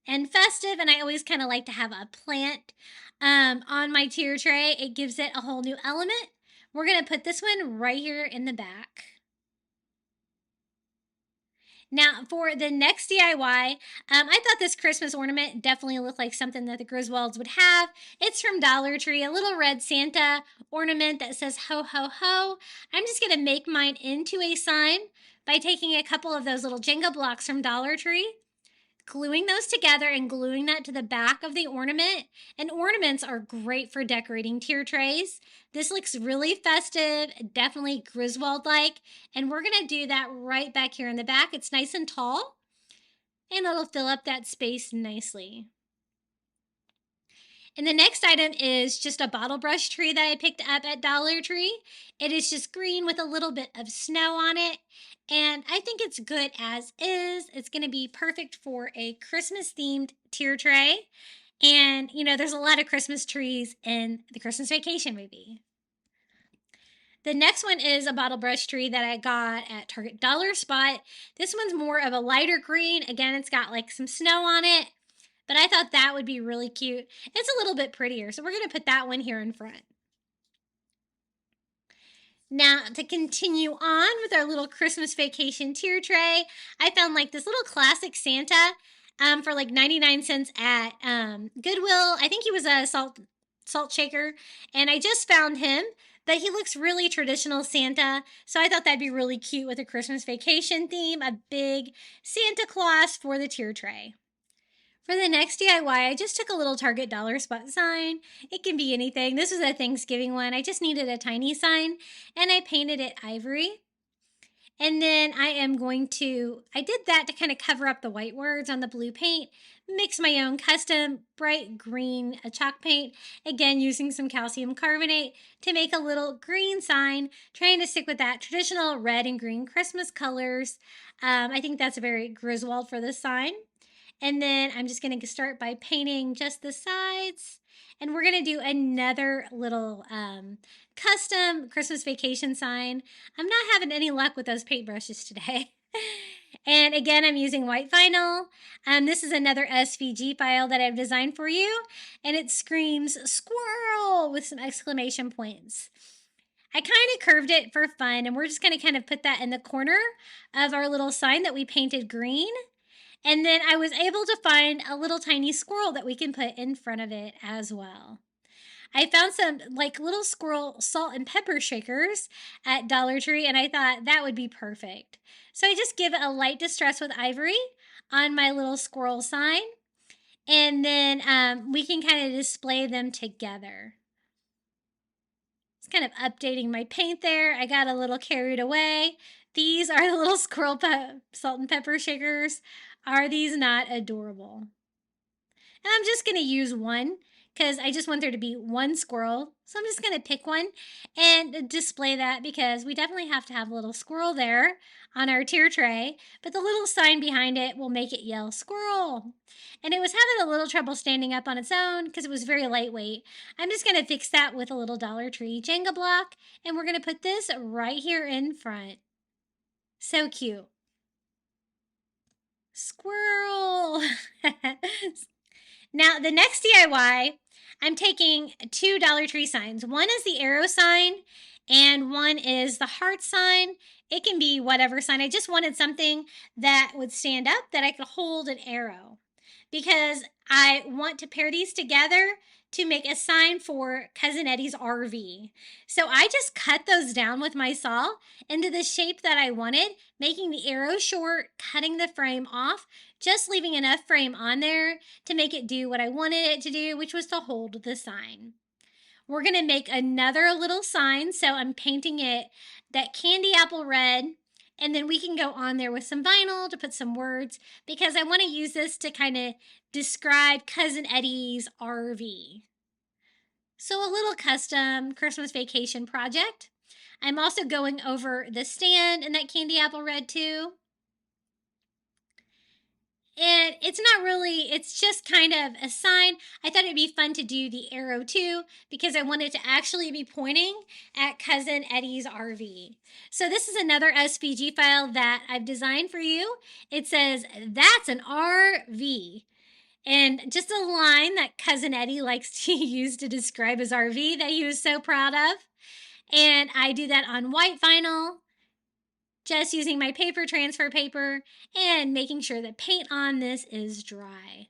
and festive, and I always kind of like to have a plant on my tier tray. It gives it a whole new element. We're going to put this one right here in the back. Now, for the next DIY, I thought this Christmas ornament definitely looked like something that the Griswolds would have. It's from Dollar Tree, a little red Santa ornament that says ho, ho, ho. I'm just going to make mine into a sign by taking a couple of those little Jenga blocks from Dollar Tree, gluing those together and gluing that to the back of the ornament. And ornaments are great for decorating tier trays. This looks really festive, definitely Griswold-like. And we're going to do that right back here in the back. It's nice and tall, and it'll fill up that space nicely. And the next item is just a bottle brush tree that I picked up at Dollar Tree. It is just green with a little bit of snow on it. And I think it's good as is. It's going to be perfect for a Christmas-themed tier tray. And, there's a lot of Christmas trees in the Christmas Vacation movie. The next one is a bottle brush tree that I got at Target Dollar Spot. This one's more of a lighter green. Again, it's got like some snow on it. But I thought that would be really cute. It's a little bit prettier, so we're going to put that one here in front. Now, to continue on with our little Christmas Vacation tier tray, I found like this little classic Santa for like 99 cents at Goodwill. I think he was a salt shaker, and I just found him. But he looks really traditional Santa, so I thought that'd be really cute with a Christmas Vacation theme, a big Santa Claus for the tier tray. For the next DIY, I just took a little Target Dollar Spot sign. It can be anything. This was a Thanksgiving one. I just needed a tiny sign, and I painted it ivory. And then I did that to kind of cover up the white words on the blue paint, mix my own custom bright green chalk paint, again using some calcium carbonate to make a little green sign, trying to stick with that traditional red and green Christmas colors. I think that's very Griswold for this sign. And then I'm just going to start by painting just the sides. And we're going to do another little custom Christmas Vacation sign. I'm not having any luck with those paintbrushes today. And again, I'm using white vinyl. This is another SVG file that I've designed for you. And it screams squirrel with some exclamation points. I kind of curved it for fun. And we're just going to kind of put that in the corner of our little sign that we painted green. And then I was able to find a little tiny squirrel that we can put in front of it as well. I found some like little squirrel salt and pepper shakers at Dollar Tree, and I thought that would be perfect. So I just give it a light distress with ivory on my little squirrel sign, and then we can kind of display them together. It's kind of updating my paint there. I got a little carried away. These are the little squirrel salt and pepper shakers. Are these not adorable? And I'm just going to use one because I just want there to be one squirrel. So I'm just going to pick one and display that because we definitely have to have a little squirrel there on our tier tray. But the little sign behind it will make it yell squirrel. And it was having a little trouble standing up on its own because it was very lightweight. I'm just going to fix that with a little Dollar Tree Jenga block. And we're going to put this right here in front. So cute. Squirrel! Now, the next DIY, I'm taking two Dollar Tree signs. One is the arrow sign, and one is the heart sign. It can be whatever sign. I just wanted something that would stand up that I could hold an arrow because I want to pair these together to make a sign for Cousin Eddie's RV. So I just cut those down with my saw into the shape that I wanted, making the arrow short, cutting the frame off, just leaving enough frame on there to make it do what I wanted it to do, which was to hold the sign. We're going to make another little sign, so I'm painting it that candy apple red, and then we can go on there with some vinyl to put some words because I want to use this to kind of describe Cousin Eddie's RV. So a little custom Christmas vacation project. I'm also going over the stand in that candy apple red too. And it's not really, it's just kind of a sign. I thought it'd be fun to do the arrow too because I wanted to actually be pointing at Cousin Eddie's RV. So this is another SVG file that I've designed for you. It says, "That's an RV." And just a line that Cousin Eddie likes to use to describe his RV that he was so proud of. And I do that on white vinyl, just using my paper transfer paper and making sure the paint on this is dry.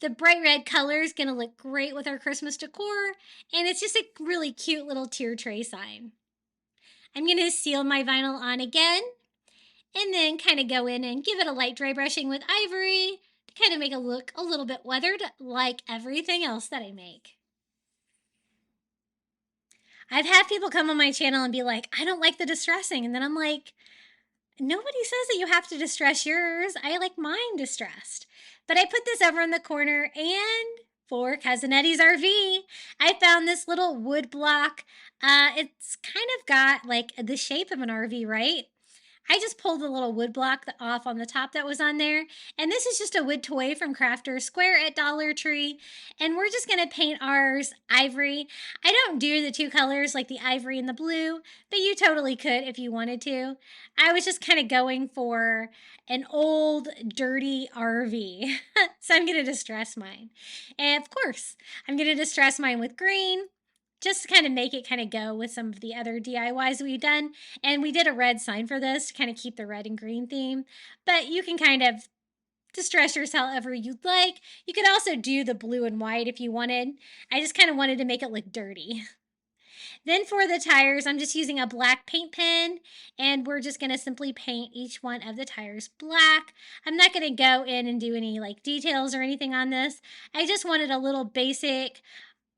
The bright red color is going to look great with our Christmas decor, and it's just a really cute little tier tray sign. I'm going to seal my vinyl on again, and then kind of go in and give it a light dry brushing with ivory to kind of make it look a little bit weathered like everything else that I make. I've had people come on my channel and be like, "I don't like the distressing," and then I'm like, nobody says that you have to distress yours. I like mine distressed. But I put this over in the corner, and for Cousin Eddie's RV, I found this little wood block. It's kind of got like the shape of an RV, right? I just pulled the little wood block off on the top that was on there. And this is just a wood toy from Crafter Square at Dollar Tree. And we're just going to paint ours ivory. I don't do the two colors like the ivory and the blue, but you totally could if you wanted to. I was just kind of going for an old, dirty RV. So I'm going to distress mine. And of course, I'm going to distress mine with green, just to kind of make it kind of go with some of the other DIYs we've done. And we did a red sign for this to kind of keep the red and green theme. But you can kind of distress yours however you'd like. You could also do the blue and white if you wanted. I just kind of wanted to make it look dirty. Then for the tires, I'm just using a black paint pen, and we're just going to simply paint each one of the tires black. I'm not going to go in and do any like details or anything on this. I just wanted a little basic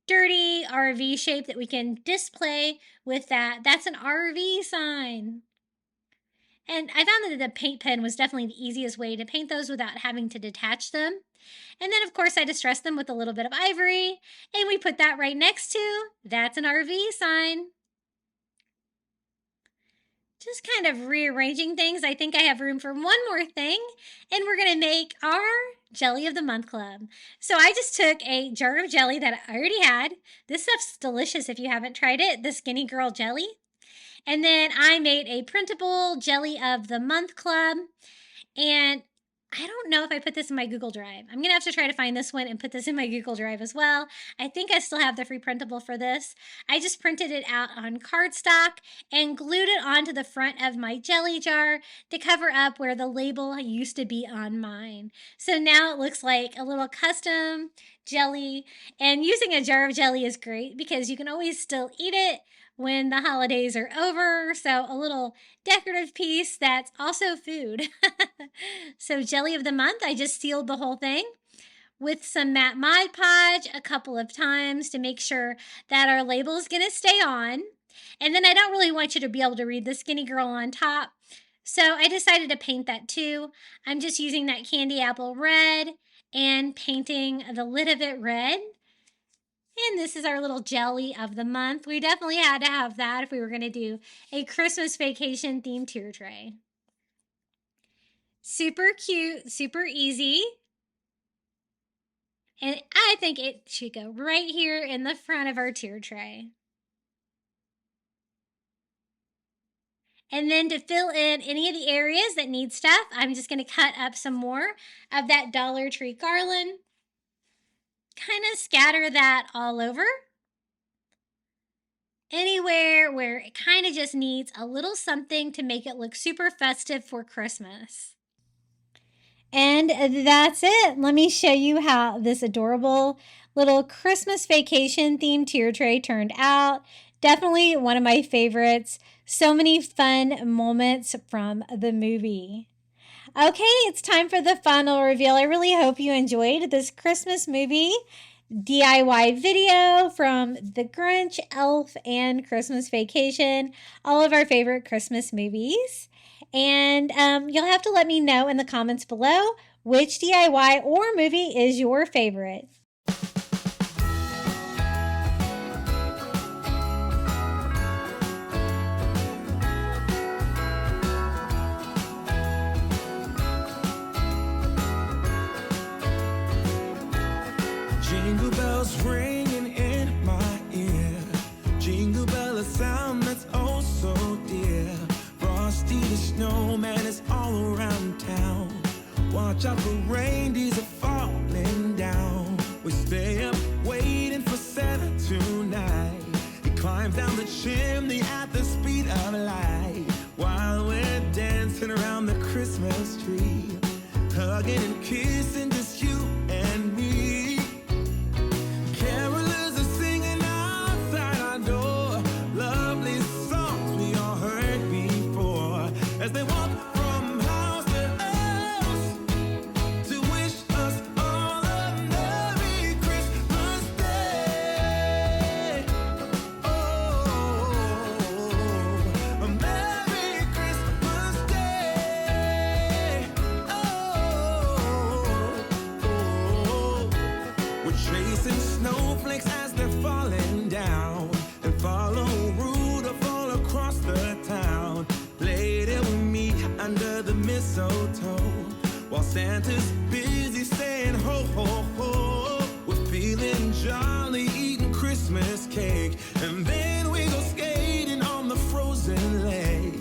dirty RV shape that we can display with that. That's an RV sign. And I found that the paint pen was definitely the easiest way to paint those without having to detach them. And then, of course, I distressed them with a little bit of ivory, and we put that right next to, that's an RV sign. Just kind of rearranging things. I think I have room for one more thing, and we're going to make our Jelly of the Month Club. So I just took a jar of jelly that I already had. This stuff's delicious if you haven't tried it, the Skinny Girl Jelly. And then I made a printable Jelly of the Month Club, and I don't know if I put this in my Google Drive. I'm going to have to try to find this one and put this in my Google Drive as well. I think I still have the free printable for this. I just printed it out on cardstock and glued it onto the front of my jelly jar to cover up where the label used to be on mine. So now it looks like a little custom jelly. And using a jar of jelly is great because you can always still eat it when the holidays are over. So a little decorative piece that's also food. So Jelly of the Month, I just sealed the whole thing with some matte Mod Podge a couple of times to make sure that our label is going to stay on. And then I don't really want you to be able to read the Skinny Girl on top. So I decided to paint that too. I'm just using that candy apple red and painting the lid of it red. And this is our little jelly of the month. We definitely had to have that if we were going to do a Christmas vacation themed tier tray. Super cute, super easy. And I think it should go right here in the front of our tier tray. And then to fill in any of the areas that need stuff, I'm just going to cut up some more of that Dollar Tree garland. Kind of scatter that all over. Anywhere where it kind of just needs a little something to make it look super festive for Christmas. And that's it. Let me show you how this adorable little Christmas vacation themed tier tray turned out. Definitely one of my favorites. So many fun moments from the movie. Okay, it's time for the final reveal. I really hope you enjoyed this Christmas movie DIY video from The Grinch, Elf, and Christmas Vacation. All of our favorite Christmas movies. And you'll have to let me know in the comments below which DIY or movie is your favorite. Jingle bells ringing in my ear. Jingle bell, a sound that's oh so dear. Frosty the snowman is all around town. Watch out for reindeers are falling down. We stay up waiting for Santa tonight. He climbs down the chimney at the speed of light, while we're dancing around the Christmas tree, hugging and kissing just you and me. Carolers are singing outside our door, lovely songs we all heard before, as they walk from house to house to wish us all a Merry Christmas Day. Oh, a Merry Christmas Day. Oh, we're chasing snowflakes as they're falling down, and follow Rudolph all across the town. Later we meet under the mistletoe, while Santa's busy saying ho ho ho. We're feeling jolly, eating Christmas cake, and then we go skating on the frozen lake,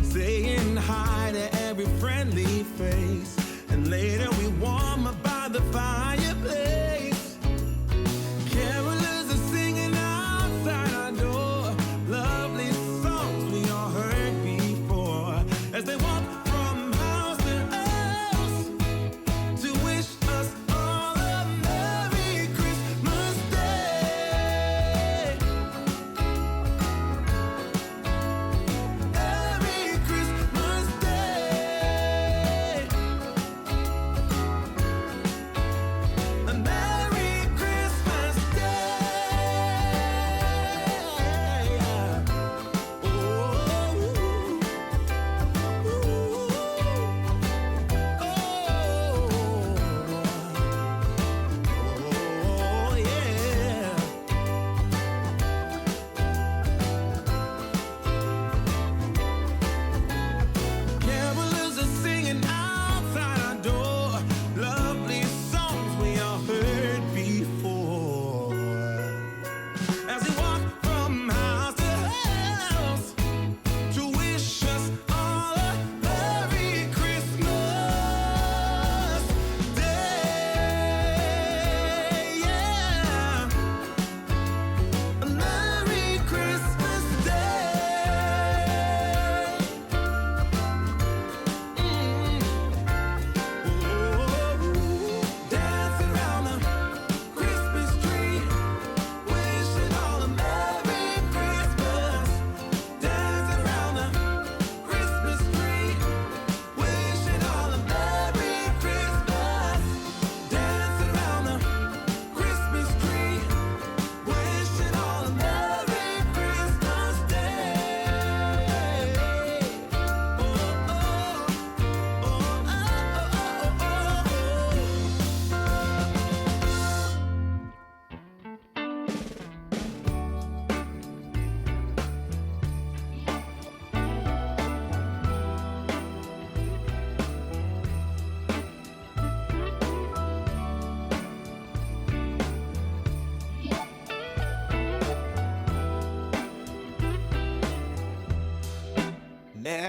saying hi to every friendly face, and later we warm up by the fireplace. Carolers are singing outside our door, lovely songs we all heard before, as they walk from house to house to wish us all a Merry Christmas Day.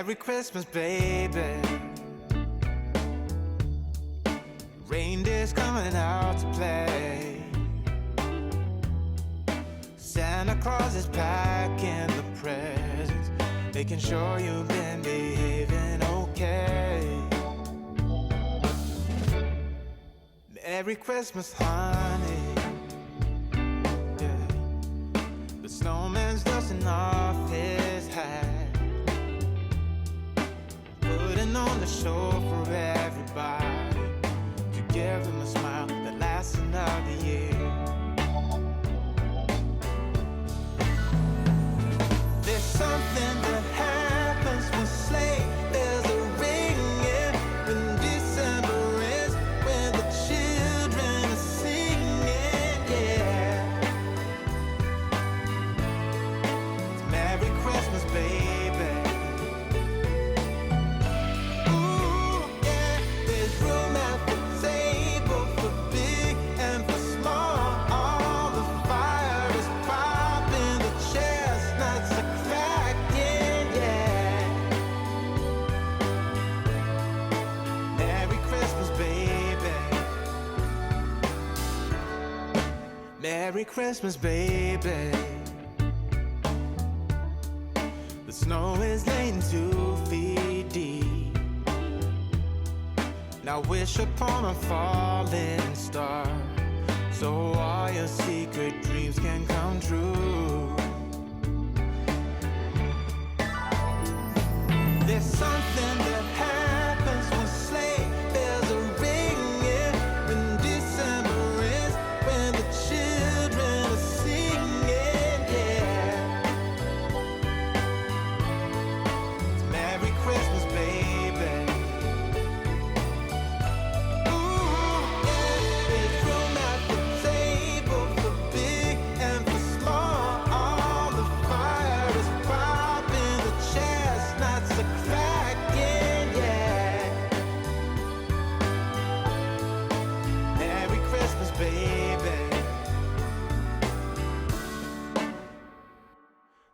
Merry Christmas, baby. Reindeer's coming out to play. Santa Claus is packing the presents, making sure you've been behaving okay. Merry Christmas, honey. Yeah. The snowman's dusting off his hat, putting on the show for everybody, to give them a smile that lasts another year. There's something that happens when sleigh bells are ringing, when December ends, when the children are singing, yeah. It's Merry Christmas, baby. Ooh, yeah. There's room at the table for big and for small. All the fire is popping, the chestnuts are cracking, yeah. Merry Christmas, baby. Merry Christmas, baby. The snow is laying 2 feet deep. Now wish upon a falling star, so all your secret dreams can come true. There's something that happens when sleigh bells are ringing, when December ends, when the children are singing, yeah. It's Merry Christmas, baby. Ooh, yeah. There's room at the table for big and for small. All the fire is popping, the chestnuts are cracking, yeah. Merry Christmas, baby.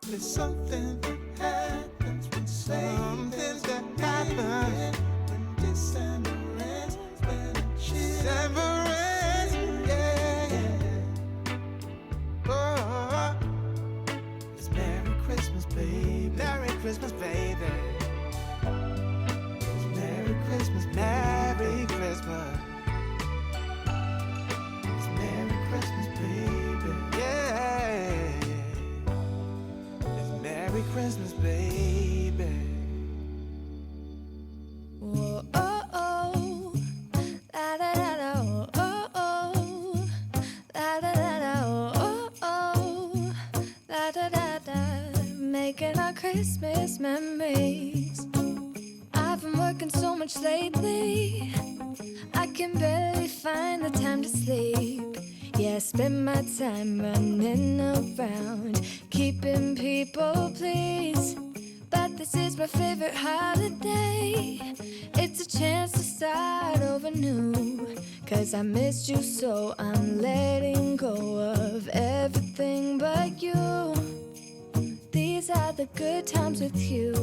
There's something that happens when something that happens when December ends, when December ends, yeah. Oh, it's Merry Christmas, baby. Merry Christmas, baby. It's Merry Christmas, Merry Christmas. It's Merry Christmas, baby. Yeah. It's Merry Christmas, baby. Whoa, oh, oh. La, da, da, da, oh, oh. La, da, da, da, oh, oh. La, da, da, da. Making our Christmas memories. I've been working so much lately, I can barely find the time to sleep. Yeah, I spend my time running around, keeping people pleased. But this is my favorite holiday. It's a chance to start over new. 'Cause I missed you, so I'm letting go of everything but you. These are the good times with you.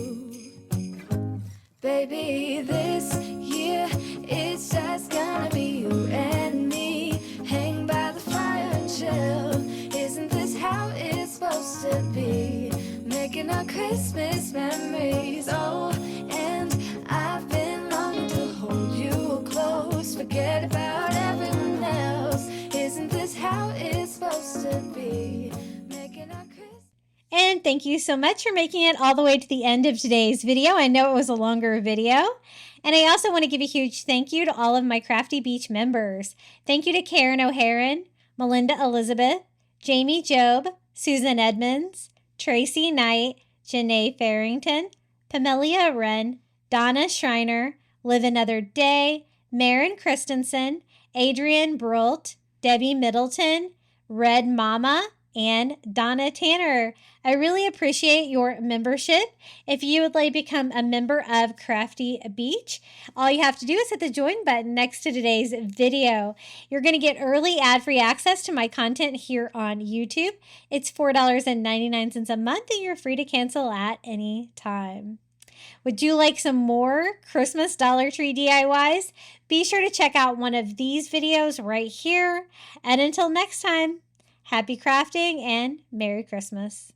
Baby, this year it's just gonna be you and me. Hang by the fire and chill. Isn't this how it's supposed to be? Making our Christmas memories. Oh, and I've been longing to hold you close. Forget about everyone else. Isn't this how it's supposed to be? Making our Christmas. And thank you so much for making it all the way to the end of today's video. I know it was a longer video. And I also want to give a huge thank you to all of my Crafty Beach members. Thank you to Karen O'Haron, Melinda Elizabeth, Jamie Job, Susan Edmonds, Tracy Knight, Janae Farrington, Pamelia Wren, Donna Schreiner, Live Another Day, Maren Christensen, Adrian Brult, Debbie Middleton, Red Mama, and Donna Tanner. I really appreciate your membership. If you would like to become a member of Crafty Beach, all you have to do is hit the join button next to today's video. You're going to get early ad-free access to my content here on YouTube. It's $4.99 a month, and you're free to cancel at any time. Would you like some more Christmas Dollar Tree DIYs? Be sure to check out one of these videos right here. And until next time, happy crafting and Merry Christmas.